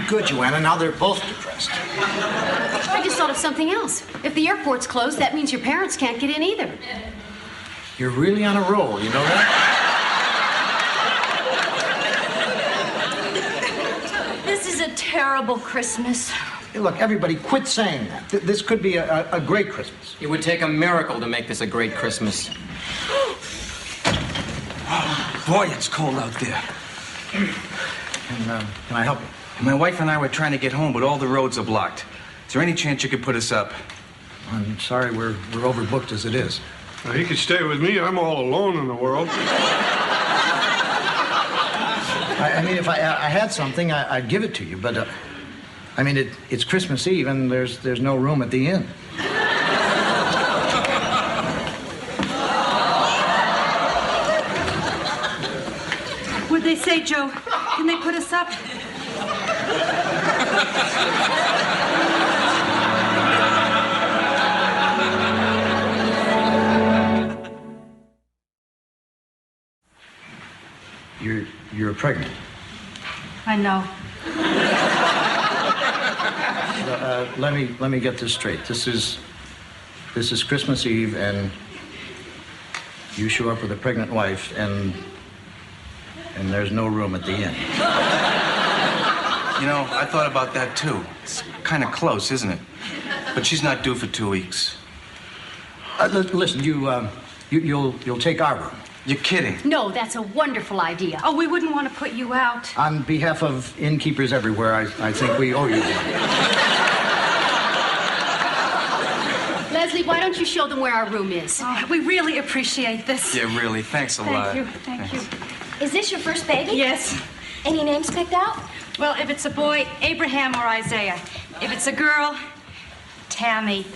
Good, Joanna. Now they're both depressed. I just thought of something else. If the airport's closed, that means your parents can't get in either. You're really on a roll, you know that? This is a terrible Christmas. Hey, look, everybody, quit saying that. This could be a great Christmas. It would take a miracle to make this a great Christmas. Boy, it's cold out there. Can I help you? My wife and I were trying to get home, but all the roads are blocked. Is there any chance you could put us up? I'm sorry, we're overbooked as it is. Now, he could stay with me. I'm all alone in the world. I mean, if I had something, I'd give it to you, but I mean, it's Christmas Eve, and there's no room at the inn. What'd they say, Joe? Can they put us up? You're pregnant. I know. Let me get this straight. This is Christmas Eve, and you show up with a pregnant wife, and there's no room at the inn. You know, I thought about that too. It's kind of close, isn't it? But she's not due for 2 weeks. Listen, you'll take our room. You're kidding. No, that's a wonderful idea. Oh, we wouldn't want to put you out. On behalf of innkeepers everywhere, I think we owe you one. Leslie, why don't you show them where our room is? Oh, we really appreciate this. Yeah, really. Thanks a lot. Thank you. Is this your first baby? Yes. Any names picked out? Well, if it's a boy, Abraham or Isaiah. If it's a girl, Tammy.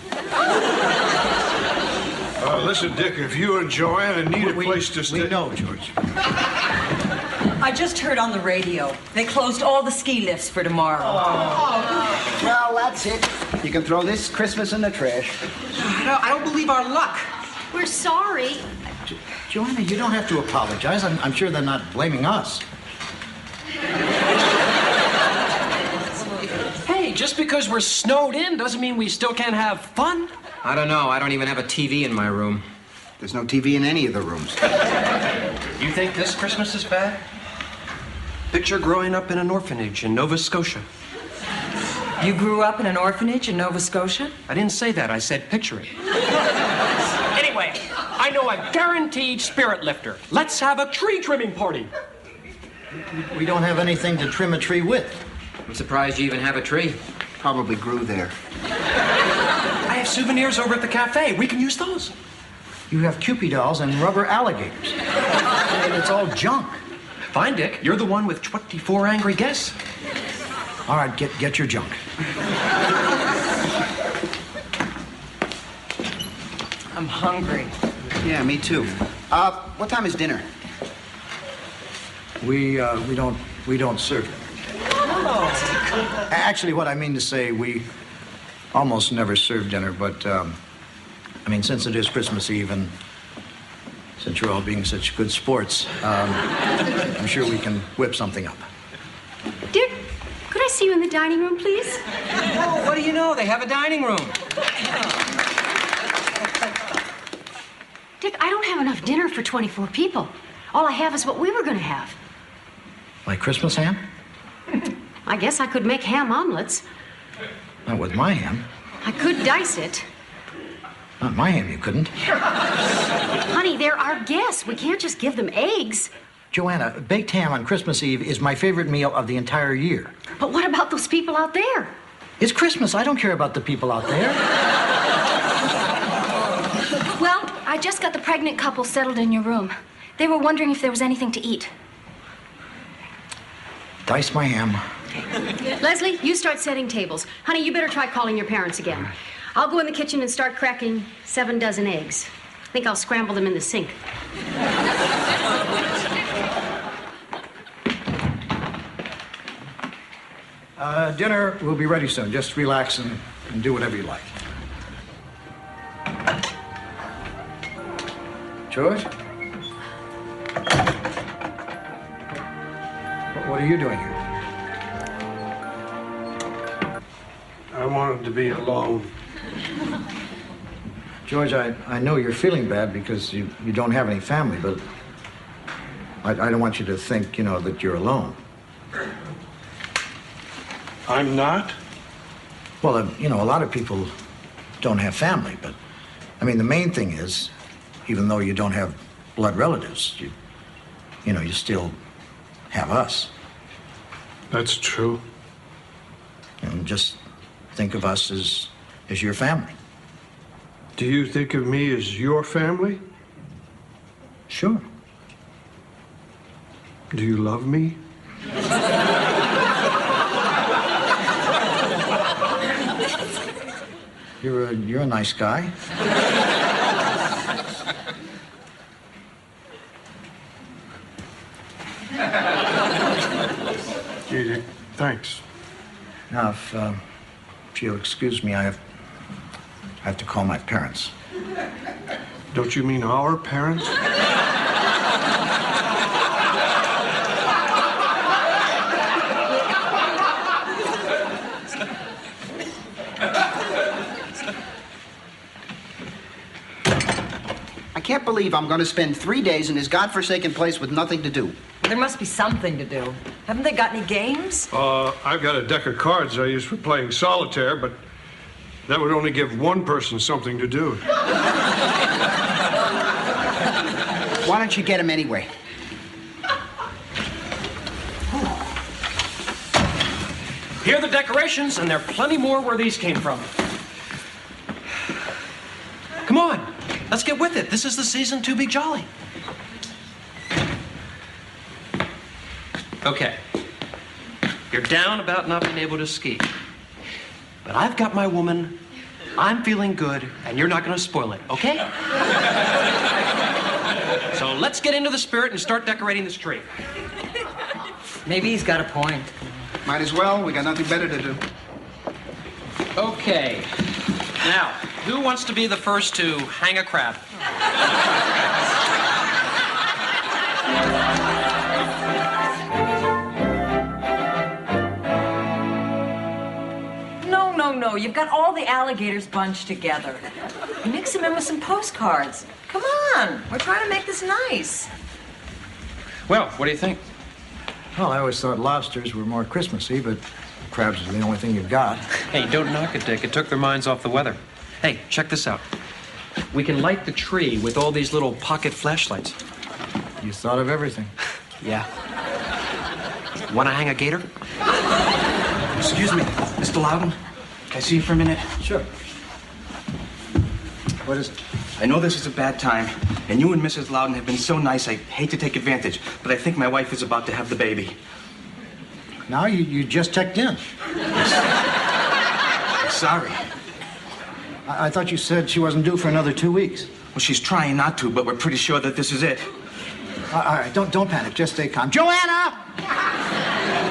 Listen, Dick, if you and Joanna need a place to stay... We know, George. I just heard on the radio. They closed all the ski lifts for tomorrow. Oh. Well, that's it. You can throw this Christmas in the trash. I don't believe our luck. We're sorry. Joanna, you don't have to apologize. I'm sure they're not blaming us. Hey, just because we're snowed in doesn't mean we still can't have fun. I don't know. I don't even have a TV in my room. There's no TV in any of the rooms. You think this Christmas is bad? Picture growing up in an orphanage in Nova Scotia. You grew up in an orphanage in Nova Scotia? I didn't say that. I said picture it. Anyway, I know a guaranteed spirit lifter. Let's have a tree trimming party. We don't have anything to trim a tree with. I'm surprised you even have a tree. Probably grew there. I have souvenirs over at the cafe. We can use those. You have Cupid dolls and rubber alligators. And it's all junk. Fine, Dick. You're the one with 24 angry guests. All right, get your junk. I'm hungry. Yeah, me too. What time is dinner? We don't serve it. Oh. Actually, what I mean to say, we almost never serve dinner, but I mean, since it is Christmas Eve and since you're all being such good sports, I'm sure we can whip something up. Dear, could I see you in the dining room, please? Oh, what do you know? They have a dining room. Dick, I don't have enough dinner for 24 people. All I have is what we were going to have. Like Christmas ham? I guess I could make ham omelets. Not with my ham. I could dice it. Not my ham, you couldn't. Honey, they're our guests. We can't just give them eggs. Joanna, baked ham on Christmas Eve is my favorite meal of the entire year. But what about those people out there? It's Christmas. I don't care about the people out there. Well, I just got the pregnant couple settled in your room. They were wondering if there was anything to eat. Dice my ham. Leslie, you start setting tables. Honey, you better try calling your parents again. I'll go in the kitchen and start cracking 7 dozen eggs. I think I'll scramble them in the sink. Dinner will be ready soon. Just relax and do whatever you like. George? What are you doing here? I wanted to be alone. George, I know you're feeling bad because you don't have any family, but I don't want you to think, that you're alone. I'm not? Well, a lot of people don't have family, but, the main thing is, even though you don't have blood relatives, you still have us. That's true. And just think of us as your family. Do you think of me as your family? Sure. Do you love me? You're a nice guy. Gee, thanks. Now, if you'll excuse me, I have to call my parents. Don't you mean our parents? I can't believe I'm going to spend 3 days in this godforsaken place with nothing to do. There must be something to do. Haven't they got any games? I've got a deck of cards I use for playing solitaire, but that would only give one person something to do. Why don't you get him anyway? Here are the decorations, and there are plenty more where these came from. Come on, let's get with it. This is the season to be jolly. Okay. You're down about not being able to ski. But I've got my woman, I'm feeling good, and you're not going to spoil it, okay? So let's get into the spirit and start decorating this tree. Maybe he's got a point. Might as well. We got nothing better to do. Okay. Now, who wants to be the first to hang a crab? No. You've got all the alligators bunched together. Mix them in with some postcards. Come on. We're trying to make this nice. Well, what do you think? Well, I always thought lobsters were more Christmassy, but crabs is the only thing you've got. Hey, don't knock it, Dick. It took their minds off the weather. Hey, check this out. We can light the tree with all these little pocket flashlights. You thought of everything. Yeah. Want to hang a gator? Excuse me, Mr. Loudon. Can I see you for a minute? Sure. What is it? I know this is a bad time, and you and Mrs. Loudon have been so nice, I hate to take advantage, but I think my wife is about to have the baby. Now you just checked in. Sorry. I thought you said she wasn't due for another 2 weeks. Well, she's trying not to, but we're pretty sure that this is it. All right, don't panic. Just stay calm. Joanna!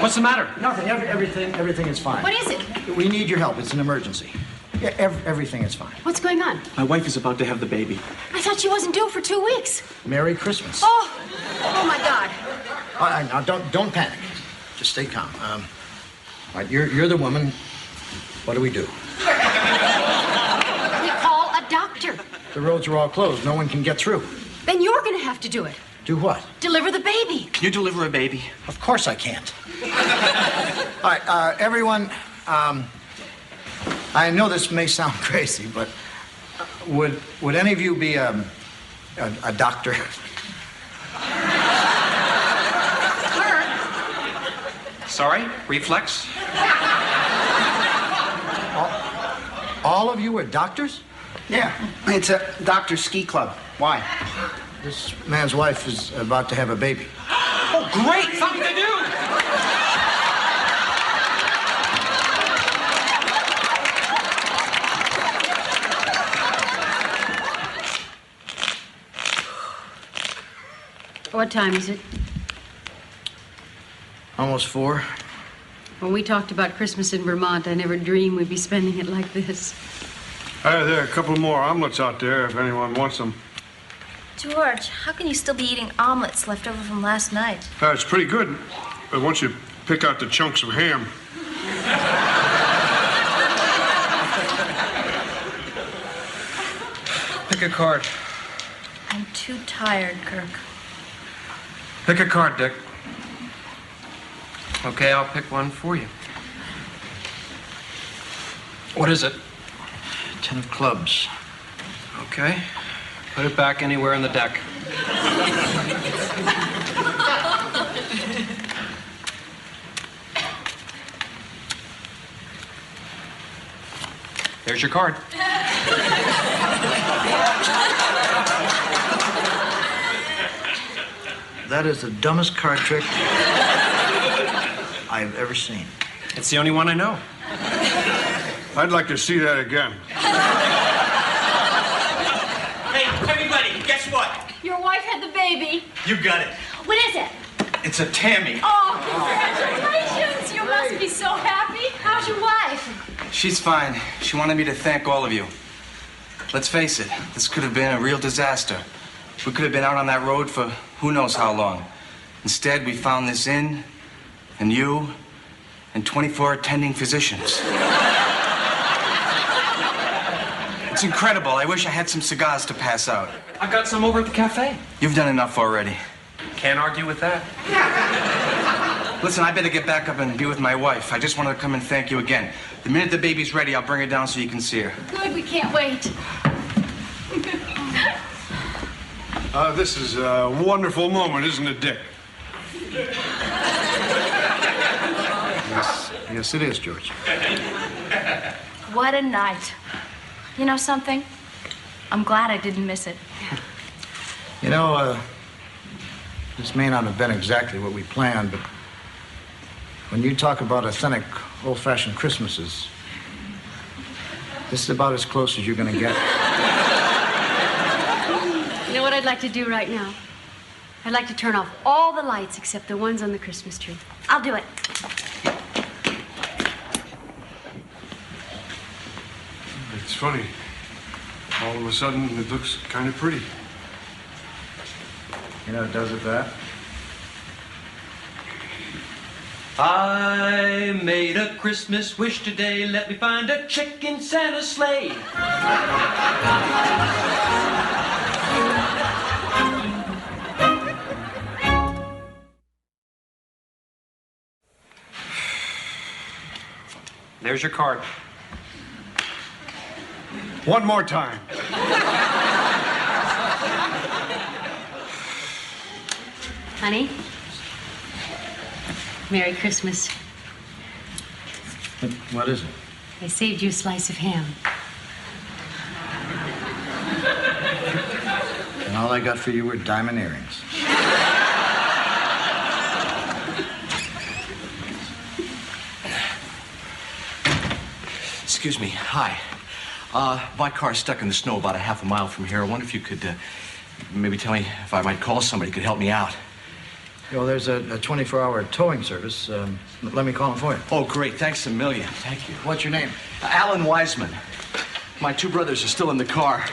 What's the matter? Nothing. Everything is fine. What is it? We need your help. It's an emergency. Yeah, everything is fine. What's going on? My wife is about to have the baby. I thought she wasn't due for 2 weeks. Merry Christmas. Oh my God. All right, now don't panic. Just stay calm. All right, you're the woman. What do? We call a doctor. The roads are all closed. No one can get through. Then you're going to have to do it. Do what? Deliver the baby. Can you deliver a baby? Of course I can't. All right, everyone, I know this may sound crazy, but would any of you be a doctor? Sorry? Reflex? All of you are doctors? Yeah, it's a doctor ski club. Why? This man's wife is about to have a baby. Oh, great! Something to do! What time is it? Almost 4. When we talked about Christmas in Vermont, I never dreamed we'd be spending it like this. There are a couple more omelets out there if anyone wants them. George, how can you still be eating omelets left over from last night? It's pretty good, but once you pick out the chunks of ham. Pick a card. I'm too tired, Kirk. Pick a card, Dick. Okay, I'll pick one for you. What is it? 10 of clubs. Okay. Put it back anywhere in the deck. There's your card. That is the dumbest card trick I've ever seen. It's the only one I know. I'd like to see that again. Hey, everybody, guess what? Your wife had the baby. You got it. What is it? It's a Tammy. Oh, congratulations. You must be so happy. How's your wife? She's fine. She wanted me to thank all of you. Let's face it, this could have been a real disaster. We could have been out on that road for who knows how long. Instead, we found this inn, and you, and 24 attending physicians. It's incredible. I wish I had some cigars to pass out. I've got some over at the cafe. You've done enough already. Can't argue with that. Listen, I better get back up and be with my wife. I just wanted to come and thank you again. The minute the baby's ready, I'll bring her down so you can see her. Good, we can't wait. This is a wonderful moment, isn't it, Dick? Yes, it is, George. What a night. You know something? I'm glad I didn't miss it. You know, this may not have been exactly what we planned, but when you talk about authentic, old-fashioned Christmases, this is about as close as you're going to get. You know what I'd like to do right now? I'd like to turn off all the lights except the ones on the Christmas tree. I'll do it. It's funny. All of a sudden, it looks kind of pretty. You know, does it that? I made a Christmas wish today. Let me find a chick in Santa's sleigh. There's your card. One more time. Honey, Merry Christmas. What is it? I saved you a slice of ham. And all I got for you were diamond earrings. Excuse me. Hi. My car's stuck in the snow about a half a mile from here. I wonder if you could maybe tell me if I might call somebody who could help me out. Well, there's a 24-hour towing service. Let me call them for you. Oh, great. Thanks a million. Thank you. What's your name? Alan Wiseman. My two brothers are still in the car.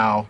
now